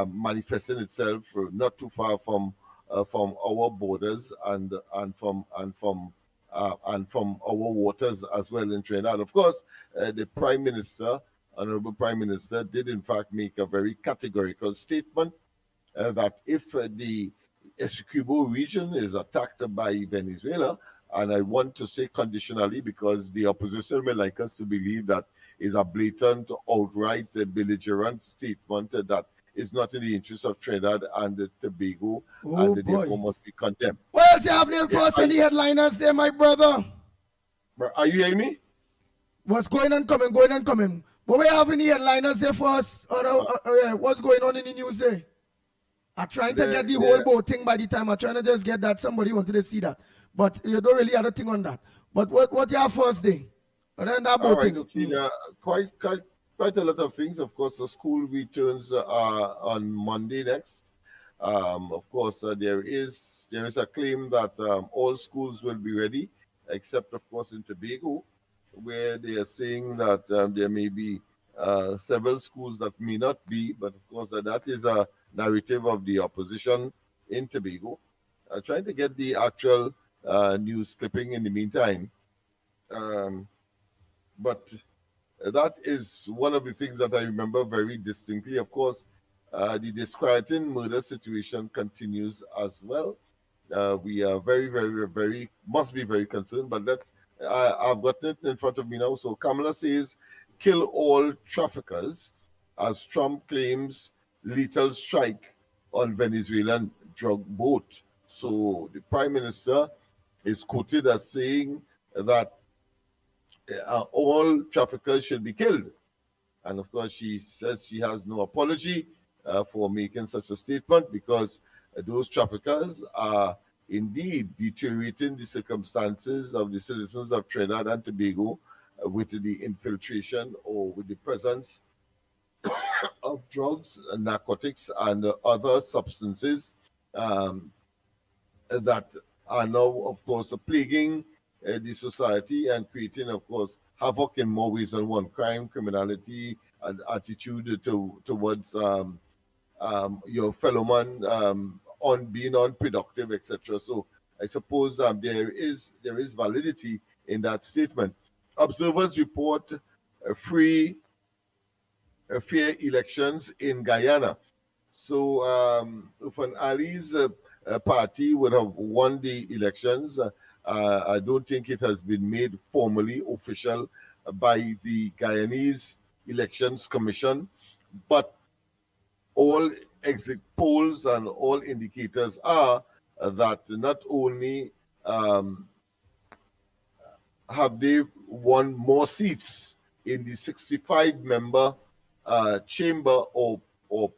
manifesting itself not too far from our borders and from our waters as well in Trinidad. Of course, the Prime Minister, Honorable Prime Minister, did in fact make a very categorical statement that if the Essequibo region is attacked by Venezuela, and I want to say conditionally because the opposition may like us to believe that is a blatant, outright, belligerent statement that is not in the interest of Trinidad and Tobago, and therefore must be condemned. What else you have named first in the headliners there, my brother? Are you hearing me? What's going on coming, going on coming? But we have in the headliners there first. What's going on in the news there? I'm trying to get the whole boat thing by the time. I'm trying to just get that. Somebody wanted to see that. But you don't really have a thing on that. But what you have first thing? Other than that boat thing. Okay, quite a lot of things. Of course, the school returns on Monday next. Of course, there is a claim that all schools will be ready, except of course in Tobago, where they are saying that there may be several schools that may not be. But of course, that is a narrative of the opposition in Tobago. Trying to get the actual news clipping in the meantime. But that is one of the things that I remember very distinctly. Of course, the disquieting murder situation continues as well. We are must be very concerned, but I've got it in front of me now. So Kamala says, kill all traffickers as Trump claims lethal strike on Venezuelan drug boat. So the Prime Minister is quoted as saying that all traffickers should be killed. And of course, she says she has no apology for making such a statement because those traffickers are indeed deteriorating the circumstances of the citizens of Trinidad and Tobago with the infiltration or with the presence of drugs, narcotics, and other substances that are now, of course, plaguing the society and creating, of course, havoc in more ways than one. Crime, criminality, and attitude towards your fellow man on being unproductive, etc. So I suppose there is validity in that statement. Observers report fair elections in Guyana. So if an Ali's party would have won the elections, I don't think it has been made formally official by the Guyanese Elections Commission, but all exit polls and all indicators are that not only have they won more seats in the 65-member chamber or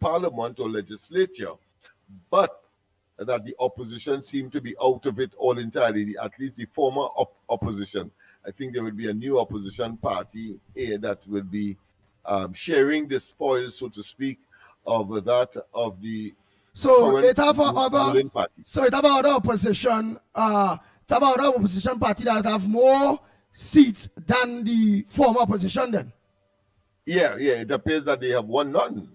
parliament or legislature, but that the opposition seem to be out of it all entirely, at least the former opposition. I think there will be a new opposition party that will be sharing the spoils, so to speak, of that of the it have other party. So it have other opposition party that have more seats than the former opposition then. Yeah, it appears that they have won none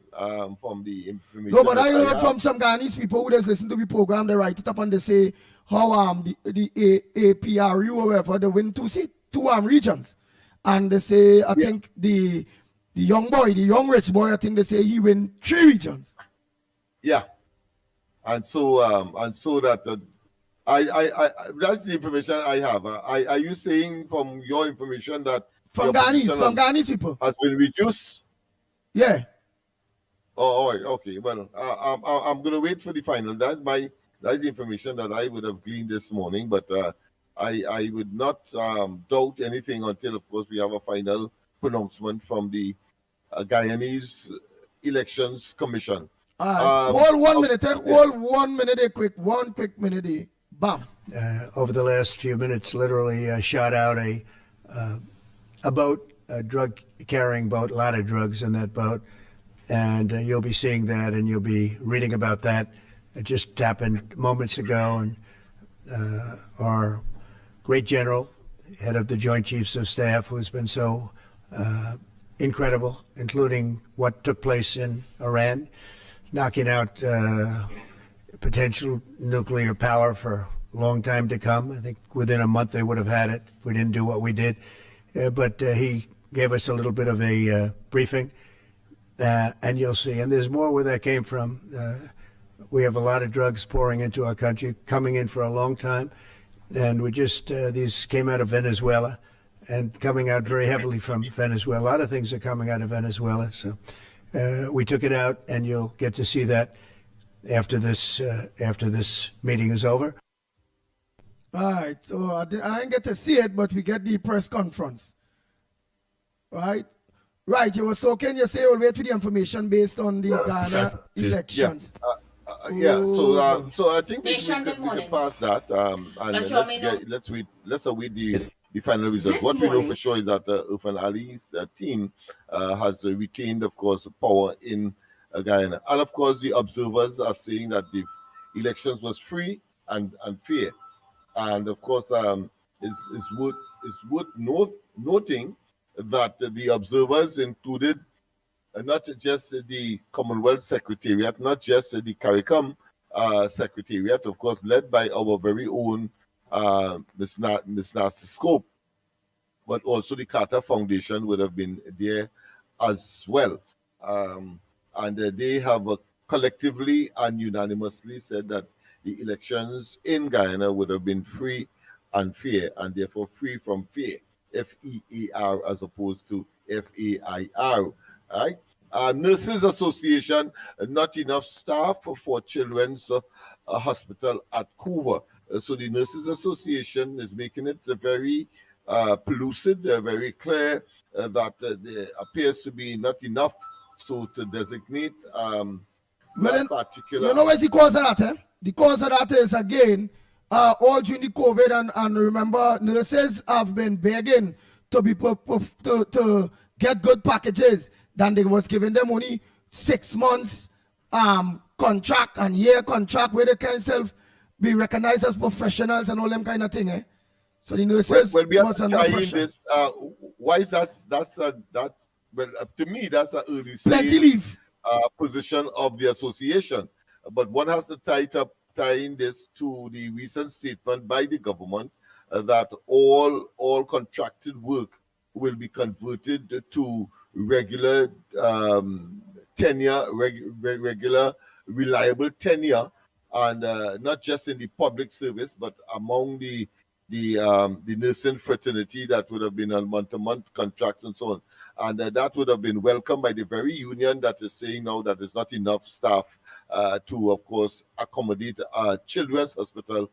from the information. No, but I heard from some Guyanese people who just listen to the program, they write it up and they say how the APRU or whatever, they win two regions. And they say, I think the young rich boy, I think they say he win 3 regions. Yeah. And so that that's the information I have. Are you saying from your information that from Guyanese people has been reduced? Yeah. Oh, all right. Okay. Well, I'm going to wait for the final. That's the information that I would have gleaned this morning. But I would not doubt anything until, of course, we have a final pronouncement from the Guyanese Elections Commission. Hold 1 minute. Hold 1 minute. One quick minute. Bam. Over the last few minutes, literally shot out about a drug carrying boat, a lot of drugs in that boat. And you'll be seeing that and you'll be reading about that. It just happened moments ago. And our great general, head of the Joint Chiefs of Staff, who's been so incredible, including what took place in Iran, knocking out potential nuclear power for a long time to come. I think within a month they would have had it if we didn't do what we did. But he gave us a little bit of a briefing, and you'll see. And there's more where that came from. We have a lot of drugs pouring into our country, coming in for a long time. And we just, these came out of Venezuela and coming out very heavily from Venezuela. A lot of things are coming out of Venezuela. So we took it out, and you'll get to see that after this meeting is over. All right, so I didn't get to see it, but we get the press conference. Right? Right, you were talking, you say you'll wait for the information based on the Ghana elections. So I think we can pass that, and let's await the final result. What we know for sure is that Irfan Ali's team has retained, of course, power in Guyana, and of course the observers are saying that the elections was free and fair, and of course it's worth noting that the observers included not just the Commonwealth Secretariat, not just the CARICOM Secretariat, of course, led by our very own Ms. Narcy Scope, but also the Carter Foundation would have been there as well. And they have collectively and unanimously said that the elections in Guyana would have been free and fair, and therefore free from fear, F-E-A-R as opposed to F-A-I-R. Right? Nurses Association, not enough staff for Children's Hospital at Couva. So the Nurses Association is making it very pellucid, very clear that there appears to be not enough so to designate that particular... You know what's the cause of that? Eh? The cause of that is, again, all during the COVID, and remember, nurses have been begging to be to get good packages. Then they was giving them only 6 months contract and year contract where they can self be recognized as professionals and all them kind of thing. Eh? So the nurses was under pressure. This, why is that's well, to me that's an early stage position of the association. But one has to tying this to the recent statement by the government that all contracted work will be converted to regular tenure, regular reliable tenure, and not just in the public service, but among the nursing fraternity that would have been on month-to-month contracts and so on. And that would have been welcomed by the very union that is saying now that there's not enough staff to, of course, accommodate a children's hospital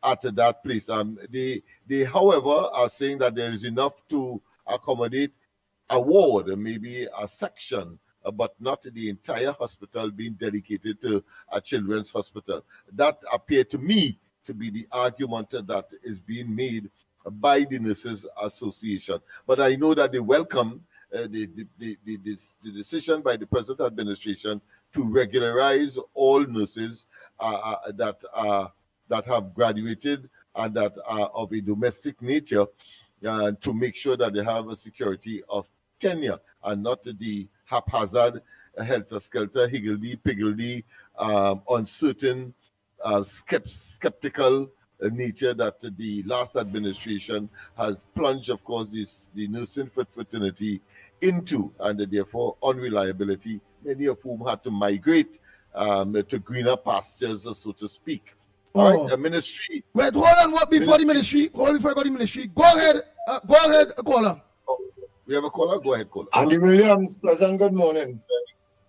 at that place. They, however, are saying that there is enough to accommodate a ward, maybe a section, but not the entire hospital being dedicated to a children's hospital. That appeared to me to be the argument that is being made by the Nurses Association. But I know that they welcome the decision by the present administration to regularize all nurses that have graduated and that are of a domestic nature, to make sure that they have a security of tenure and not the haphazard, helter-skelter, higgledy-piggledy, uncertain, skeptical nature that the last administration has plunged, of course, the nursing fraternity into, and therefore unreliability, many of whom had to migrate to greener pastures, so to speak. All right, the ministry. Wait, hold on. What before the ministry? Hold before I go to the ministry. Go ahead, caller. Oh, we have a caller. Go ahead, caller. Andy Williams, pleasant good morning.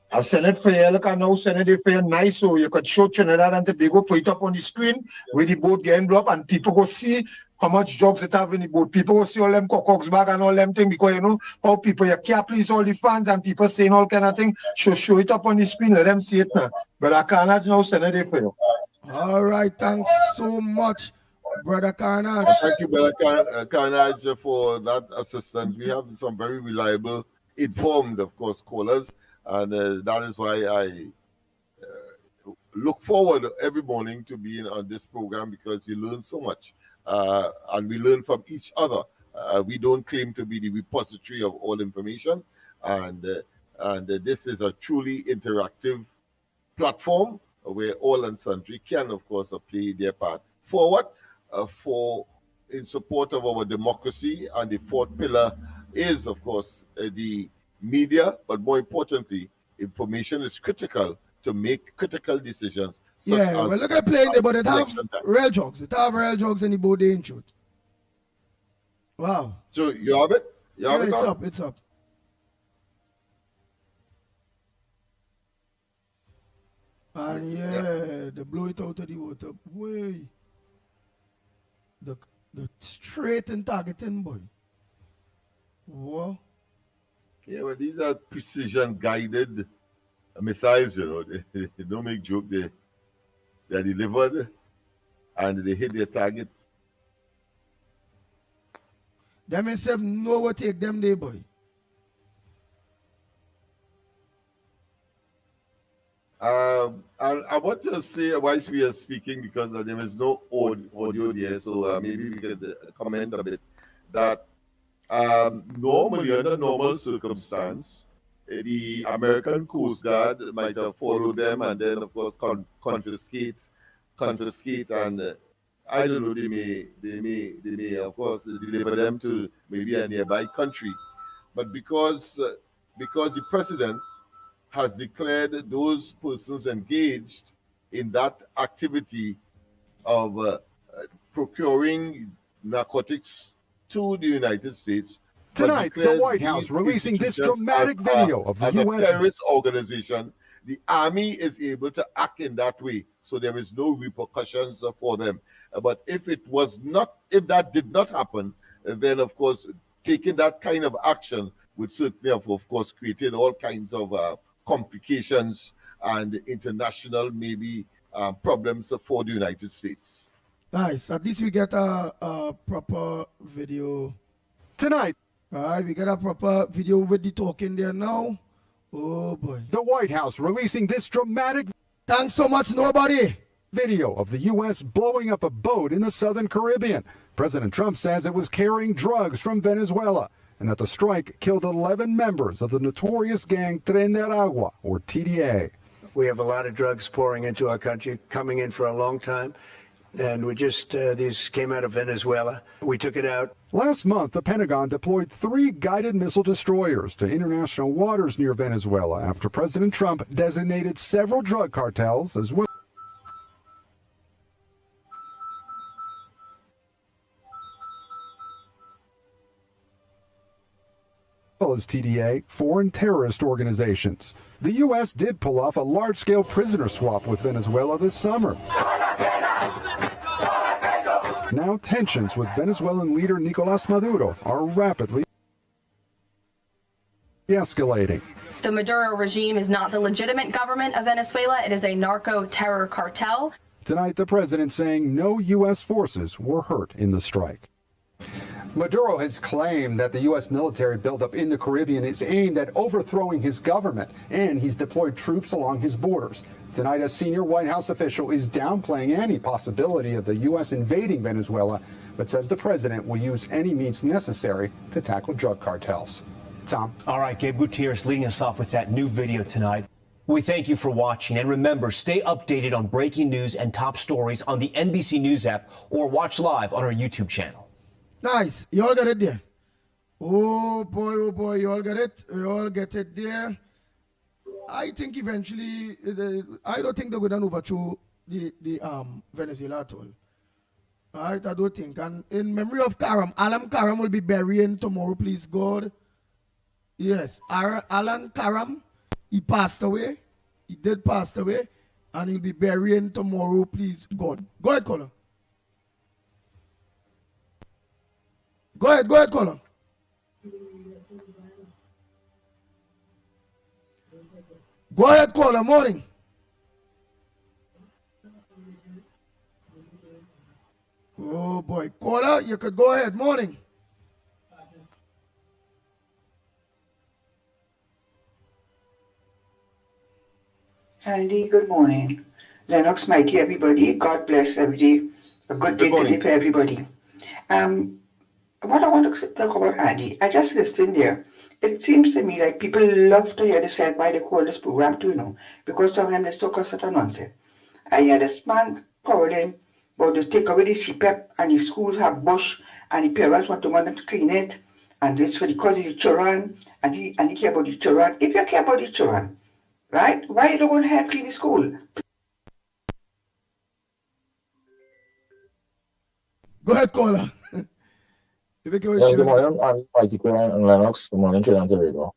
I Senate fair, look, I know Senate fair nice, so you could show Trinidad and Tobago, put it up on the screen with the boat getting blow up, and people go see how much drugs it have in the boat. People go see all them cocks bag and all them things, because you know how people, you can't please all the fans and people saying all kind of things. Show it up on the screen, let them see it now. But I cannot know Senate fair. All right, thanks so much. Brother Carnage. Thank you, Brother Carnage, for that assistance. We have some very reliable, informed, of course, callers, and that is why I look forward every morning to being on this program, because you learn so much, and we learn from each other. We don't claim to be the repository of all information, and this is a truly interactive platform where all and sundry can, of course, play their part. For what? For in support of our democracy, and the fourth pillar is, of course, the media, but more importantly, information is critical to make critical decisions. Such Yeah, as, well, look at playing there, but it have election time. real drugs. It have real drugs in the body, ain't truth. Wow. So you have it? You have Yeah, it it's on? up, it's up. And yeah, they blow it out of the water. Way. The straight and targeting, boy. Whoa. Yeah, well, these are precision guided missiles, you know. They don't make joke. They're delivered and they hit their target. Them itself know what take them there, boy. I want to say, whilst we are speaking, because there is no audio there, so maybe we could comment a bit, that normally, under normal circumstance, the American Coast Guard might have followed them and then, of course, confiscate, and I don't know, they may, of course, deliver them to maybe a nearby country. But because the president has declared those persons engaged in that activity of procuring narcotics to the United States. Tonight, the White House releasing this dramatic video of the U.S. a terrorist organization. The army is able to act in that way, so there is no repercussions for them. But if that did not happen, then of course taking that kind of action would certainly have, of course, created all kinds of complications and international maybe problems for the United States. Nice. At least we get a proper video. Tonight. All right, we get a proper video with the talking there now. Oh, boy. The White House releasing this dramatic... Thanks so much, nobody. Video of the U.S. blowing up a boat in the Southern Caribbean. President Trump says it was carrying drugs from Venezuela, and that the strike killed 11 members of the notorious gang Tren de Aragua, or TDA. We have a lot of drugs pouring into our country, coming in for a long time. And we just, these came out of Venezuela. We took it out. Last month, the Pentagon deployed 3 guided missile destroyers to international waters near Venezuela after President Trump designated several drug cartels as well as TDA, foreign terrorist organizations. The U.S. did pull off a large-scale prisoner swap with Venezuela this summer. Now tensions with Venezuelan leader Nicolás Maduro are rapidly escalating. The Maduro regime is not the legitimate government of Venezuela. It is a narco-terror cartel. Tonight, the president saying no U.S. forces were hurt in the strike. Maduro has claimed that the U.S. military buildup in the Caribbean is aimed at overthrowing his government, and he's deployed troops along his borders. Tonight, a senior White House official is downplaying any possibility of the U.S. invading Venezuela, but says the president will use any means necessary to tackle drug cartels. Tom? All right, Gabe Gutierrez leading us off with that new video tonight. We thank you for watching, and remember, stay updated on breaking news and top stories on the NBC News app or watch live on our YouTube channel. Nice. You all got it there. Oh boy, you all get it. We all get it there. I think eventually, I don't think they're going to overthrow the Venezuela at all. Right, I don't think. And in memory of Karam, Alan Karam will be burying tomorrow, please God. Yes, Alan Karam, he passed away. He did pass away. And he'll be burying tomorrow, please God. Go ahead, caller. Go ahead, caller. Go ahead, caller. Morning. Oh boy. Caller, you could go ahead. Morning. Andy, good morning. Lennox, Mikey, everybody. God bless everybody. A good day today for everybody. What I want to talk about, Andy, I just listened there. It seems to me like people love to hear the said why they call this program too, because some of them just talk a certain nonsense. I hear this man calling about to take away the CPEP and the schools have bush and the parents want them to clean it and this for the cause of the children and he care about the children. If you care about the children, right, why you don't want to help clean the school? Go ahead, caller. Good morning, I'm Mickie and Lennox. Good morning, Trinidad and Tobago.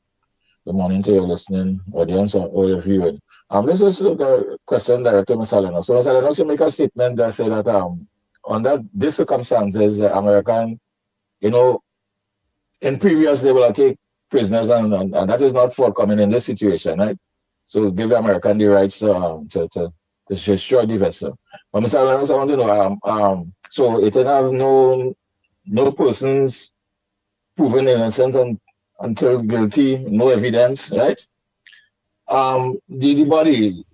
Good morning to your listening audience or your viewing. This is a question directed to Mr. Lennox. So, Mr. Lennox, you make a statement that say that under these circumstances, American, in previous they will take prisoners and that is not forthcoming in this situation, right? So, give the American the rights to destroy the vessel. But Mr. Lennox, I want to know, so it will have no persons proven innocent until guilty, no evidence, right? The body,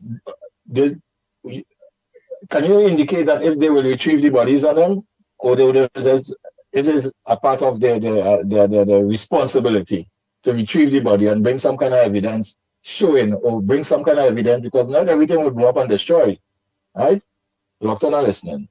can you indicate that if they will retrieve the bodies on them, or they will it is a part of their responsibility to retrieve the body and bring some kind of evidence showing, or bring some kind of evidence, because not everything will blow up and destroy, right? Locked on and listening.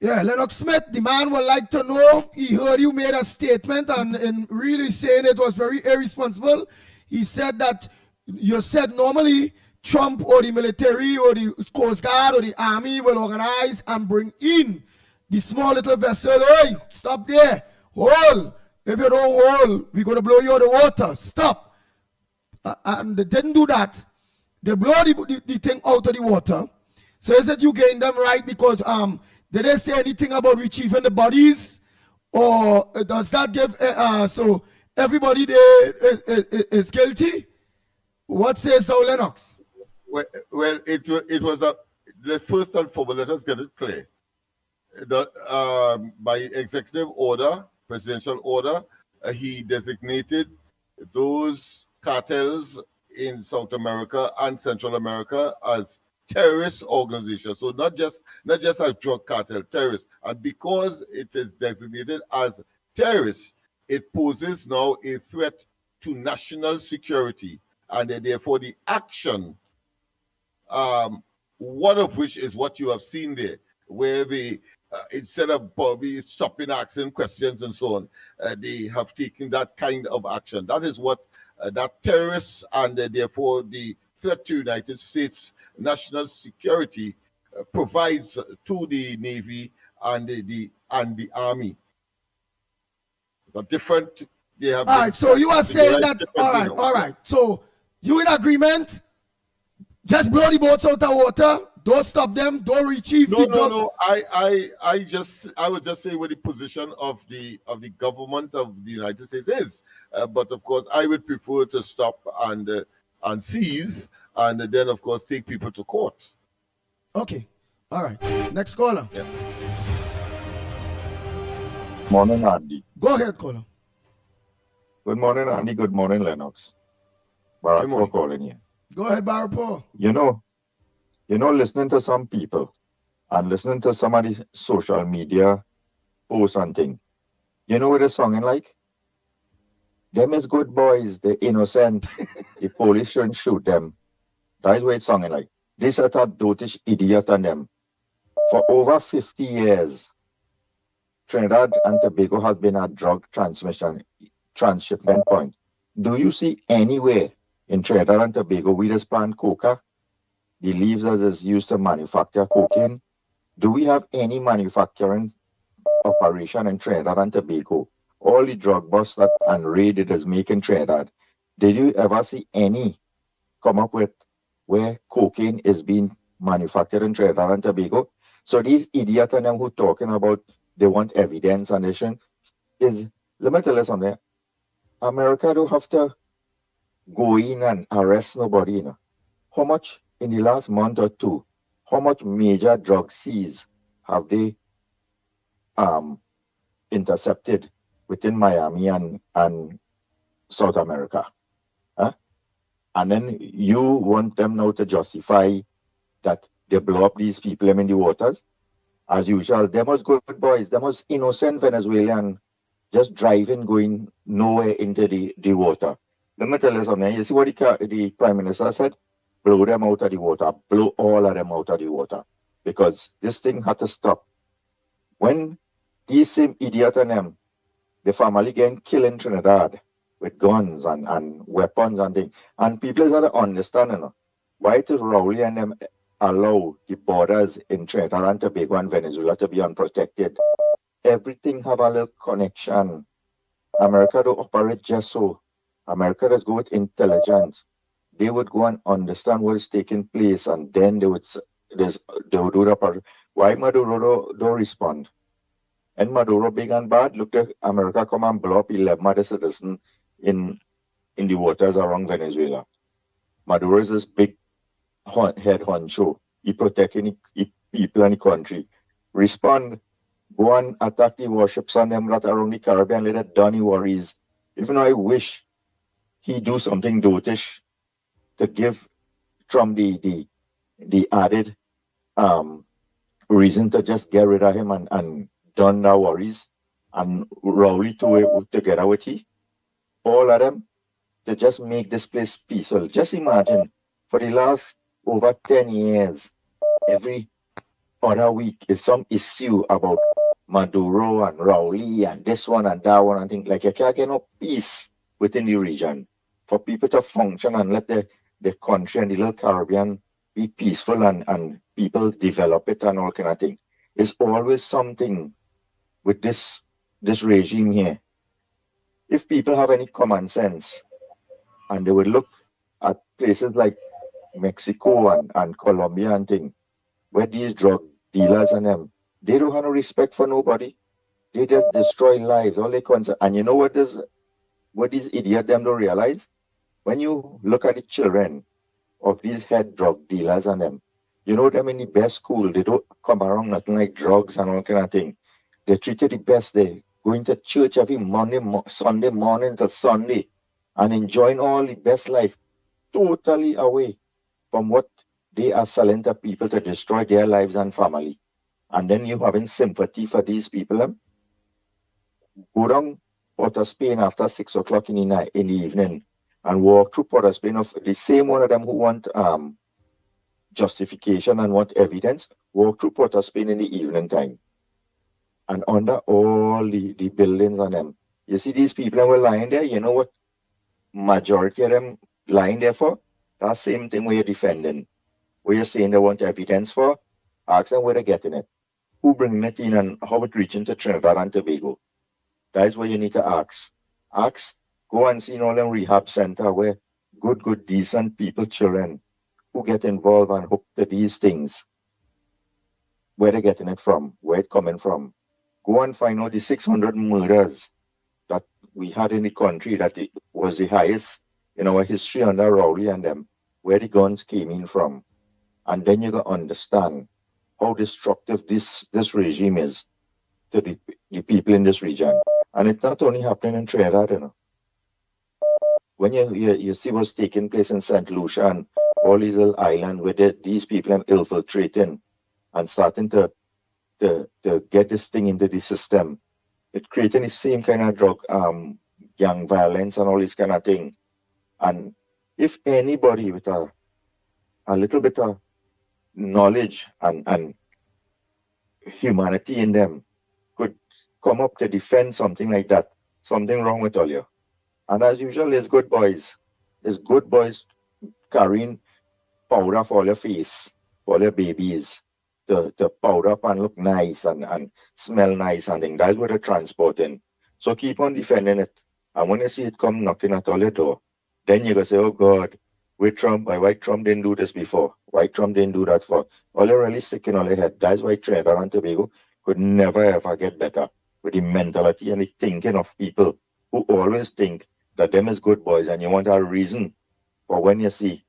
Yeah, Lennox Smith, the man would like to know, he heard you made a statement and really saying it was very irresponsible. He said that you said normally Trump or the military or the Coast Guard or the army will organize and bring in the small little vessel. Hey, stop there. Hold. If you don't hold, we're going to blow you out of the water. Stop. And they didn't do that. They blow the thing out of the water. So is it you getting them right because did they say anything about retrieving the bodies? Or does that give, so everybody there is guilty? What says thou, Lennox? Well, it was the first and foremost, let us get it clear. By executive order, presidential order, he designated those cartels in South America and Central America as terrorist organizations. So not just a drug cartel, terrorists. And because it is designated as terrorists, it poses now a threat to national security. And therefore the action, one of which is what you have seen there, where the instead of probably stopping asking questions and so on, they have taken that kind of action. That is what that terrorists and therefore the threat to United States national security provides to the Navy and the Army. It's a different. They have. All right. So you are saying that. All right. So you in agreement? Just blow the boats out of water. Don't stop them. Don't retrieve the drugs. No. I would just say what the position of the government of the United States is. But of course, I would prefer to stop and seize, and then of course take people to court. Okay. All right. Next caller. Yeah. Morning, Andy. Go ahead, caller. Good morning, Andy. Good morning, Lennox. Barack calling you. Go ahead, Barack. You know, listening to some people and listening to some of the social media posts and things, you know what it's sounding like? Them is good boys, they're innocent. The police shouldn't shoot them. That's what it's sounding like. This is a dotish idiot on them. For over 50 years, Trinidad and Tobago has been a drug transshipment point. Do you see anywhere in Trinidad and Tobago we just plant coca? The leaves that is used to manufacture cocaine. Do we have any manufacturing operation in Trinidad and Tobago? All the drug busts that and raid it is making Trinidad. Did you ever see any come up with where cocaine is being manufactured in Trinidad and Tobago? So these idiots and them who talking about they want evidence and this is, let me tell you something. America don't have to go in and arrest nobody, you know. How much in the last month or two, how much major drug seize have they intercepted within Miami and South America. Huh? And then you want them now to justify that they blow up these people in the waters? As usual, them was good boys, them was innocent Venezuelan just driving, going nowhere into the water. Let me tell you something. You see what the Prime Minister said? Blow them out of the water. Blow all of them out of the water. Because this thing had to stop. When these same idiot and them, the family getting killed in Trinidad with guns and weapons and things. And people have to understand, you know, why it is Rowley and them allow the borders in Trinidad and Tobago and Venezuela to be unprotected. Everything have a little connection. America don't operate just so. America does go with intelligence. They would go and understand what is taking place, and then they would do the part. Why Maduro don't respond? And Maduro big and bad. Look at America come and blow up 11 other citizens in the waters around Venezuela. Maduro is this big head honcho. He protecting people in the country. Respond. Go and attack the warships on them that around the Caribbean. Let it done, he worries. Even though I wish he do something dotish to give Trump the added reason to just get rid of him and done our worries, and Rowley together with he. All of them to just make this place peaceful. Just imagine, for the last over 10 years, every other week is some issue about Maduro and Rowley and this one and that one and things like you can't get no peace within the region. For people to function and let the country and the little Caribbean be peaceful and people develop it and all kind of thing. There's always something with this regime here. If people have any common sense and they would look at places like Mexico and Colombia and things, where these drug dealers and them, they don't have no respect for nobody. They just destroy lives, all they concern. And you know what these idiots them don't realize? When you look at the children of these head drug dealers and them, you know them in the best school, they don't come around nothing like drugs and all kind of thing. They're treated the best. They going to church every Sunday morning till Sunday and enjoying all the best life, totally away from what they are selling to people to destroy their lives and family. And then you having sympathy for these people. Go down Port of Spain after 6 o'clock in the evening and walk through Port of Spain of the same one of them who want justification and want evidence, walk through Port of Spain in the evening time. And under all the buildings on them, you see these people that were lying there, you know what majority of them lying there for? That same thing where you're defending. Where you're saying they want evidence for, ask them where they're getting it. Who bringing it in and how it reaching to Trinidad and Tobago? That is what you need to ask. Go and see in all them rehab center where good, decent people, children, who get involved and hooked to these things. Where they're getting it from, where it's coming from. Go and find out the 600 murders that we had in the country, that it was the highest in our history under Rowley and them, where the guns came in from. And then you got to understand how destructive this regime is to the people in this region. And it's not only happening in Trinidad, you know. When you see what's taking place in St. Lucia and all these little islands where these people are infiltrating and starting to get this thing into the system, it's creating the same kind of drug, gang violence and all this kind of thing. And if anybody with a little bit of knowledge and humanity in them could come up to defend something like that, something wrong with all you. And as usual, it's good boys. It's good boys carrying powder for all your face, for all your babies, to powder up and look nice and smell nice and things. That's what they're transporting. So keep on defending it. And when you see it come knocking at all your door, then you're going to say, oh God, why Trump didn't do this before? Why Trump didn't do that for? All you're really sick in all your head. That's why Trinidad and Tobago could never ever get better with the mentality and the thinking of people who always think that them is good boys, and you want a reason for when you see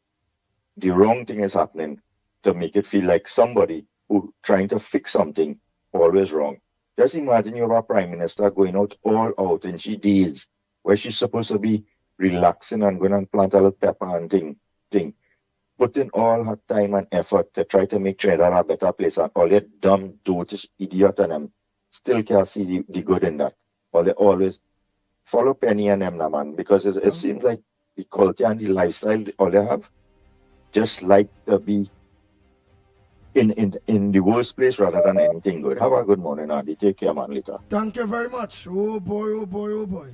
the wrong thing is happening to make it feel like somebody who trying to fix something always wrong. Just imagine you have a prime minister going out all out in she days where she's supposed to be relaxing and going and plant a little pepper and thing. Putting all her time and effort to try to make Trinidad a better place, and all that dumb, dotish idiot and them still can't see the good in that. Or they always follow Penny and them, man, because it seems like the culture and the lifestyle all they have just like to be in the worst place rather than anything good. Have a good morning, Andy. Take care, man, later. Thank you very much. Oh boy, oh boy, oh boy.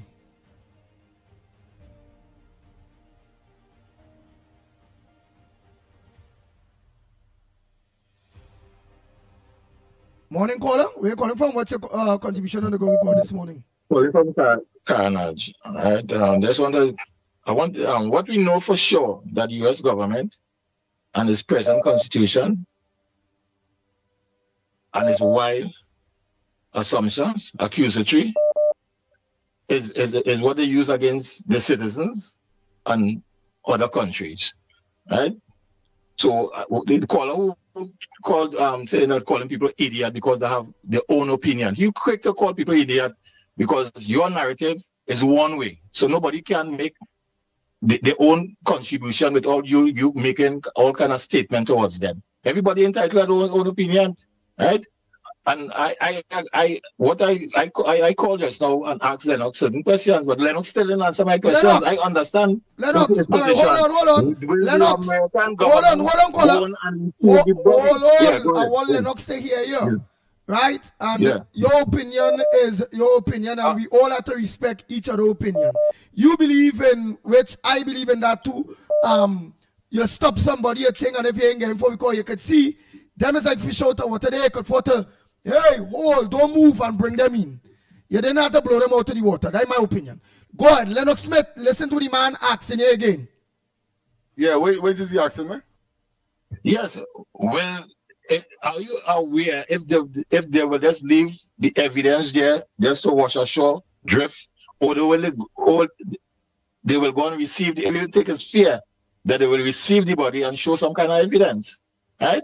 Morning, caller. Where you calling from? What's your contribution on the going report this morning? Calling from Carnage. All right. What we know for sure that the U.S. government and its present constitution and its wild assumptions, accusatory, is what they use against the citizens and other countries, right? So the caller who called saying not calling people idiot because they have their own opinion. You quick to call people idiot because your narrative is one way. So nobody can make their own contribution with all you making all kind of statement towards them. Everybody entitled to their own opinion, right? And I called just now and asked Lennox certain questions, but Lennox still didn't answer my questions. Lennox. I understand. Lennox, his position. hold on. Lennox, hold on, caller. I want Lennox to hear you, right? And your opinion is your opinion, and we all have to respect each other's opinion. You believe in, which I believe in that too. You stop somebody a thing, and if you ain't getting for because you could see them is like fish out of water. They could photo. Hey, hold, don't move and bring them in. You didn't have to blow them out of the water. That's my opinion. Go ahead, Lennox Smith. Listen to the man asking you again. Yeah, wait is he asking me? Yes. Well, are you aware if they will just leave the evidence there just to wash ashore, drift, or they will go and receive the evidence? Take as fear that they will receive the body and show some kind of evidence, right?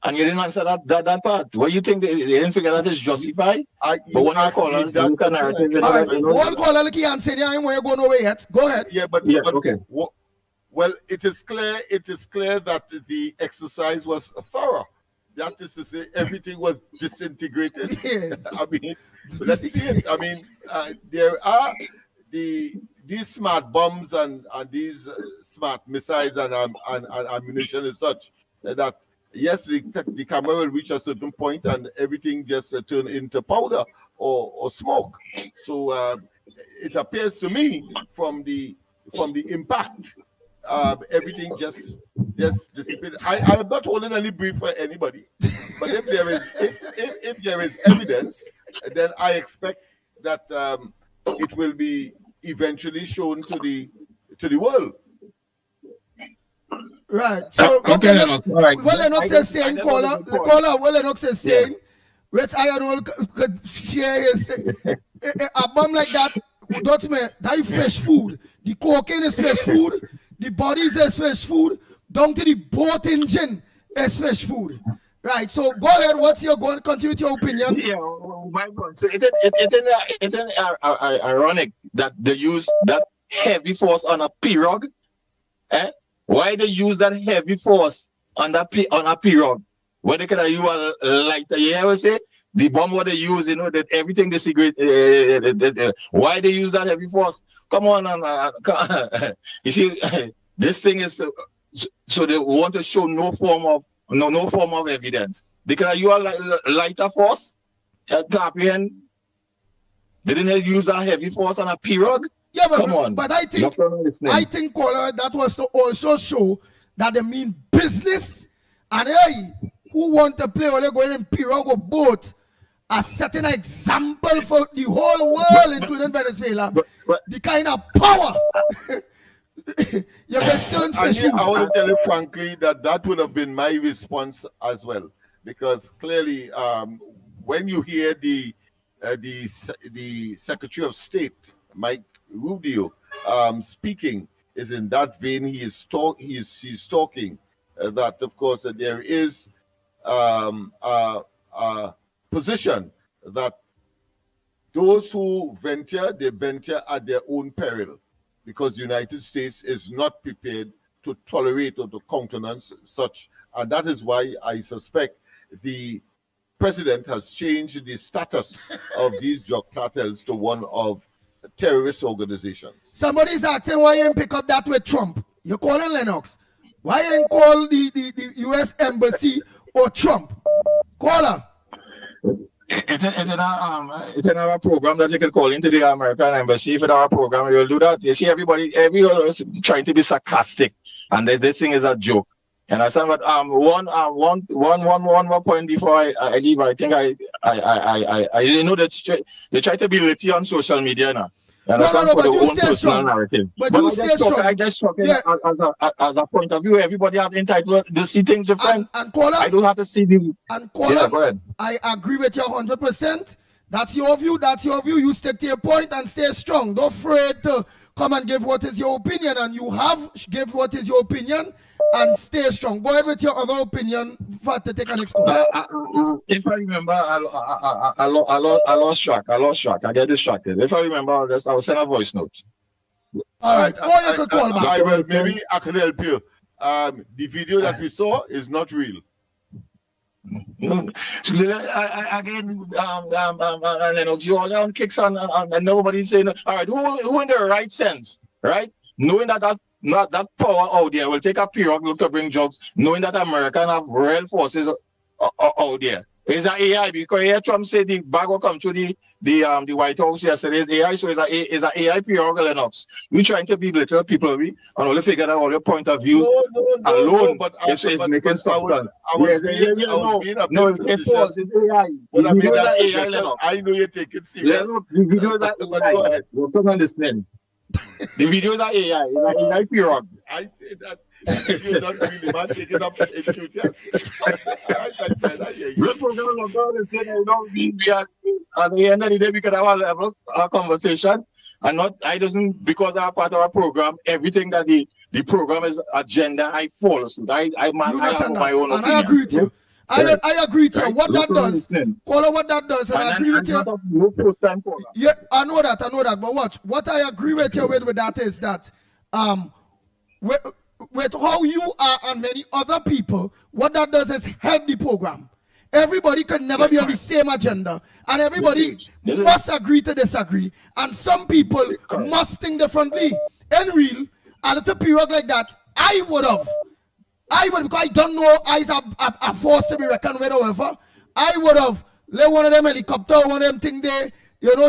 And you didn't answer that part. What you think they didn't figure that is justified? But when you call us, you can narrative. All right, one caller like you answer you ain't going nowhere yet. Go ahead. Yeah, but okay. Well, it is clear that the exercise was thorough. That is to say, everything was disintegrated. Yeah. I mean, let's see it. I mean, there are these smart bombs and these smart missiles and ammunition and such that. Yes, the camera will reach a certain point and everything just turn into powder or smoke. So it appears to me from the impact, everything just dissipated. I am not holding any brief for anybody, but if there is evidence, then I expect that it will be eventually shown to the world. Right. So okay, Lennox. All right. What Lennox is saying, caller, what Lennox is saying, which I don't know could share is a bomb like that, that's me, that is fresh food. The cocaine is fresh food, the bodies is fresh food, down to the boat engine is fresh food. Right. So go ahead, what's your going continue with your opinion? Yeah, my point. So it's ironic that they use that heavy force on a pirogue. Why they use that heavy force on a pirogue? When they can use a lighter, you ever say the bomb what they use, that everything disintegrate. Why they use that heavy force? Come on, you see, this thing is so they want to show no form of evidence. They can use a lighter force to apprehend. They didn't use that heavy force on a pirogue. Yeah, come on. But I think, caller, that was to also show that they mean business. And hey, who want to play or going in pirogue or boat are setting an example for the whole world, including Venezuela. The kind of power you can turn for shoot. I want to tell you frankly that would have been my response as well, because clearly, when you hear the Secretary of State, Mike Rubio, speaking, is in that vein. He's talking that, of course, there is a position that those who venture, they venture at their own peril, because the United States is not prepared to tolerate or to countenance such. And that is why I suspect the president has changed the status of these drug cartels to one of terrorist organizations. Somebody's asking why you didn't pick up that with Trump. You're calling Lennox. Why you didn't call the U.S. Embassy or Trump? Call her. It's in our program that you can call into the American Embassy. If it's our program, you'll do that. You see, everybody is trying to be sarcastic, and this thing is a joke. And I said, but one more point before I leave. I think I they try to be litty on social media now. And No, but you stay strong. Narrative. But you stay strong. I just talk as a point of view. Everybody have entitled to see things different. And caller, I don't have to see the. And caller, yeah, go ahead. I agree with you 100%. That's your view. That's your view. You stick to your point and stay strong. Don't afraid to come and give what is your opinion. And you have give what is your opinion and stay strong. Go ahead with your other opinion for to take a next call. If I remember, I lost track. I get distracted. If I remember, I will send a voice note. All right. Or you can call back. Maybe I can help you. The video that we saw is not real. Again, Lennox, you all on kicks on and nobody's saying, all right, who in the right sense, right? Knowing that that's not that power out there will take a period look to bring drugs, knowing that American have real forces out there. Is that AI? Because here Trump said the bag will come to the White House yesterday. Is AI, so is a AI period, Lennox? We're trying to be little people, and only figure out all your point of view alone. But it's making substance. It's false. It's AI. But I mean, that's AI, Lennox. I know you take it serious. Lennox, the videos are AI. You don't understand. The videos are AI. It's an AI period. I say that. If you're not really man, take it up and shoot, yes. This program is about to say, we are at the end of the day, we can have a conversation, and not, I doesn't, because I'm part of our program, everything that the program is agenda, I follow. So I have my own opinion. I agree with you. I agree with you. What that does, Caller, what that does, and I agree with you. Yeah, I know that, but watch. What I agree with you with that is that, with how you are and many other people, what that does is help the program. Everybody can never be on the same agenda, and everybody must agree to disagree, and some people must think differently. In real, at a period like that, I would, because I don't know eyes are forced to be reckoned with, however, I would have let one of them helicopter, one of them thing there,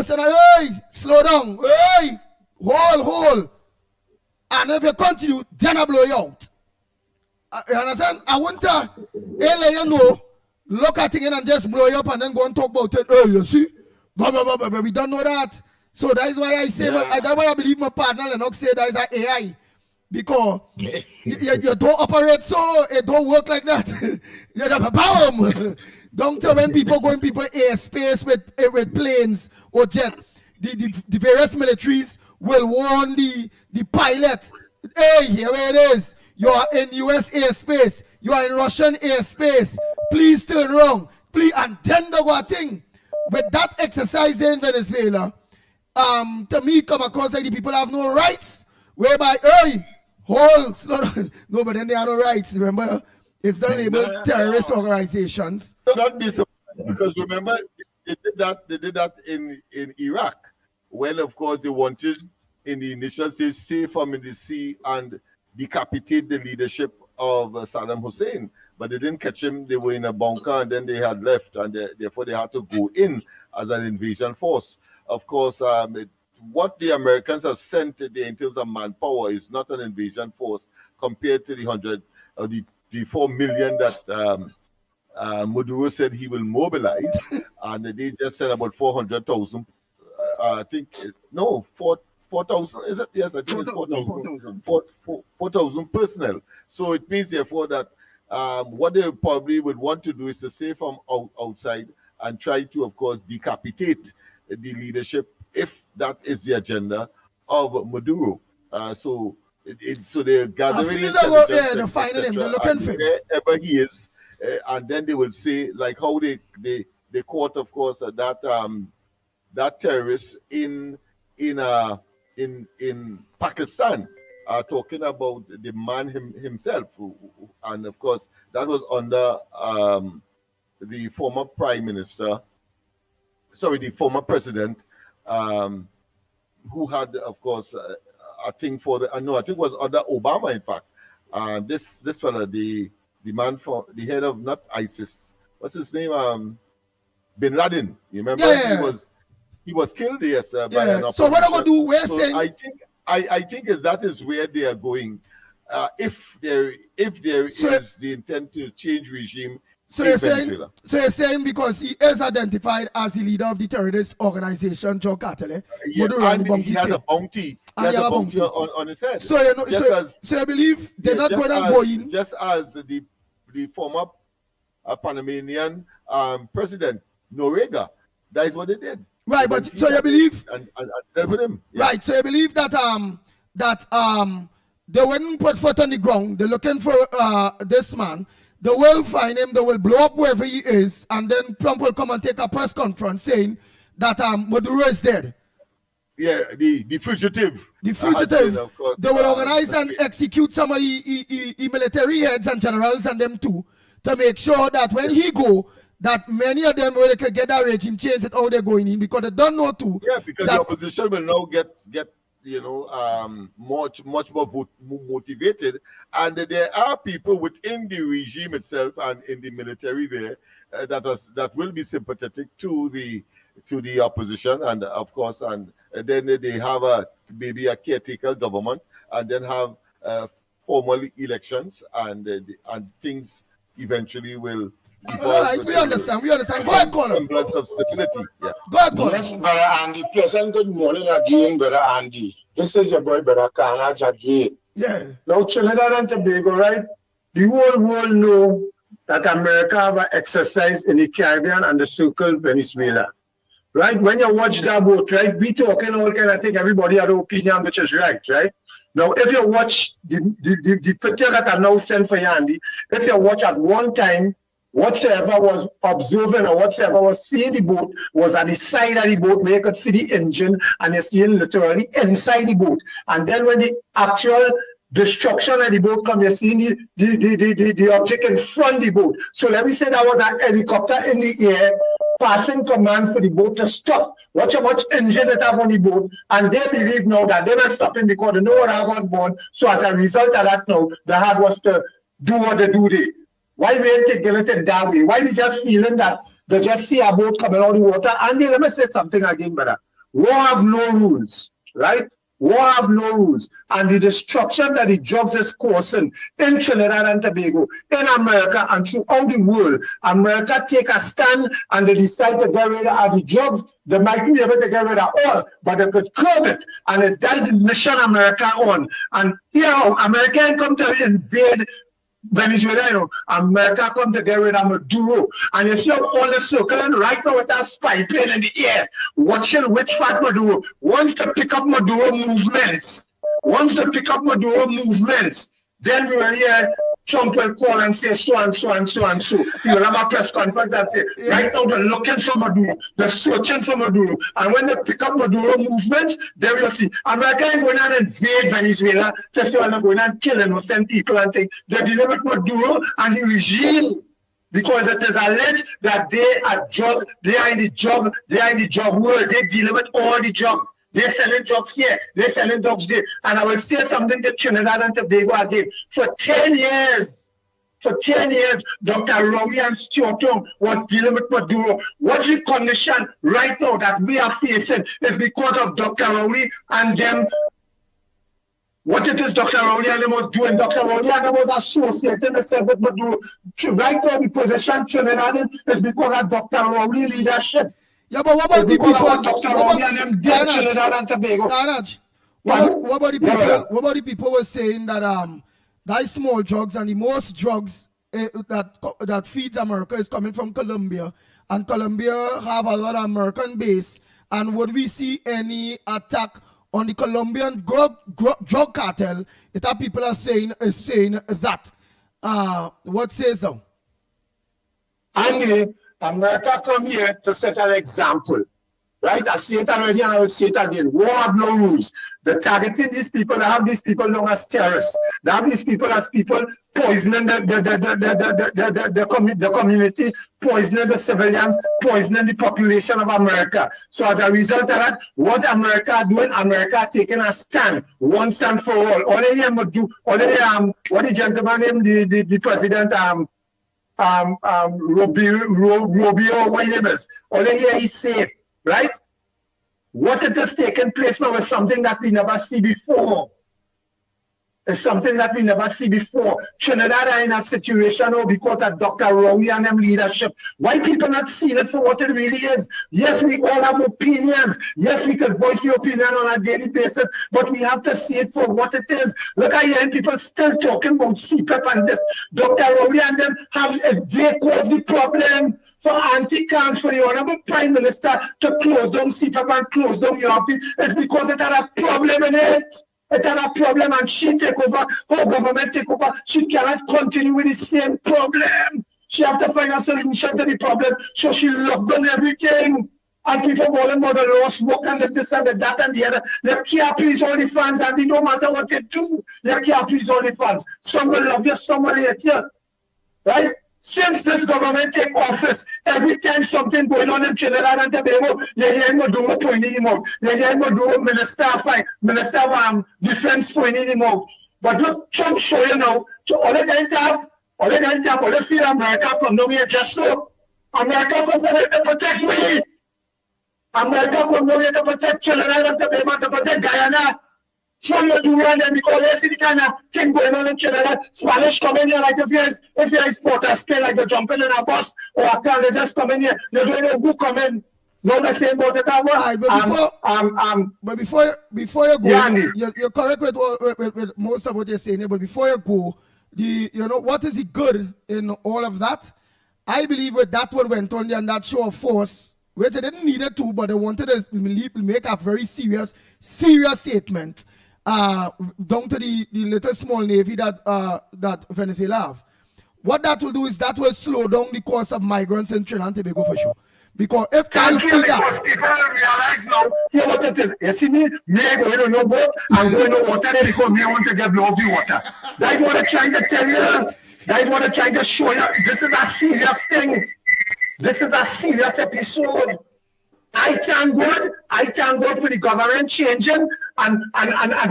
saying, hey, slow down, hey, hold. And if you continue, then I blow you out. You understand? I want to let you know, look at it and just blow you up and then go and talk about it. Hey, you see? Blah, blah, blah, blah. We don't know that. So that is why I say, that's why I believe my partner Lennox say that is an AI. Because you don't operate so, it don't work like that. You don't power. Don't tell when people go in people's airspace with planes or jet. The various militaries will warn the pilot, hey, here it is. You are in US airspace. You are in Russian airspace. Please turn around. Please, and then the go thing. With that exercise in Venezuela, to me, come across like the people have no rights. Whereby, hey, hold, slow down. No, but then they have no rights. Remember, it's the labeled terrorist organizations. Not be surprised, because remember, they did that in Iraq, when of course they wanted in the initial stage save from in the sea and decapitate the leadership of Saddam Hussein, but they didn't catch him. They were in a bunker and then they had left, and therefore they had to go in as an invasion force. Of course, what the Americans have sent there in terms of manpower is not an invasion force compared to the 4 million that Maduro said he will mobilize, and they just sent about 400,000. I think 4,000, is it? Yes, I think it's 4,000. 4,000 personnel. So it means, therefore, that what they probably would want to do is to stay from outside and try to, of course, decapitate the leadership, if that is the agenda of Maduro. So they're gathering intelligence. They're finding him. They're looking for him. Wherever he is, and then they will say, like how they they caught, of course, that terrorist in Pakistan, talking about the man himself, and of course that was under the former the former president, who had, of course, a thing for I think it was under Obama, in fact. This fella, the man for the head of not ISIS, what's his name? Bin Laden. You remember? Yeah. He was killed, yes. By an So what I'm gonna do? We're so saying. I think that is where they are going. If there is the intent to change regime. So you're saying because he is identified as the leader of the terrorist organization, drug cartel, and he has a bounty. He has a bounty on his head. So you know, so I believe they're not going to go in. Just as the former Panamanian president Noriega, that is what they did. Right, but so you believe and dealt with him. Yeah. Right, so you believe that they wouldn't put foot on the ground. They're looking for this man. They will find him, they will blow up wherever he is, and then Trump will come and take a press conference saying that Maduro is dead. Yeah, the fugitive. The fugitive. Been, of course, they will organize and execute some of the military heads and generals and them too, to make sure that when he go, that many of them will get that regime change how they're going in, because they don't know too. Yeah, because the opposition will now get much more motivated, and there are people within the regime itself and in the military there that will be sympathetic to the opposition, and of course, and then they have maybe a caretaker government, and then have formal elections, and things eventually will. All right, we understand. Go ahead, caller. Semblance of stability. Yeah. Go ahead, caller. Yes, Brother Andy. Pleasant good morning again, Brother Andy. This is your boy, Brother Carnage again. Yeah. Now, Trinidad and Tobago, right? The whole world know that America have an exercise in the Caribbean and the circle Venezuela. Right? When you watch that boat, right? We talking all kind of thing. Everybody had an opinion, which is right? Now, if you watch the picture that I now sent for you, Andy, if you watch at one time, whatsoever was observing or whatsoever was seeing the boat was at the side of the boat where you could see the engine, and you're seeing literally inside the boat. And then when the actual destruction of the boat comes, you're seeing the object in front of the boat. So let me say that was an helicopter in the air passing command for the boat to stop. Watch how much engine it have on the boat, and they believe now that they were stopping because they know what I have on board. So as a result of that now, the hard was to do what they do there. Why we ain't taking it that way? Why we just feeling that they just see a boat coming out of the water? And let me say something again, brother. War have no rules, right? War have no rules. And the destruction that the drugs is causing in Trinidad and Tobago, in America and throughout the world, America take a stand and they decide to get rid of the drugs. They might be able to get rid of all, but they could curb it. And it's that the mission America on. And America ain't come to invade Venezuela, America come to get rid of Maduro. And you see all the circling right now with that spy plane in the air, watching which part Maduro wants to pick up Maduro movements. Then we will hear Trump will call and say so and so and so and so. He will have a press conference and say, right now they're looking for Maduro, they're searching for Maduro. And when they pick up Maduro movements, then we'll see. America is going to invade Venezuela to say, they're going to kill innocent people and things. They're dealing with Maduro and the regime, because it is alleged that they are in the drug world. They're dealing with all the drugs. They're selling drugs here. They're selling drugs there. And I will say something to Trinidad and Tobago again. For 10 years, Dr. Rowley and Stuart Young was dealing with Maduro. What's the condition right now that we are facing is because of Dr. Rowley and them. What it is Dr. Rowley and them was doing. Dr. Rowley and them was associating themselves with Maduro. Right now, the position Trinidad is because of Dr. Rowley leadership. Yeah, but what about the people? What about the people were saying that that small drugs and the most drugs that feeds America is coming from Colombia, and Colombia have a lot of American base, and would we see any attack on the Colombian drug cartel? That people are saying that. What says though? Andy, America come here to set an example. Right? I see it already and I will say it again. War have no rules. They're targeting these people. They have these people known as terrorists. They have these people as people poisoning the community, poisoning the civilians, poisoning the population of America. So as a result of that, what America doing, America taking a stand once and for all. All they hear do, all they what the gentleman named the president Rubio, what name is? All they hear he say, right? What it has taken place now is something that we never see before. It's something that we never see before. Trinidad are in a situation now because of Dr. Rowie and them leadership. Why people not seeing it for what it really is? Yes, we all have opinions. Yes, we can voice the opinion on a daily basis, but we have to see it for what it is. Look, I hear people still talking about CPAP and this. Dr. Rowie and them have, they cause the problem for anti-cams, for the Honorable Prime Minister to close down CPAP and close down Europe. It's because it had a problem in it. It had a problem and she take over, her government take over. She cannot continue with the same problem. She have to find a solution to the problem. So she locked down everything. And people calling about the lost work and this and that and the other. They can't please all the fans and they don't matter what they do. They can't please all the fans. Some will love you, some will hate you. Right? Since this government take office, every time something going on in Trinidad and Tobago, you hear him do a pointing him out. You hear him do Minister of Defense pointing him out. But look, Trump show you now, to all the time, all the feel America come down here just so. America come down here to protect me. America come down here to protect Trinidad and Tobago, to protect Guyana. From the Duran and because there's the kind of thing going on in Trinidad, Spanish come in here like if you're a sporter, Spain like they're jumping in a bus or a car, they just come in here. They don't know who come in. Not the same about it. Right, but before you go, you're correct with most of what you're saying. But before you go, what is the good in all of that? I believe with that what went on there and that show of force, which they didn't need it to, but they wanted to make a very serious statement. Down to the little small navy that Venezuela have. What that will do is that will slow down the cost of migrants in Trinidad and Tobago for sure. Because if I see that, people realize now, hear what it is. You see me going to no boat, I'm going to water there because me want to get blow of the water. That's what I'm trying to tell you. That's what I'm trying to show you. This is a serious thing. This is a serious episode. I thank God for the government changing and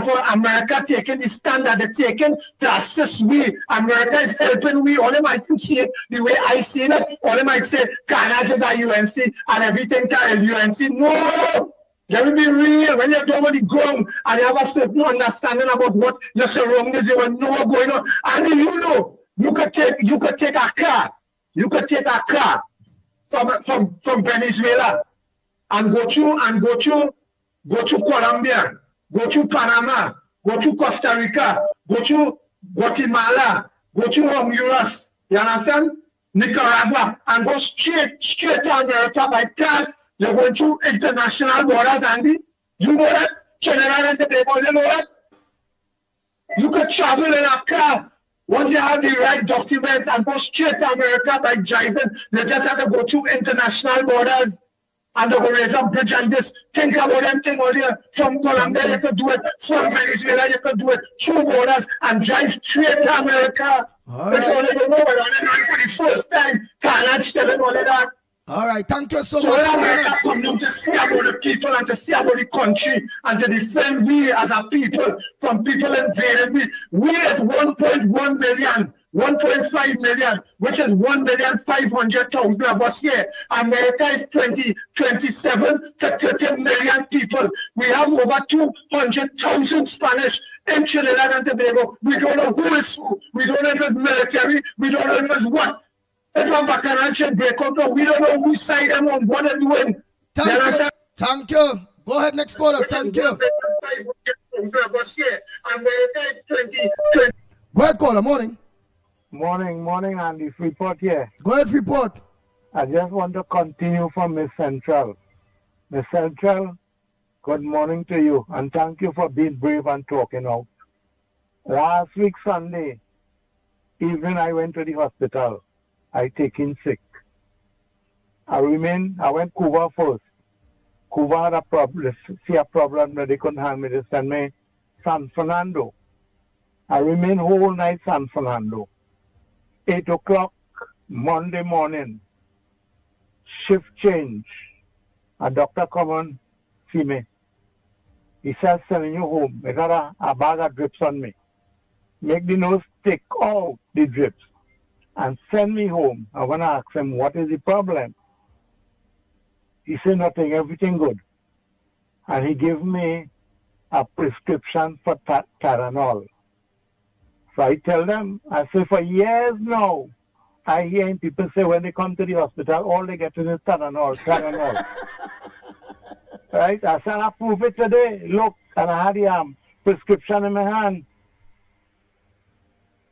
for America taking the stand that they're taking to assist we. America is helping we. All they might see it the way I see it. All they might say, Carnage is a UNC and everything is UNC. No! Let me be real. When you're down on the ground and you have a certain understanding about what your surroundings, you will know what's going on. And you could take a car. You could take a car from Venezuela. And go to Colombia, go to Panama, go to Costa Rica, go to Guatemala, go to Honduras, you understand? Nicaragua, and go straight to America by car. You're going to international borders, Andy. You know that? Trinidad and Tobago, you know that? You could travel in a car. Once you have the right documents and go straight to America by driving, you just have to go to international borders. And they will raise a bridge and just think about them thing all here. From Colombia, you could do it. From Venezuela, you could do it. Through borders and drive straight to America. That's all they know. But only for the first time, Carnage telling all of that. All right, thank you so much. So America come down to see about the people and to see about the country and to defend we as a people from people invading we. We is 1.1 million. 1.5 million, which is 1,500,000 of us here. America is 27 to 30 million people. We have over 200,000 Spanish in Trinidad and Tobago. We don't know who is who. We don't know if it's military. We don't know if it's what. If a bacchanal should break up, we don't know whose side I'm on, what they're doing. Thank you. Go ahead, next caller. Thank you. Go ahead, caller. Morning. Morning, Andy. Freeport here. Go ahead, Freeport. I just want to continue from Miss Central. Miss Central, good morning to you, and thank you for being brave and talking out. Last week, Sunday evening, I went to the hospital. I taken sick. I went Cuba first. Cuba had a problem, that they couldn't handle me. They sent me San Fernando. I remained whole night San Fernando. 8 o'clock Monday morning, shift change. A doctor come and see me. He says, sending you home. He got a bag of drips on me. Make the nurse take out the drips and send me home. I want to ask him, what is the problem? He said, nothing, everything good. And he gave me a prescription for Tylenol. So I tell them, I say, for years now, I hear people say when they come to the hospital, all they get is Tylenol. Right? I said, I prove it today. Look, and I had the prescription in my hand.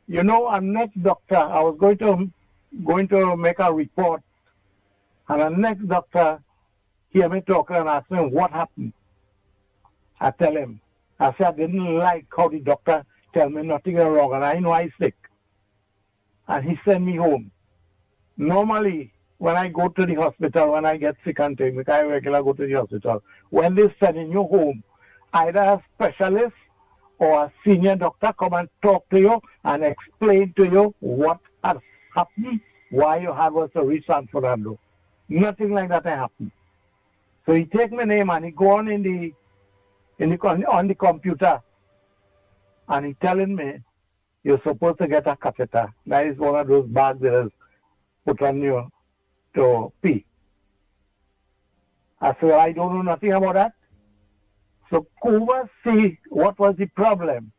You know, a next doctor, I was going to make a report, and the next doctor hear me talking and ask him what happened. I tell him, I said I didn't like how the doctor tell me nothing is wrong, and I know I'm sick. And he sent me home. Normally, when I go to the hospital, when I get sick and things, I regularly go to the hospital. When they send you home, either a specialist or a senior doctor come and talk to you and explain to you what has happened, why you had was to reach San Fernando. Nothing like that happened. So he take my name and he go on on the computer and he telling me, you're supposed to get a catheter. That is one of those bags that is put on you to pee. I said, I don't know nothing about that. So Cuba see what was the problem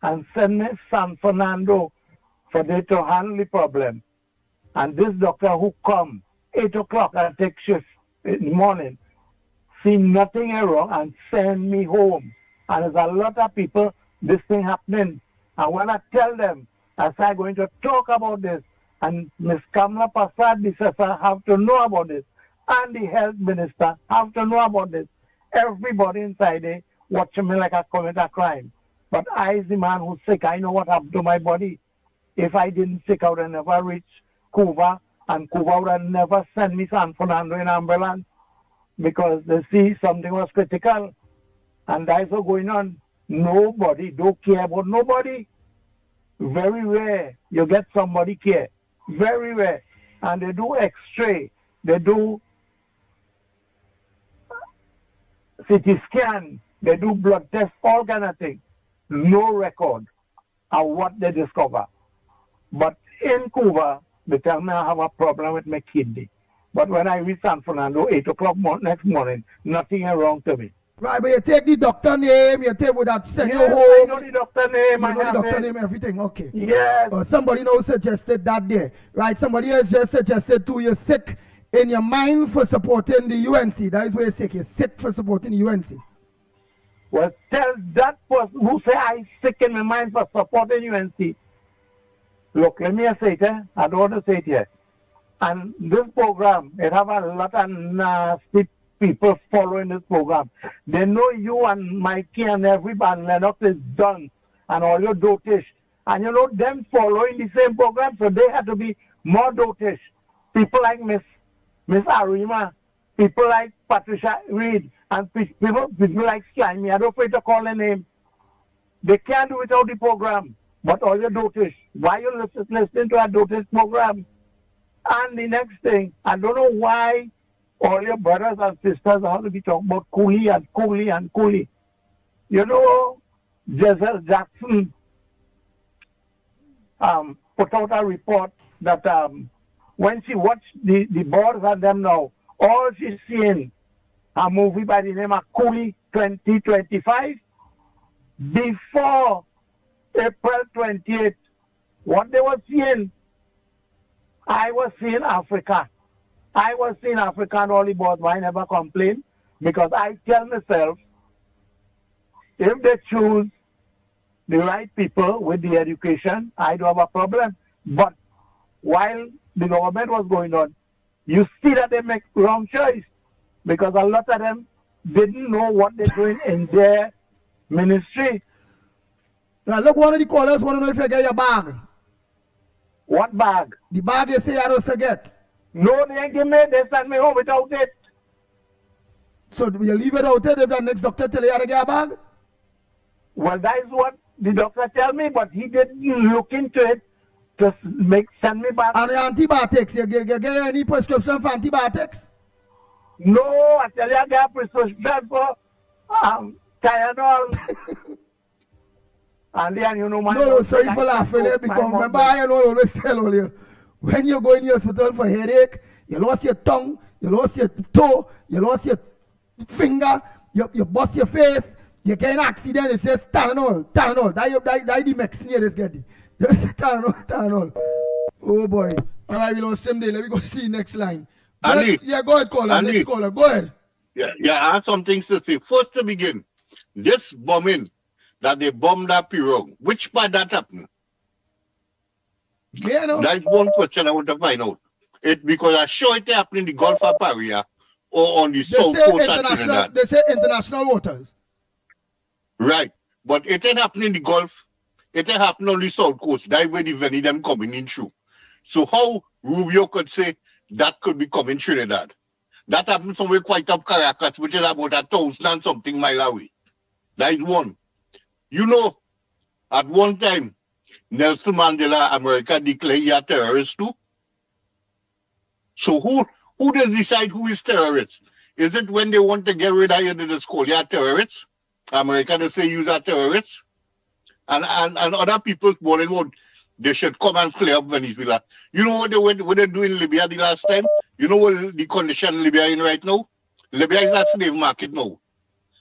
and send me San Fernando for them to handle the problem. And this doctor who come 8 o'clock and take shift in the morning, see nothing wrong and send me home. And there's a lot of people, this thing happening. And when I tell them, I say I'm going to talk about this, and Ms. Kamala Prasad, the assessor, have to know about this, and the health minister have to know about this. Everybody inside there watching me like I commit a crime. But I, as the man who's sick, I know what happened to my body. If I didn't sick, I would have never reached Cuba, and Cuba would have never sent me San Fernando in ambulance because they see something was critical. And that's what's going on. Nobody don't care about nobody. Very rare you get somebody care. Very rare. And they do x-ray. They do CT scan. They do blood test, all kind of things. No record of what they discover. But in Cuba, they tell me I have a problem with my kidney. But when I reach San Fernando, 8 o'clock next morning, nothing is wrong to me. Right, but you take the doctor name, you take with that send you home. I know the doctor name. You know the doctor name, everything, okay. Yes. Somebody now suggested that there, right? Somebody else just suggested too, you're sick in your mind for supporting the UNC. That is where you're sick. You're sick for supporting the UNC. Well, tell that person who say I'm sick in my mind for supporting UNC. Look, let me say it, I don't want to say it here. And this program, it have a lot of nasty people following this program. They know you and Mickie and everybody, Lennox is done, and all your dotish. And you know, them following the same program, so they have to be more dotish. People like Miss Arima, people like Patricia Reed, and people like Slimy. I don't afraid to call their name. They can't do without the program. But all your dotish, why you listening to a dotish program? And the next thing, I don't know why all your brothers and sisters have to be talking about coolie and coolie and coolie. You know, Giselle Jackson put out a report that when she watched the boards and them now, all she's seeing a movie by the name of Coolie 2025 before April 28th. What they were seeing, I was seeing Africa. I was seeing Africa and all the boards, but I never complain because I tell myself, if they choose the right people with the education, I don't have a problem. But while the government was going on, you see that they make wrong choice because a lot of them didn't know what they're doing in their ministry. Now look, one of the callers want to know if you get your bag. What bag? The bag you say I don't forget. No, they ain't give me. They send me home without it. So you leave it out there if the next doctor tell you how to get a bag? Well, that is what the doctor tell me, but he didn't look into it to send me back. And the antibiotics, you get any prescription for antibiotics? No, I tell you, I got a prescription for Tylenol. And then, you know, No, sorry for laughing there because remember I always tell all you, when you go in the hospital for headache, you lost your tongue, you lost your toe, you lost your finger, you bust your face, you get an accident, it's just Tylenol. That the medicine you just get. Just Tylenol. Oh boy. All right, we lost same day. Let me go to the next line. Andy, go ahead, caller. Andy, Next caller, go ahead. Yeah, I have some things to say. First to begin, this bombing that they bombed that pirogue, which part that happened? Yeah, no. That's one question I want to find out. It because I saw it happening in the Gulf of Paria or on the south coast of Trinidad. They say international waters. Right. But it ain't happening in the Gulf. It ain't happening on the south coast. That's where the Veni them coming in through. So how Rubio could say that could be coming Trinidad? That happened somewhere quite up Caracas, which is about 1,000 and something mile away. That is one. You know, at one time, Nelson Mandela, America declared he a terrorist too. So who does decide who is terrorist? Is it when they want to get rid of you, they just call you a terrorist? America, they say you're a terrorist? And other people, they should come and clear up Venezuela. You know what they do in Libya the last time? You know what the condition Libya in right now? Libya is a slave market now.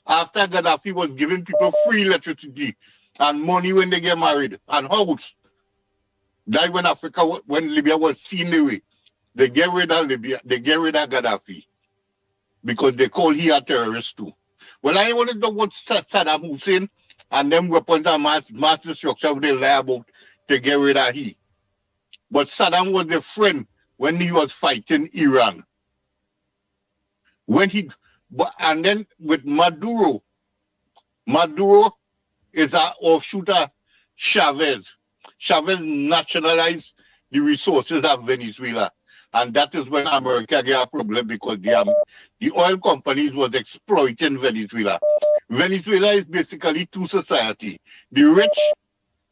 After Gaddafi was giving people free electricity and money when they get married and house. That when Libya was seen the way, they get rid of Libya, they get rid of Gaddafi because they call he a terrorist too. Well, I want to know what Saddam Hussein and them weapons and mass destruction they lie about to get rid of he. But Saddam was a friend when he was fighting Iran. And then with Maduro is an offshoot of Chavez. Chavez nationalized the resources of Venezuela. And that is when America got a problem because the oil companies was exploiting Venezuela. Venezuela is basically two societies, the rich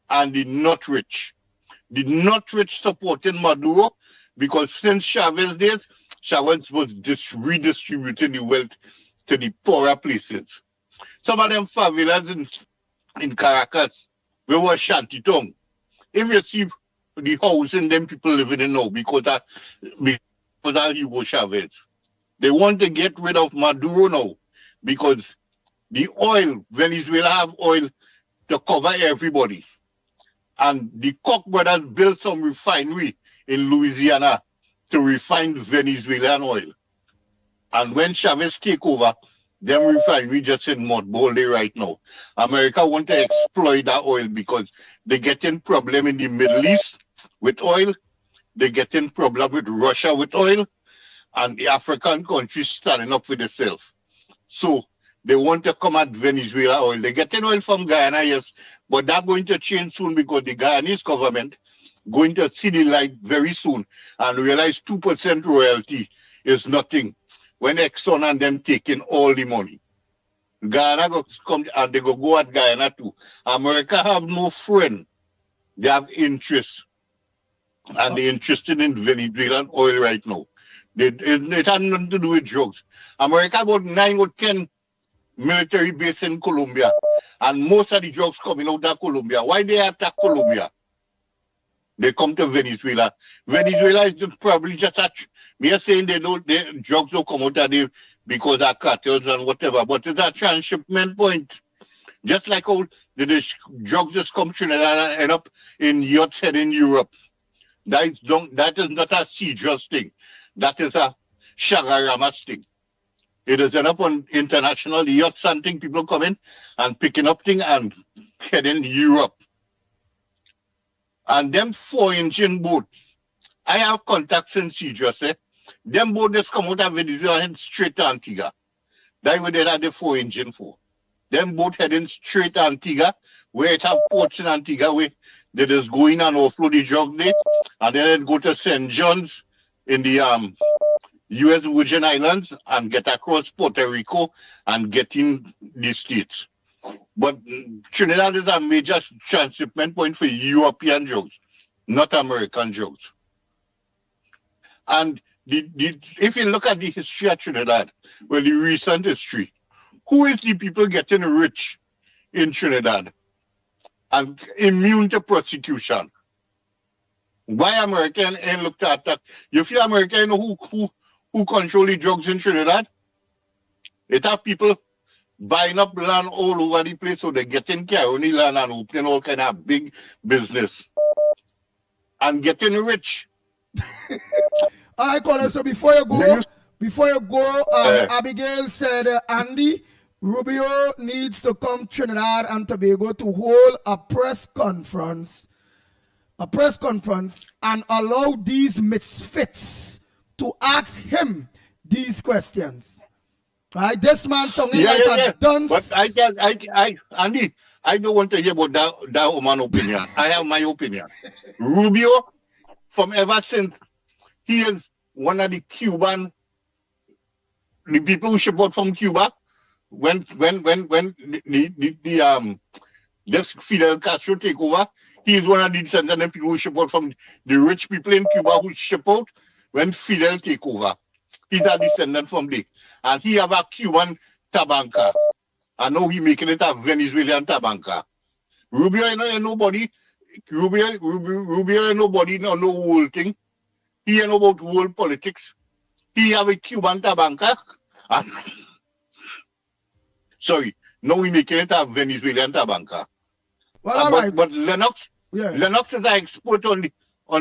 and the not rich. The not rich supporting Maduro because since Chavez days, Chavez was redistributing the wealth to the poorer places. Some of them favelas in Caracas, we were shantytown. If you see the housing them people living in now because of Hugo Chavez. They want to get rid of Maduro now because the oil, Venezuela have oil to cover everybody. And the Koch brothers built some refinery in Louisiana to refine Venezuelan oil. And when Chavez take over, them refinery just in mothball there right now. America want to exploit that oil because they getting problem in the Middle East with oil. They getting problem with Russia with oil. And the African countries standing up for themselves. So they want to come at Venezuela oil. They're getting oil from Guyana, yes, but that's going to change soon because the Guyanese government going to see the light very soon and realize 2% royalty is nothing when Exxon and them taking all the money. Guyana go come and they go at Guyana too. America have no friend. They have interest. And they're interested in Venezuelan oil right now. It has nothing to do with drugs. America got 9 or 10 military base in Colombia. And most of the drugs coming out of Colombia. Why they attack Colombia? They come to Venezuela. Venezuela is probably just we are saying drugs don't come out of there because of cartels and whatever, but it's a transshipment point. Just like how the drugs just come to Trinidad and end up in yachts heading Europe. That is not a serious thing. That is a shagaramas thing. It is end up on international yachts and things, people coming and picking up things and heading Europe. And them 4-engine boat, I have contacts in Cedros, them boat just come out of Venezuela and straight to Antigua. That's what they had the 4-engine for. Them boat heading straight to Antigua, where it have ports in Antigua where they just go in and offload the drug there, and then they go to St. John's in the U.S. Virgin Islands and get across Puerto Rico and get in the States. But Trinidad is a major transshipment point for European drugs, not American drugs. And if you look at the history of Trinidad, well, the recent history, who is the people getting rich in Trinidad and immune to prosecution? Why American ain't looked at that? You feel American know who control the drugs in Trinidad? It have people buying up land all over the place, so they're getting carrying land and opening all kind of big business and getting rich. All right, Colin, so before you go, Abigail said, Andy, Rubio needs to come Trinidad and Tobago to hold a press conference and allow these misfits to ask him these questions. Right? This man sounding like a dunce. But Andy, I don't want to hear about that woman opinion. I have my opinion. Rubio, from ever since he is one of the people who ship out from Cuba, when this Fidel Castro take over, he is one of the descendants of people who ship out from the rich people in Cuba who ship out when Fidel take over. He's a descendant from there. And he have a Cuban tabanca. And now he making it a Venezuelan tabanca. Rubio ain't nobody. Rubio ain't nobody, no whole thing. He ain't know about world politics. He have a Cuban tabanca. And sorry, now he making it a Venezuelan tabanca. Well, but Lennox is an expert on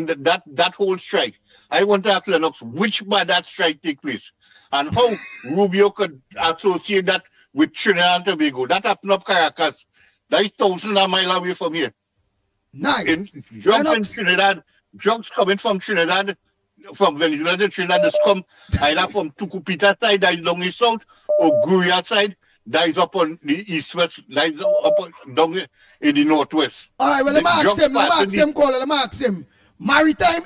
that whole strike. I want to ask Lennox which part that strike take place and how Rubio could associate that with Trinidad and Tobago. That happened up Caracas. That is thousands of miles away from here. Nice. Drugs in Trinidad, drugs coming from Trinidad, from Venezuela to Trinidad, just come either from Tucupita side, that is down the south, or Guria side, that is up on the east-west, that is up down in the northwest. All right, well, let me ask him. Maritime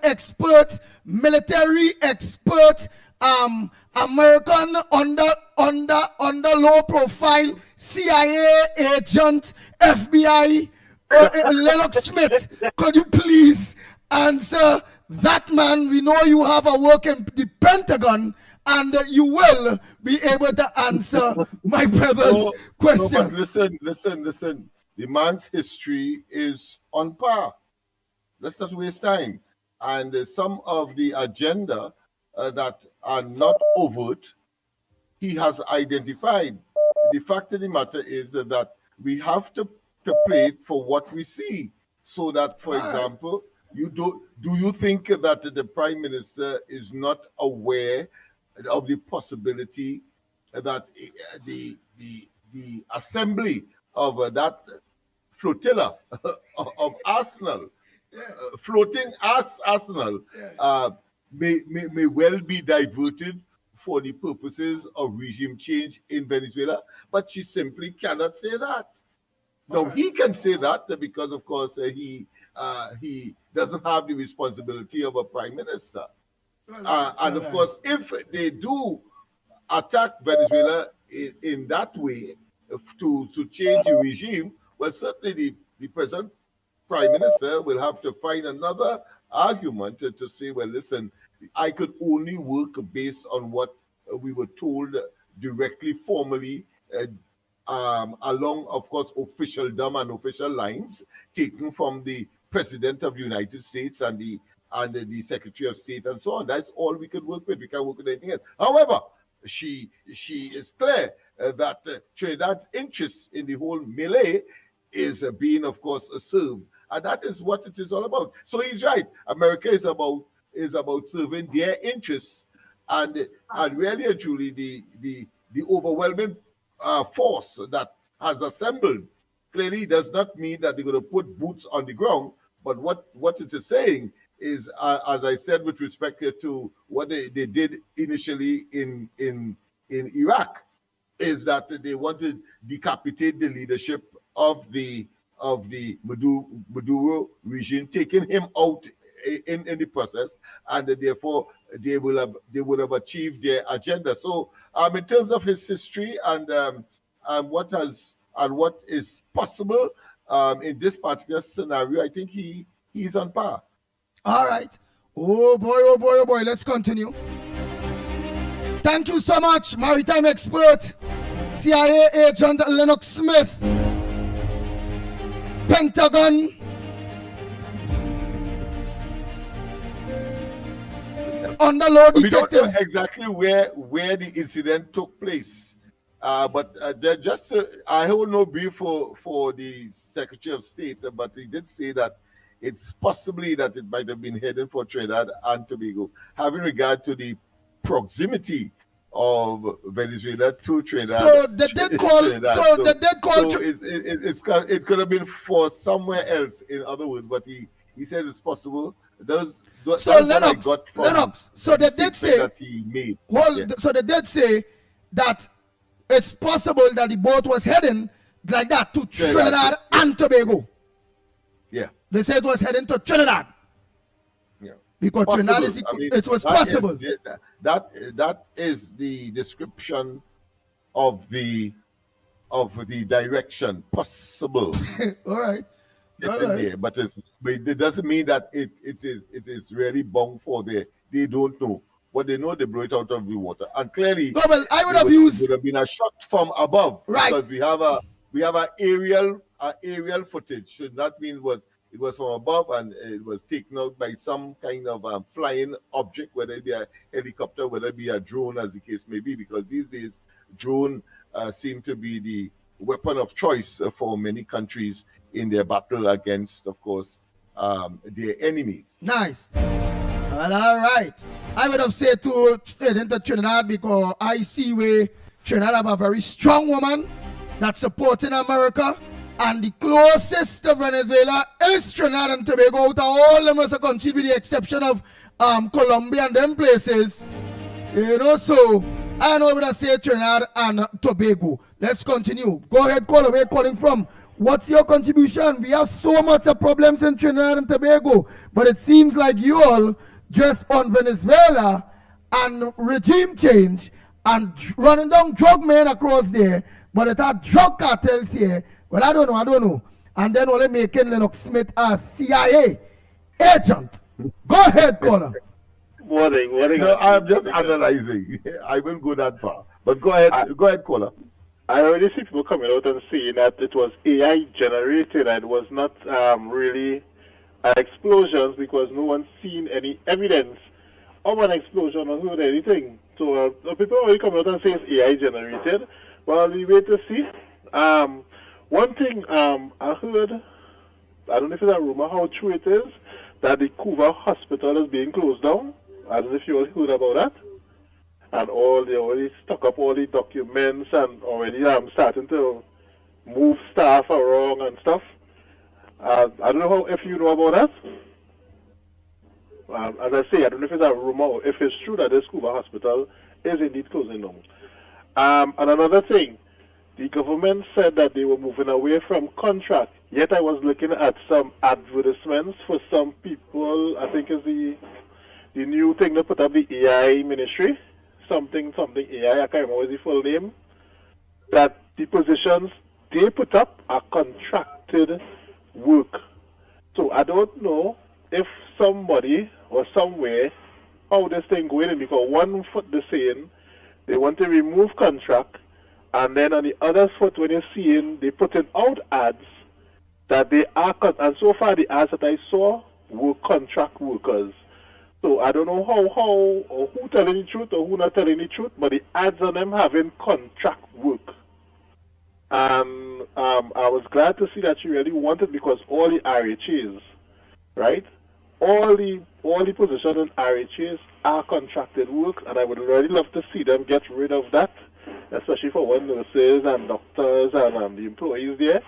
expert, military expert, American under low profile, CIA agent, FBI, Lennox Smith. Could you please answer that man? We know you have a work in the Pentagon, and you will be able to answer my brother's question. No, but listen. The man's history is on par. Let's not waste time. And some of the agenda that are not overt, he has identified. The fact of the matter is that we have to play it for what we see. So that, for example, do you think that the Prime Minister is not aware of the possibility that the assembly of that flotilla of Arsenal, floating Arsenal, may well be diverted for the purposes of regime change in Venezuela, but she simply cannot say that. Now, he can say that because, of course, he doesn't have the responsibility of a prime minister. And, of course, if they do attack Venezuela in that way to change the regime, well, certainly the present prime minister will have to find another argument to say, well, listen, I could only work based on what we were told directly, formally, along, of course, officialdom and official lines taken from the President of the United States and the Secretary of State and so on. That's all we could work with. We can't work with anything else. However, she is clear that Trinidad's interest in the whole melee is being, of course, served. And that is what it is all about. So he's right. America is about serving their interests, and really and truly the overwhelming force that has assembled clearly does not mean that they're going to put boots on the ground. But what it is saying is, as I said, with respect to what they did initially in Iraq, is that they want to decapitate the leadership of the Maduro regime, taking him out in the process, and therefore they would have achieved their agenda. So in terms of his history and what is possible in this particular scenario, I think he's on par. All right. Oh boy, oh boy, oh boy. Let's continue. Thank you so much, maritime expert, CIA agent Lennox Smith, Pentagon, underlord detective. We don't know exactly where the incident took place, but I hold no brief for the Secretary of State, but he did say that it's possibly that it might have been heading for Trinidad and Tobago, having regard to the proximity of Venezuela to Trinidad. So they did call. It could have been for somewhere else. In other words, but he says it's possible. So Lennox. So they did say that he made. So they did say that it's possible that the boat was heading like that to Trinidad and Tobago. Yeah. They said it was heading to Trinidad. Yeah. Because possible. Trinidad it was possible. That is the description of the direction. Possible. All right. There, but it doesn't mean that it is really bound for there. They don't know. But they know they blew it out of the water. And clearly I would have been a shot from above. Right. Because we have an aerial footage. Should not mean it was from above and it was taken out by some kind of flying object, whether it be a helicopter, whether it be a drone, as the case may be, because these days drone seem to be the weapon of choice for many countries in their battle against, of course, their enemies. Nice. Well, all right. I would have said to Trinidad because I see where Trinidad have a very strong woman that's supporting America. And the closest to Venezuela is Trinidad and Tobago out of all the rest of countries with the exception of Colombia and them places. So I know what I say Trinidad and Tobago. Let's continue. Go ahead, caller. Where are you calling from? What's your contribution? We have so much of problems in Trinidad and Tobago, but it seems like you all just on Venezuela and regime change and running down drug men across there, but it had drug cartels here. Well, I don't know. And then only making Lennox Smith a CIA agent. Go ahead, caller. Morning. No, I'm just analyzing. I won't go that far. But go ahead, caller. I already see people coming out and saying that it was AI generated and it was not really explosions because no one's seen any evidence of an explosion or heard anything. So people already coming out and saying it's AI generated. Well, we wait to see. One thing I heard, I don't know if it's a rumor, how true it is, that the Cuba hospital is being closed down. I don't know if you all heard about that. And they already stuck up all the documents and already starting to move staff around and stuff. I don't know if you know about that. As I say, I don't know if it's a rumor or if it's true that this Cuba hospital is indeed closing down. And another thing, the government said that they were moving away from contract. Yet I was looking at some advertisements for some people. I think it's the new thing they put up, the AI ministry. Something AI, I can't remember the full name. That the positions they put up are contracted work. So I don't know if somebody or somewhere how this thing going in, because one foot they're saying they want to remove contract, and then on the other foot when you're seeing they putting out ads that they are and so far the ads that I saw were contract workers. So I don't know how or who telling the truth or who not telling the truth, but the ads on them having contract work. And I was glad to see that you really wanted, because all the RHAs, right? All the positions in RHAs are contracted work, and I would really love to see them get rid of that, especially for one nurses and doctors and the employees there,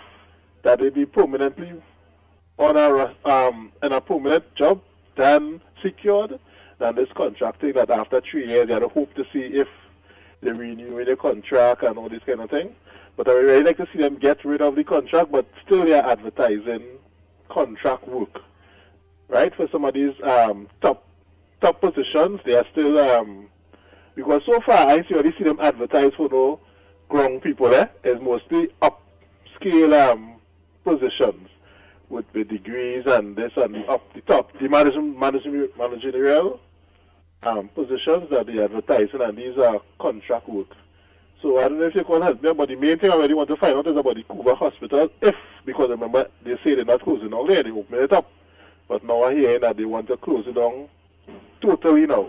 that they be permanently on in a permanent job than secured than this contracting that after 3 years you had to hope to see if they renew the contract and all this kind of thing. But I would really like to see them get rid of the contract, but still they are advertising contract work. right? For some of these top positions, they are still because so far I already see them advertise for no grown people. It's mostly upscale positions with degrees and this and up the top, the managerial positions that they advertising, and these are contract work. So I don't know if you can help me, but the main thing I really want to find out is about the Cuba Hospital. Because remember, they say they're not closing down there, they open it up. But now I'm hearing that they want to close it down totally now.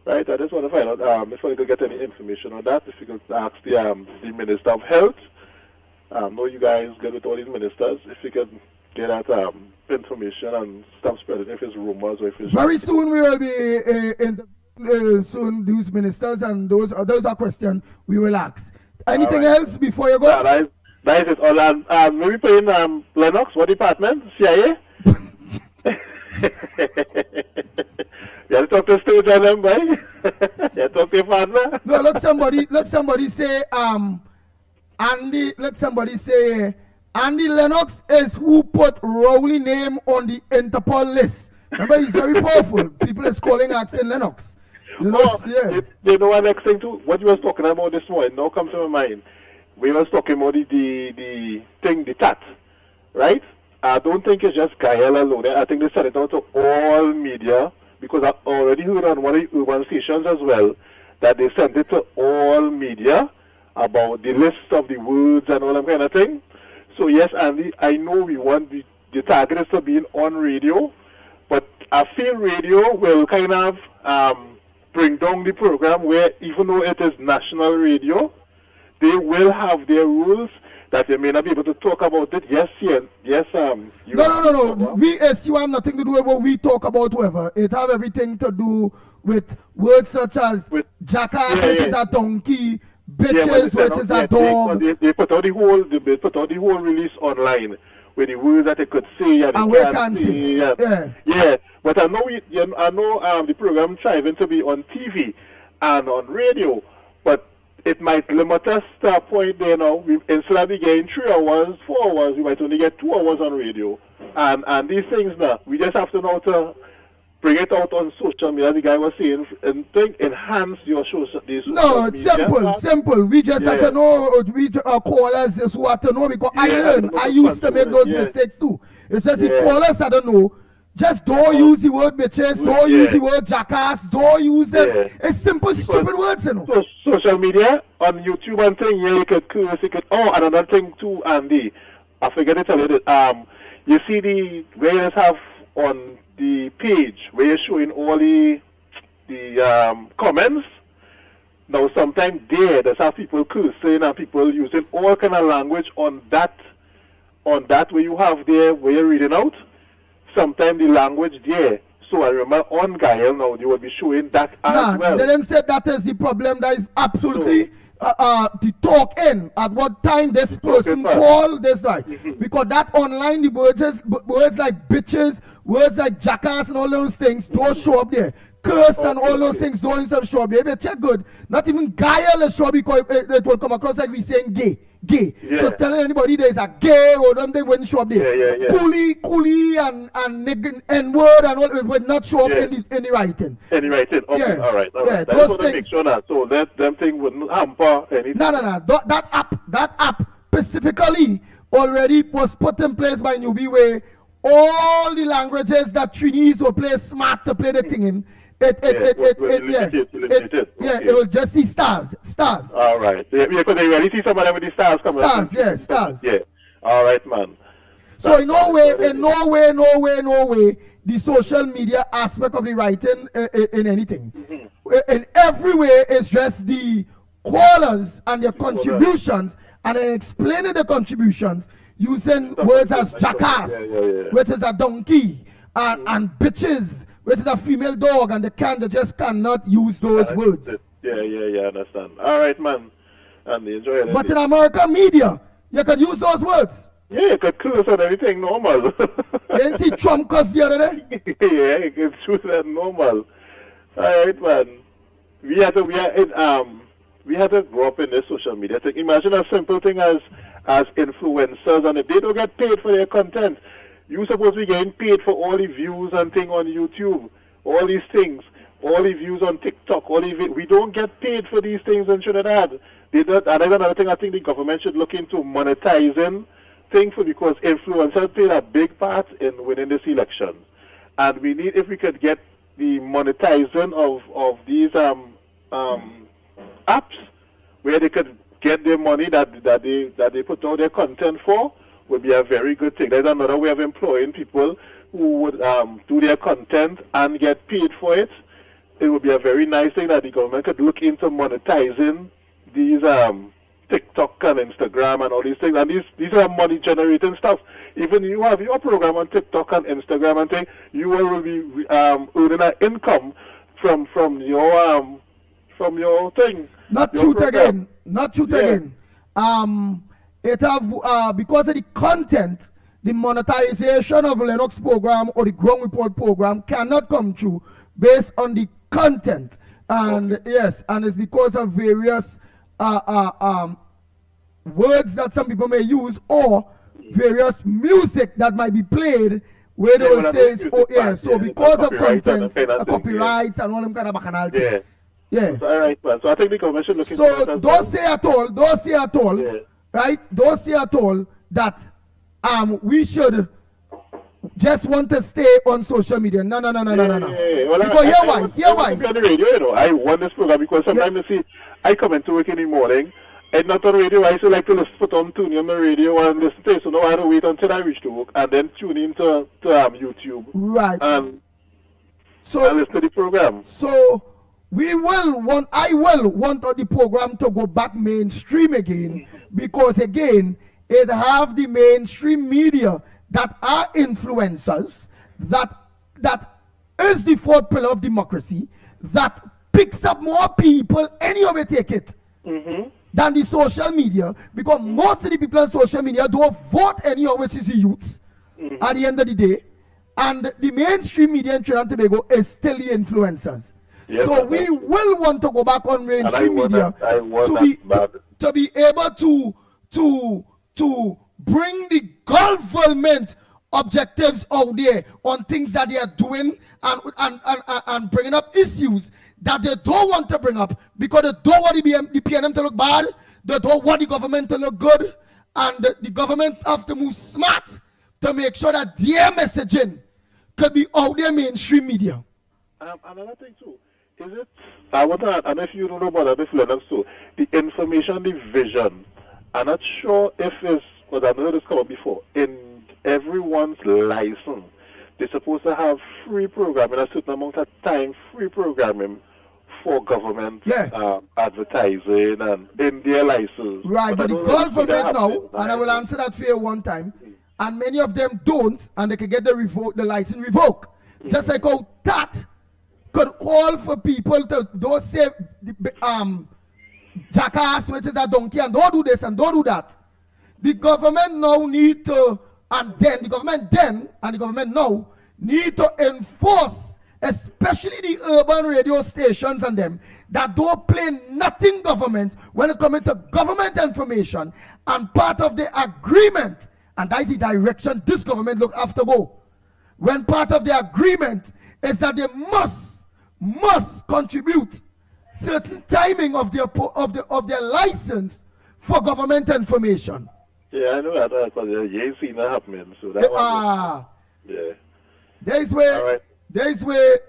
Right? I just want to find out if I could get any information on that. If you could ask the Minister of Health. I know you guys get with all these ministers. If you could get that information and stop spreading if it's rumors or if it's... Very soon we will be soon those ministers, and those are questions we will ask. Anything else before you go? That is it all. Maybe playing Lennox, what department? CIA? You have to talk to stage on them, boy. You have to talk to your father. No, look somebody say Andy Lennox is who put Rowley name on the Interpol list. Remember, he's very powerful. People is calling asking Lennox. You know, you know what next thing too? What you was talking about this morning now comes to my mind. We was talking about the tat, right? I don't think it's just Gael alone. I think they sent it out to all media, because I already heard on one of the urban stations as well that they sent it to all media about the list of the words and all that kind of thing. So yes, Andy, I know we want the target is to be on radio, but I feel radio will kind of bring down the program where, even though it is national radio, they will have their rules that they may not be able to talk about it. Yes. No. VSU have nothing to do with what we talk about, whoever. It have everything to do with words such as jackass, which is a donkey, bitches, which is a dog. They put out the whole release online with the words that they could say and we can't see. Yeah. But I know the program trying to be on TV and on radio, but it might limit us to a point there now. Instead of getting 3 hours, 4 hours, we might only get 2 hours on radio. And these things now, we just have to know to bring it out on social media. The guy was saying, and enhance your social media. No, it's simple. We just have to know, we callers just want to know, because I learn. I used to make those mistakes too. It's just the callers I don't know. Just don't use the word bitches, don't use the word jackass, don't use them. It's simple, stupid words, you know. So, social media, on YouTube and thing, you could curse, and another thing too, Andy, I forget to tell you that, you see where you have on the page, where you're showing all the comments. Now, sometimes there's how people cursing and people using all kind of language on that where you have there, where you're reading out. Sometimes the language there. So I remember on Gael now, they will be showing that as well. They didn't say that is the problem. That is absolutely the talk in. At what time this person called this right. Because that online, the words like bitches, words like jackass and all those things don't show up there. Curse and all those things don't show up there. If you check good, not even Gael is sure, because it will come across like we saying gay. So telling anybody there's a gay or something wouldn't show up there. Coolie and nigga N-word and all, it would not show up in the writing. In the writing, okay, all right. Those things. Make sure that, so that them thing wouldn't hamper anything. No. That app specifically already was put in place by Newbie, where all the languages that Trinis will play smart to play the thing in. It will just see stars. All right. Yeah, because they already see some of them with the stars coming. Stars. Yeah. All right, man. So in no way, the social media aspect of the writing in anything. In every way, it's just the callers and their contributions, and then explaining the contributions using words as jackass, which is a donkey, and bitches, which is a female dog, and they just cannot use those words. Yeah, I understand. All right, man. And enjoy it. But in American media, you could use those words. Yeah, you could curse on everything normal. You didn't see Trump cuss the other day? Yeah, you could choose that normal. All right, man. We had to grow up in this social media thing. Imagine a simple thing as influencers, and if they don't get paid for their content, You supposed to be getting paid for all the views and things on YouTube, all these things, all the views on TikTok, we don't get paid for these things in Trinidad. And that's another thing I think the government should look into monetizing things because influencers played a big part in winning this election. And we need, if we could get the monetizing of these apps where they could get their money that they put out their content for, would be a very good thing. There's another way of employing people who would do their content and get paid for it. It would be a very nice thing that the government could look into monetizing these TikTok and Instagram and all these things. And these are money generating stuff. Even you have your program on TikTok and Instagram and things, you will be earning an income from your thing. Not truth again. It have because of the content, the monetization of Lennox program or the Ground Report program cannot come true based on the content. And yes, and it's because of various words that some people may use or various music that might be played where they will say, so because of content, copyrights and all them kind of bacchanal thing. Yeah. All right, man. So I think the government should look into So that. don't say at all, right? Don't say at all that we should just want to stay on social media. No. Well, because hear why. On the radio, I want this program because sometimes you see, I come into work in the morning, and not on radio. I used to like to put on tune on the radio and listen to it. So now I have to wait until I reach to work and then tune into YouTube. Right. And listen to the program. So I will want the program to go back mainstream again because again it have the mainstream media that are influencers that is the fourth pillar of democracy that picks up more people any of it take it than the social media because most of the people on social media don't vote any of which is the youths at the end of the day, and the mainstream media in Trinidad and Tobago is still the influencers. Yes, so we will want to go back on mainstream media to be able to bring the government objectives out there on things that they are doing and bringing up issues that they don't want to bring up because they don't want the PNM to look bad, they don't want the government to look good, and the government have to move smart to make sure that their messaging could be out there mainstream media. Another thing too. Is it? I don't know if you don't know about that, if Lennox too. The information division. I'm not sure if it's, but I know this come up before. In everyone's license, they're supposed to have free programming, a certain amount of time, free programming for government advertising and in their license. Right, but the government now, and I will answer that for you one time, and many of them don't, and they can get the license revoked. Just like how that could call for people to don't say jackass, which is a donkey, and don't do this and don't do that. The government now need to, and the government now need to enforce, especially the urban radio stations and them that don't play nothing government when it comes to government information, and part of the agreement, and that is the direction this government look after go. When part of the agreement is that they must contribute certain timing of their license for government information. Yeah, I know that because you ain't seen that happening. So that there's where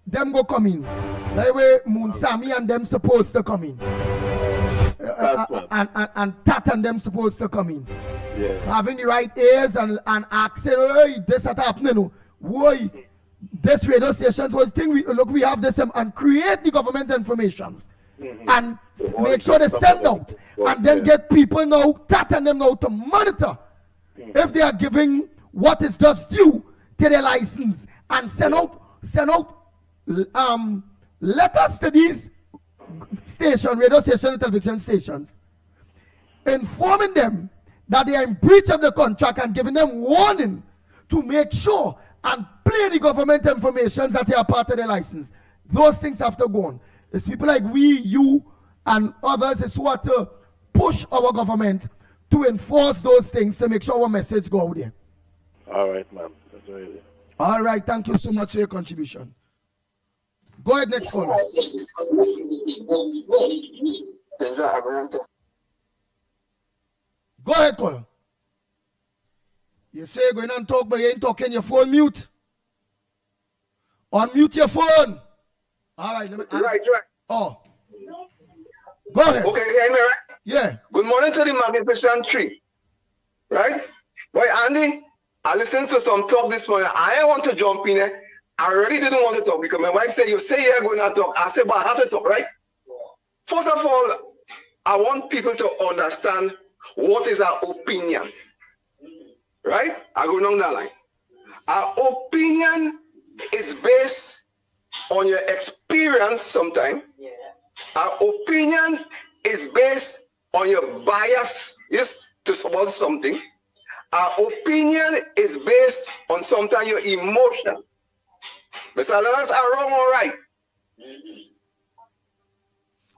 them go come in. That way Munsami and them supposed to come in. And Tat and them supposed to come in. Yeah. Having the right ears and asking, hey, this is happening. Why? This radio stations was thing we have this and create the government informations and make sure they send out and then get people now, Tat and them now to monitor if they are giving what is just due to their license and send out letters to these radio station and television stations informing them that they are in breach of the contract and giving them warning to make sure and play the government information that they are part of their license. Those things have to go on. It's people like we, you, and others is who are to push our government to enforce those things to make sure our message go out there. All right, man. That's really. All right, thank you so much for your contribution. Go ahead, next caller. Go ahead, caller. You say you're going on talk, but you ain't talking. Your phone mute. Unmute your phone. All right. Right. Oh. Go ahead. Okay, hear me, right? Yeah. Good morning to the Magnificent Tree. Right? Boy, Andy, I listened to some talk this morning. I want to jump in there. I really didn't want to talk because my wife said, you say you're going to talk. I said, but I have to talk, right? First of all, I want people to understand what is our opinion. Right? I go down that line. Our opinion is based on your experience sometimes. Our opinion is based on your bias towards something. Our opinion is based on sometimes your emotion. Mr. Lennox, are wrong or right?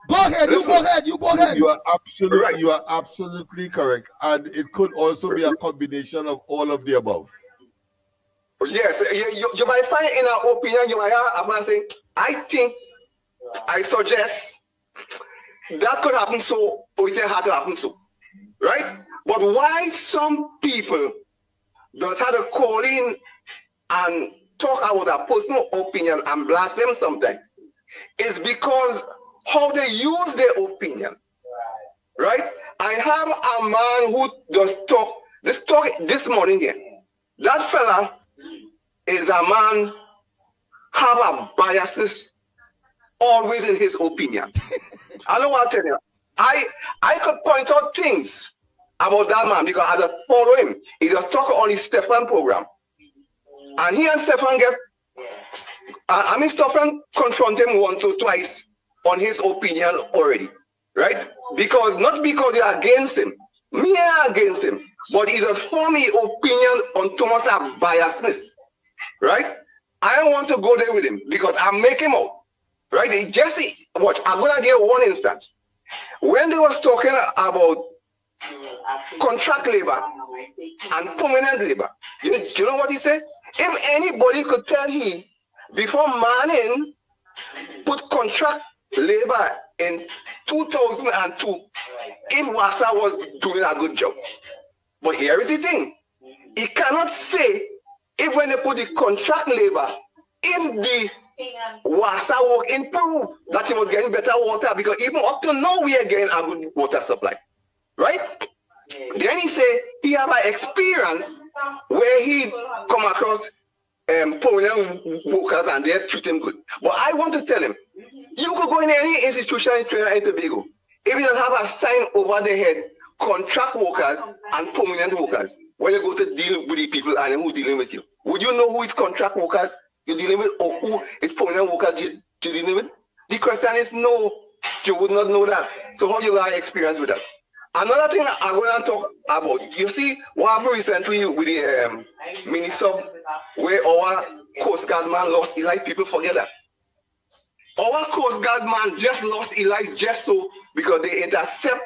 Go ahead, Listen, you go ahead. You are absolutely right. You are absolutely correct. And it could also be a combination of all of the above. Yes, you might find in our opinion, you might have say, I suggest that could happen so, or it had to happen so. Right? But why some people just have to call in and talk about a personal opinion and blast them sometimes is because how they use their opinion. Right? I have a man who does talk this morning here. That fella is a man have a biasness always in his opinion. I know what I'll tell you. I could point out things about that man because as I follow him, he just talk on his Stefan program. And he and Stefan Stefan confront him once or twice on his opinion already. Right? Not because you're against him. Me are against him. But he just form his opinion on too much of biasness. Right? I don't want to go there with him because I make him out. Right? Watch, I'm gonna give one instance. When they was talking about contract labor and permanent labor, you know what he said? If anybody could tell he before Manning put contract labor in 2002, if Wasa was doing a good job. But here is the thing. He cannot say if when they put the contract labor, if the Wasa work improved, that he was getting better water, because even up to now we are getting a good water supply. Right? Then he say he have an experience where he come across permanent workers and they treat him good. But I want to tell him, you could go in any institution in Trinidad and Tobago. If you don't have a sign over the head, contract workers and permanent workers, when you go to deal with the people and who dealing with you, would you know who is contract workers you're dealing with or who is permanent workers you're dealing with? The question is no, you would not know that. So how you got experience with that? Another thing I want to talk about, you see what happened recently with the mini sub where our Coast Guard man lost Eli, people forget that. Our Coast Guard man just lost Eli just so because they intercept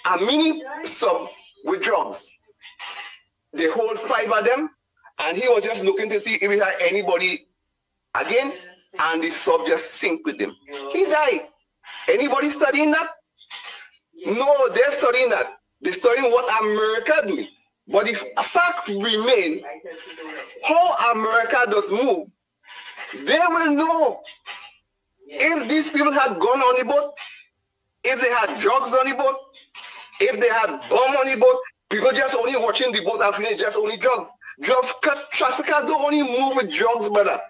a mini sub with drugs. They hold 5 of them and he was just looking to see if he had anybody again and the sub just sink with him. He died. Anybody studying that? No, they're studying that. They're studying what America doing. But if a fact remain, how America does move, they will know if these people had gone on the boat, if they had drugs on the boat, if they had bomb on the boat, people just only watching the boat and feeling just only drugs. Drug traffickers don't only move with drugs, brother.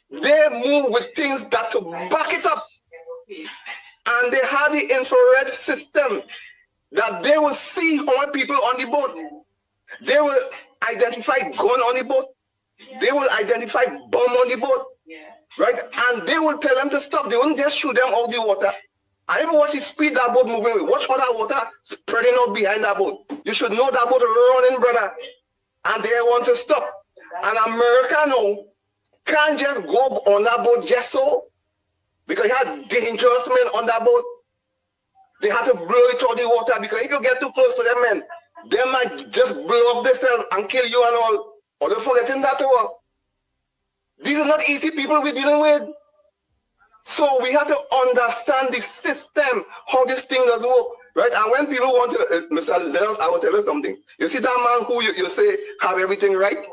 They move with things that to back it up. And they have the infrared system that they will see how many people on the boat. They will identify gun on the boat. They will identify bomb on the boat. Right? And they will tell them to stop. They won't just shoot them out the water. I even watch the speed that boat moving with. Watch all that water spreading out behind that boat. You should know that boat running, brother. And they want to stop. And America now can't just go on that boat just so. Because you had dangerous men on that boat. They had to blow it out the water because if you get too close to them men, They might just blow up themselves and kill you and all. Or they're forgetting that all. These are not easy people we're dealing with. So we have to understand the system, how this thing does work, right? And when people want to, Mr. Lennox, I will tell you something. You see that man who you say have everything right?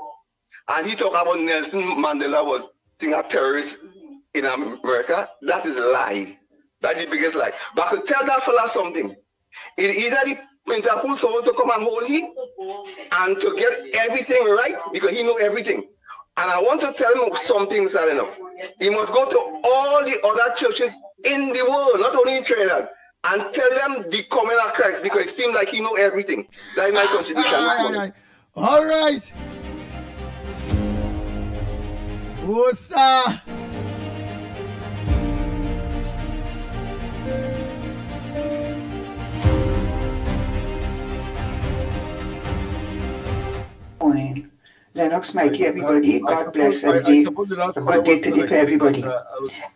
And he talk about Nelson Mandela was a terrorist in America. That is a lie. That's the biggest lie. But I could tell that fella something. It either the Interpol someone to come and hold him and to get everything right because he know everything. And I want to tell him something, Mr. Lennox. He must go to all the other churches in the world, not only in Trinidad, and tell them the coming of Christ because it seems like he know everything. That is my contribution this morning. All right. Oh, sir. Morning. Lennox, Mickie, everybody. God bless everybody. A good day today for everybody. What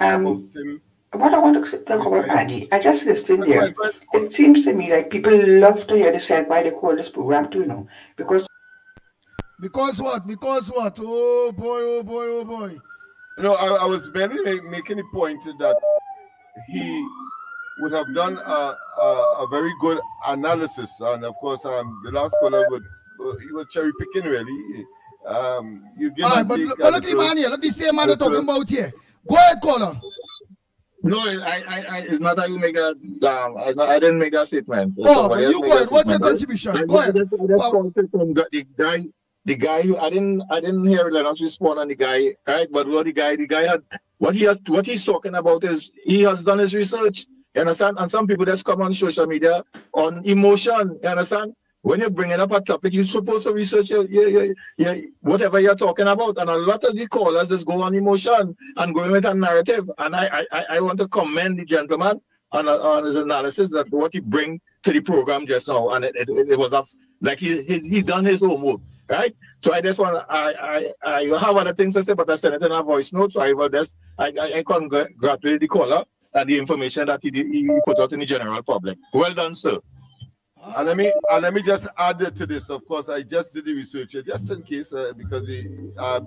I want to talk about, Andy, I just listened there. It seems to me like people love to hear the side why they call this program too, you know. Because what? Because what? Oh boy, oh boy, oh boy. You know, I was barely making the point that he would have done a very good analysis. And of course, the last caller he was cherry picking really. You give but look at the man here. Look at the same man they're talking about here. Go ahead, caller. No, it's not that you make that. I didn't make that statement. Oh, but you go ahead. What's your contribution? Go ahead. The guy who I didn't hear Lennox respond on the guy, right? But what the guy had what he's talking about is he has done his research. You understand? And some people just come on social media on emotion. You understand? When you're bringing up a topic, you're supposed to research whatever you're talking about. And a lot of the callers just go on emotion and going with a narrative. And I want to commend the gentleman on his analysis that what he bring to the program just now. And it was like he done his homework, right? So I just want I have other things to say, but I sent it in a voice note. So I congratulate the caller and the information that he put out in the general public. Well done, sir. And let me just add to this. Of course, I just did the research just in case because the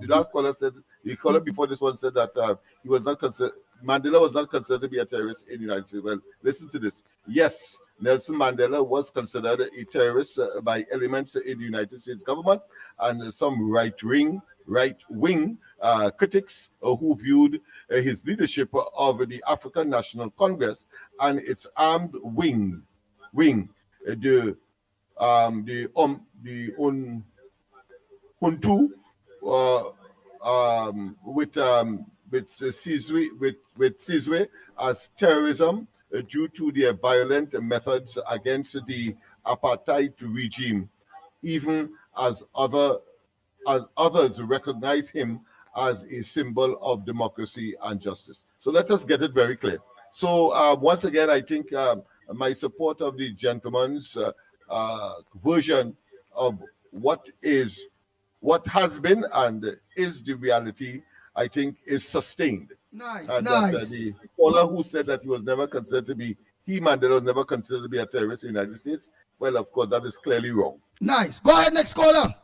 last caller said the caller before this one said that he was not considered. Mandela was not considered to be a terrorist in the United States. Well, listen to this. Yes, Nelson Mandela was considered a terrorist by elements in the United States government and some right-wing critics who viewed his leadership of the African National Congress and its armed wing. The Huntu with Sizwe as terrorism due to their violent methods against the apartheid regime, even as others recognize him as a symbol of democracy and justice. So let us get it very clear. So once again, I think my support of the gentleman's version of what has been and is the reality, I think, is sustained. Nice. The caller who said that he was never considered to be, Mandela was never considered to be a terrorist in the United States, well, of course, that is clearly wrong. Nice. Go ahead, next caller.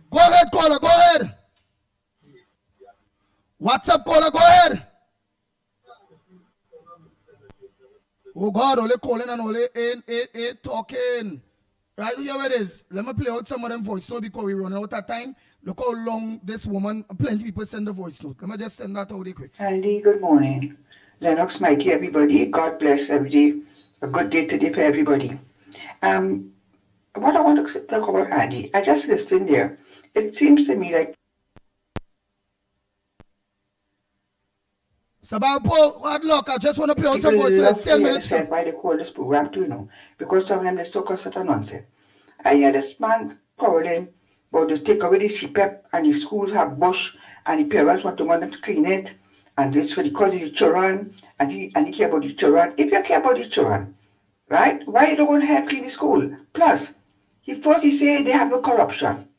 Go ahead, caller, go ahead. What's up, caller, go ahead. Oh God, only calling and only ain't talking. Right, here it is. Let me play out some of them voice notes because we run out of time. Look how long this woman, plenty of people send the voice note. Let me just send that out real quick. Andy, good morning. Lennox, Mickie, everybody. God bless everybody. A good day today for everybody. What I want to talk about, Andy, I just listened there. It seems to me like Paul, hard luck. I just want to play out some voice notes. 10 minutes. Why they call this program too, you know? Because some of them just talk us such a nonsense. I hear this man calling about to take away the CPEP and the schools have bush and the parents want them to clean it and this for because of the children and he care about the children. If you care about the children, right? Why you don't want to help clean the school? Plus, he say they have no corruption.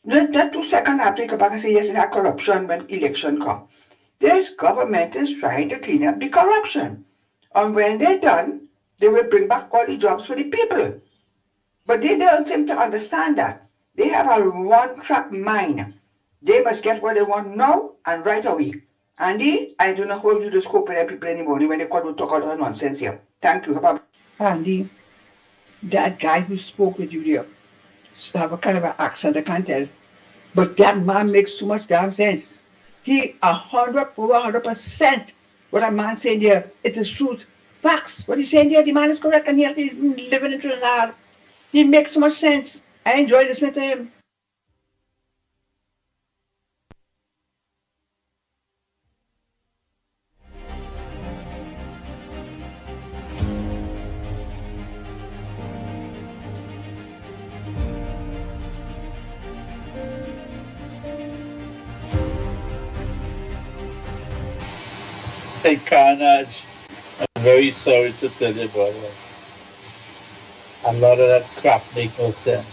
Not 2 seconds after he come back and say yes, they have corruption when election come. This government is trying to clean up the corruption. And when they're done, they will bring back all the jobs for the people. But they don't seem to understand that. They have a one-track mind. They must get what they want now and right away. Andy, I do not hold you to scope with people anymore when they call to talk out nonsense here. Thank you. Andy, that guy who spoke with you there have a kind of an accent, I can't tell. But that man makes too much damn sense. He over 100%. What a man saying there, it is truth. Facts. What he's saying there, the man is correct, and he's living in Trinidad. He makes so much sense. I enjoy listening to him. Hey, Carnage, I'm very sorry to tell you, brother. A lot of that crap makes no sense.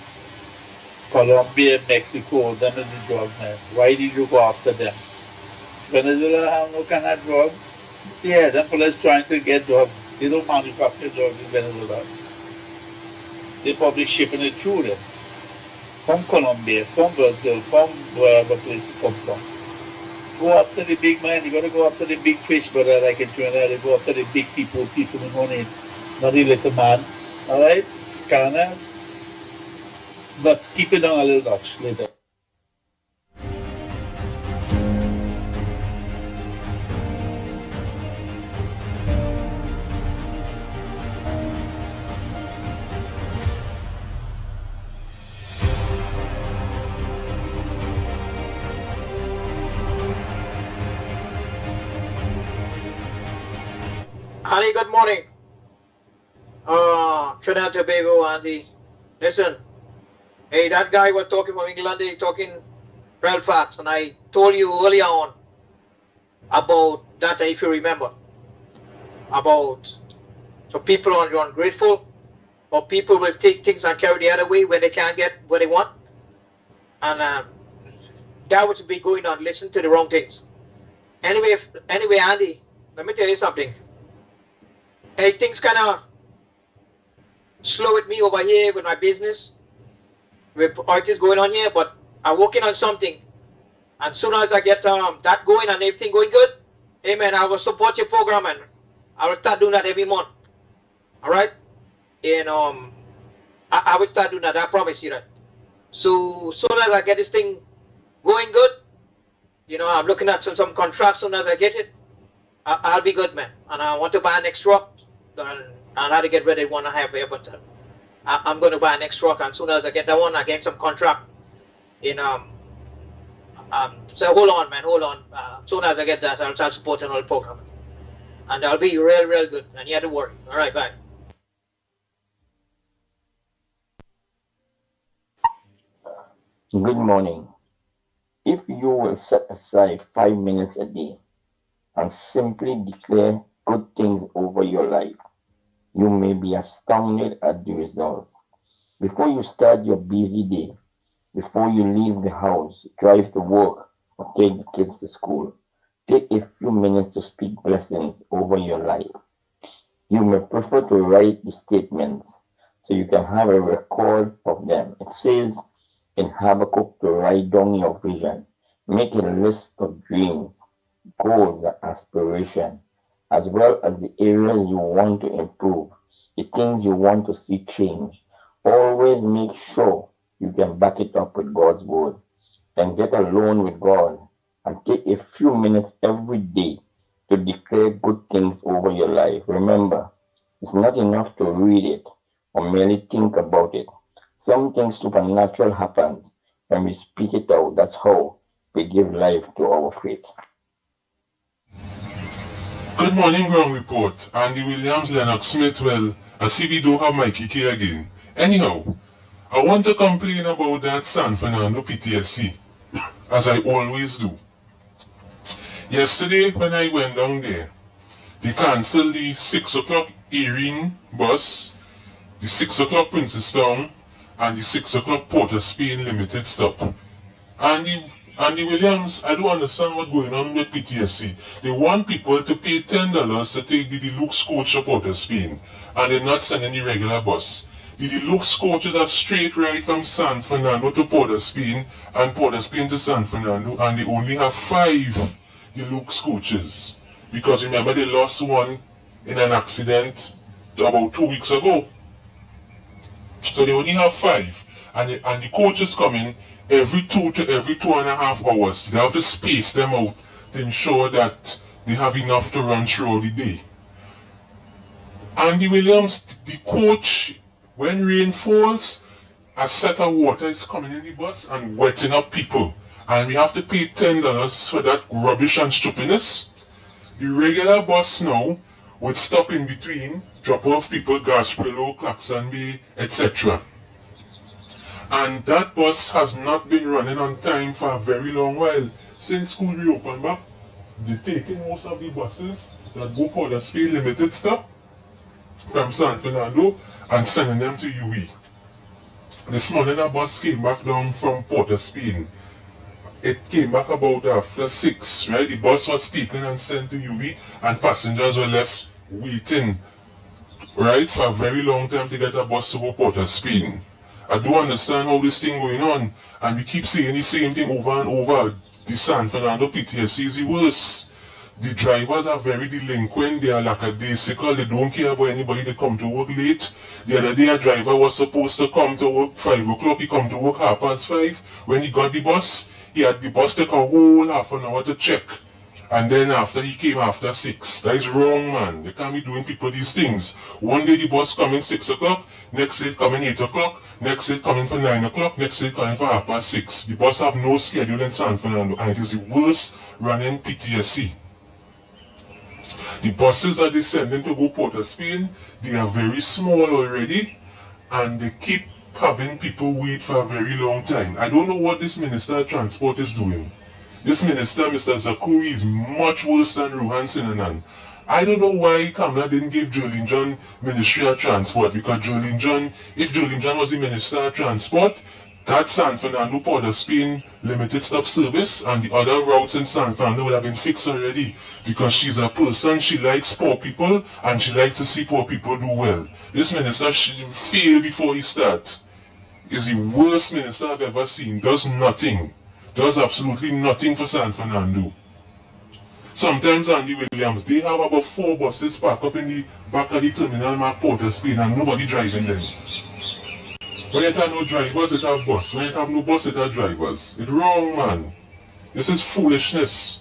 Colombia, Mexico, them is the drug men. Why did you go after them? Venezuela have no kind of drugs. Yeah, them fellas trying to get drugs. They don't manufacture drugs in Venezuela. They probably shipping it through them. From Colombia, from Brazil, from wherever place it come from. Go after the big man. You got to go after the big fish, brother, like in Trinidad. You go after the big people, people with money, not the little man. All right? Kinda. But keep it down a little notch later. Andy, good morning. Trinidad Tobago, Andy. Listen, hey, that guy was talking from England, he talking real facts, and I told you earlier on about that, if you remember, about so people are ungrateful, or people will take things and carry the other way when they can't get what they want, and that would be going on. Listen to the wrong things. Anyway, Andy, let me tell you something. Hey, things kind of slow with me over here with my business, with artists going on here, but I'm working on something. And soon as I get that going and everything going good, hey man, I will support your program and I will start doing that every month. All right? And I will start doing that, I promise you that. So soon as I get this thing going good, you know, I'm looking at some contracts. Soon as I get it, I'll be good, man. And I want to buy an next truck. And I had to get rid of one I have here, but I'm going to buy an next truck. And as soon as I get that one, I get some contract in so hold on, man, hold on. As soon as I get that, I'll start supporting all the program, and I'll be real good. And you have to worry. All right, bye. Good morning. If you will set aside 5 minutes a day and simply declare good things over your life, you may be astounded at the results. Before you start your busy day, before you leave the house, drive to work, or take the kids to school, take a few minutes to speak blessings over your life. You may prefer to write the statements so you can have a record of them. It says in Habakkuk to write down your vision. Make a list of dreams, goals, and aspirations, as well as the areas you want to improve, the things you want to see change. Always make sure you can back it up with God's word. Then get alone with God and take a few minutes every day to declare good things over your life. Remember, it's not enough to read it or merely think about it. Something supernatural happens when we speak it out. That's how we give life to our faith. Good morning, Ground Report. Andy Williams, Lennox Smith. Well, I see we don't have Mickie here again. Anyhow, I want to complain about that San Fernando PTSC, as I always do. Yesterday, when I went down there, they cancelled the 6 o'clock Earring bus, the 6 o'clock Princestown, and the 6 o'clock Port of Spain Limited stop. And the Andy Williams, I don't understand what's going on with PTSC. They want people to pay $10 to take the deluxe coach to Port of Spain, and they're not sending the regular bus. The deluxe coaches are straight right from San Fernando to Port of Spain, and Port of Spain to San Fernando, and they only have 5 deluxe coaches. Because remember, they lost one in an accident about 2 weeks ago. So they only have 5, and the coaches come in every 2 to every 2.5 hours. They have to space them out to ensure that they have enough to run throughout the day. Andy Williams, the coach, when rain falls, a set of water is coming in the bus and wetting up people. And we have to pay $10 for that rubbish and stupidness. The regular bus now would stop in between, drop off people, Gasparilla, Claxon Bay, etc. And that bus has not been running on time for a very long while. Since school reopened back, they're taking most of the buses that go for the speed limited stop from San Fernando and sending them to UE. This morning a bus came back down from Port of Spain. It came back about after 6, right? The bus was taken and sent to UE, and passengers were left waiting, right, for a very long time to get a bus to go Port of Spain. I don't understand how this thing going on, and we keep saying the same thing over and over. The San Fernando PTSC is the worst. The drivers are very delinquent, they are lackadaisical, they don't care about anybody that come to work late. The other day a driver was supposed to come to work 5 o'clock, he come to work 5:30. When he got the bus, he had the bus take a whole half an hour to check. And then after he came after 6. That is wrong, man. They can't be doing people these things. One day the bus coming 6 o'clock, next day it coming 8 o'clock, next day it coming for 9 o'clock, next day it coming for 6:30. The bus have no schedule in San Fernando, and it is the worst running PTSC. The buses are descending to go Port of Spain. They are very small already, and they keep having people wait for a very long time. I don't know what this Minister of Transport is doing. This minister, Mr. Zakuri, is much worse than Ruhan Sinanan. I don't know why Kamala didn't give Jolene John Ministry of Transport, because Jolene John, if Jolene John was the Minister of Transport, that San Fernando Port of Spain limited stop service and the other routes in San Fernando would have been fixed already, because she's a person, she likes poor people and she likes to see poor people do well. This minister should fail before he starts. He's the worst minister I've ever seen. Does nothing. Does absolutely nothing for San Fernando. Sometimes Andy Williams, they have about 4 buses parked up in the back of the terminal mark Port of Spain and nobody driving them. When it have no drivers, it have bus. When it have no bus, it have drivers. It's wrong, man. This is foolishness.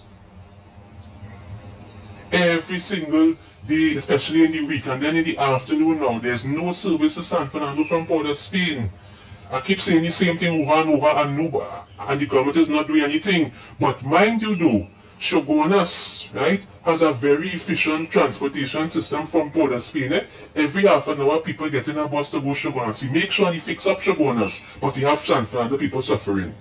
Every single day, especially in the week, and then in the afternoon now, there's no service to San Fernando from Port of Spain. I keep saying the same thing over and over, and the government is not doing anything. But mind you do, Shogunas, right, has a very efficient transportation system from Port of Spain. Every half an hour, people get in a bus to go Shogunas. He makes sure he fix up Shogunas, but he have San Fernando people suffering.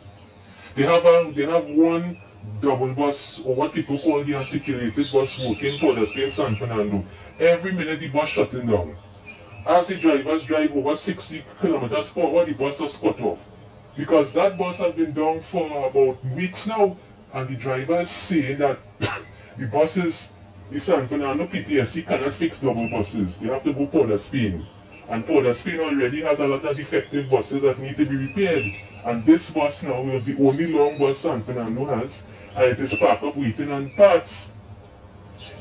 They have one double bus, or what people call the articulated bus, working Port of Spain, San Fernando. Every minute the bus shutting down. As the drivers drive over 60 kilometers per hour, the bus is cut off. Because that bus has been down for about weeks now, and the driver is saying that the buses, the San Fernando PTSC cannot fix double buses. They have to go Port of Spain. And Port of Spain already has a lot of defective buses that need to be repaired. And this bus now is the only long bus San Fernando has, and it is parked up waiting on parts.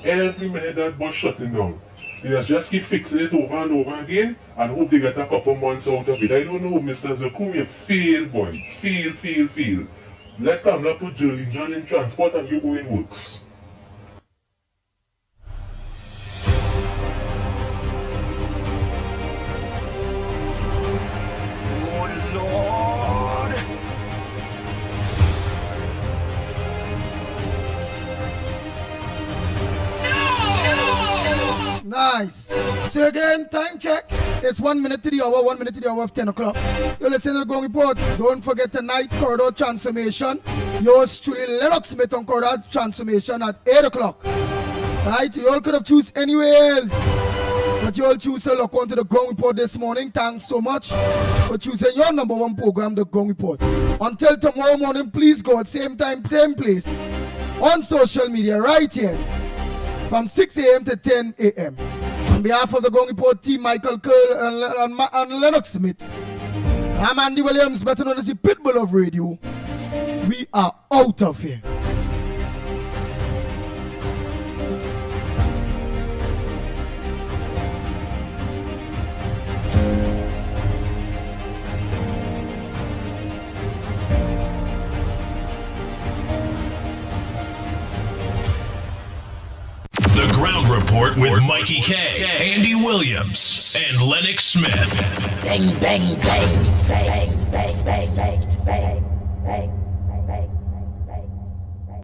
Every minute that bus shutting down. They just keep fixing it over and over again and hope they get a couple months out of it. I don't know, Mr. Zakuri, fail, boy. Fail. Let Kamala put Jolene John in transport and you go in works. Nice. So again, time check. It's 1 minute to the hour, 1 minute to the hour of 10 o'clock. You listen to the Going Report. Don't forget tonight, corridor transformation. Yours truly, Lennox Smith on corridor transformation at 8 o'clock. Right? You all could have choose anywhere else. But you all choose to look onto the Ground Report this morning. Thanks so much for choosing your number one program, the Ground Report. Until tomorrow morning, please go at same time, same place, on social media, right here, from 6 a.m. to 10 a.m. On behalf of the Ground Report team, Michael Kerr and Lennox Smith, I'm Andy Williams, better known as the Pitbull of radio. We are out of here. The Ground Report with Mikey K, Andy Williams, and Lennox Smith. Bang, bang, bang, bang, bang, bang, bang, bang, bang.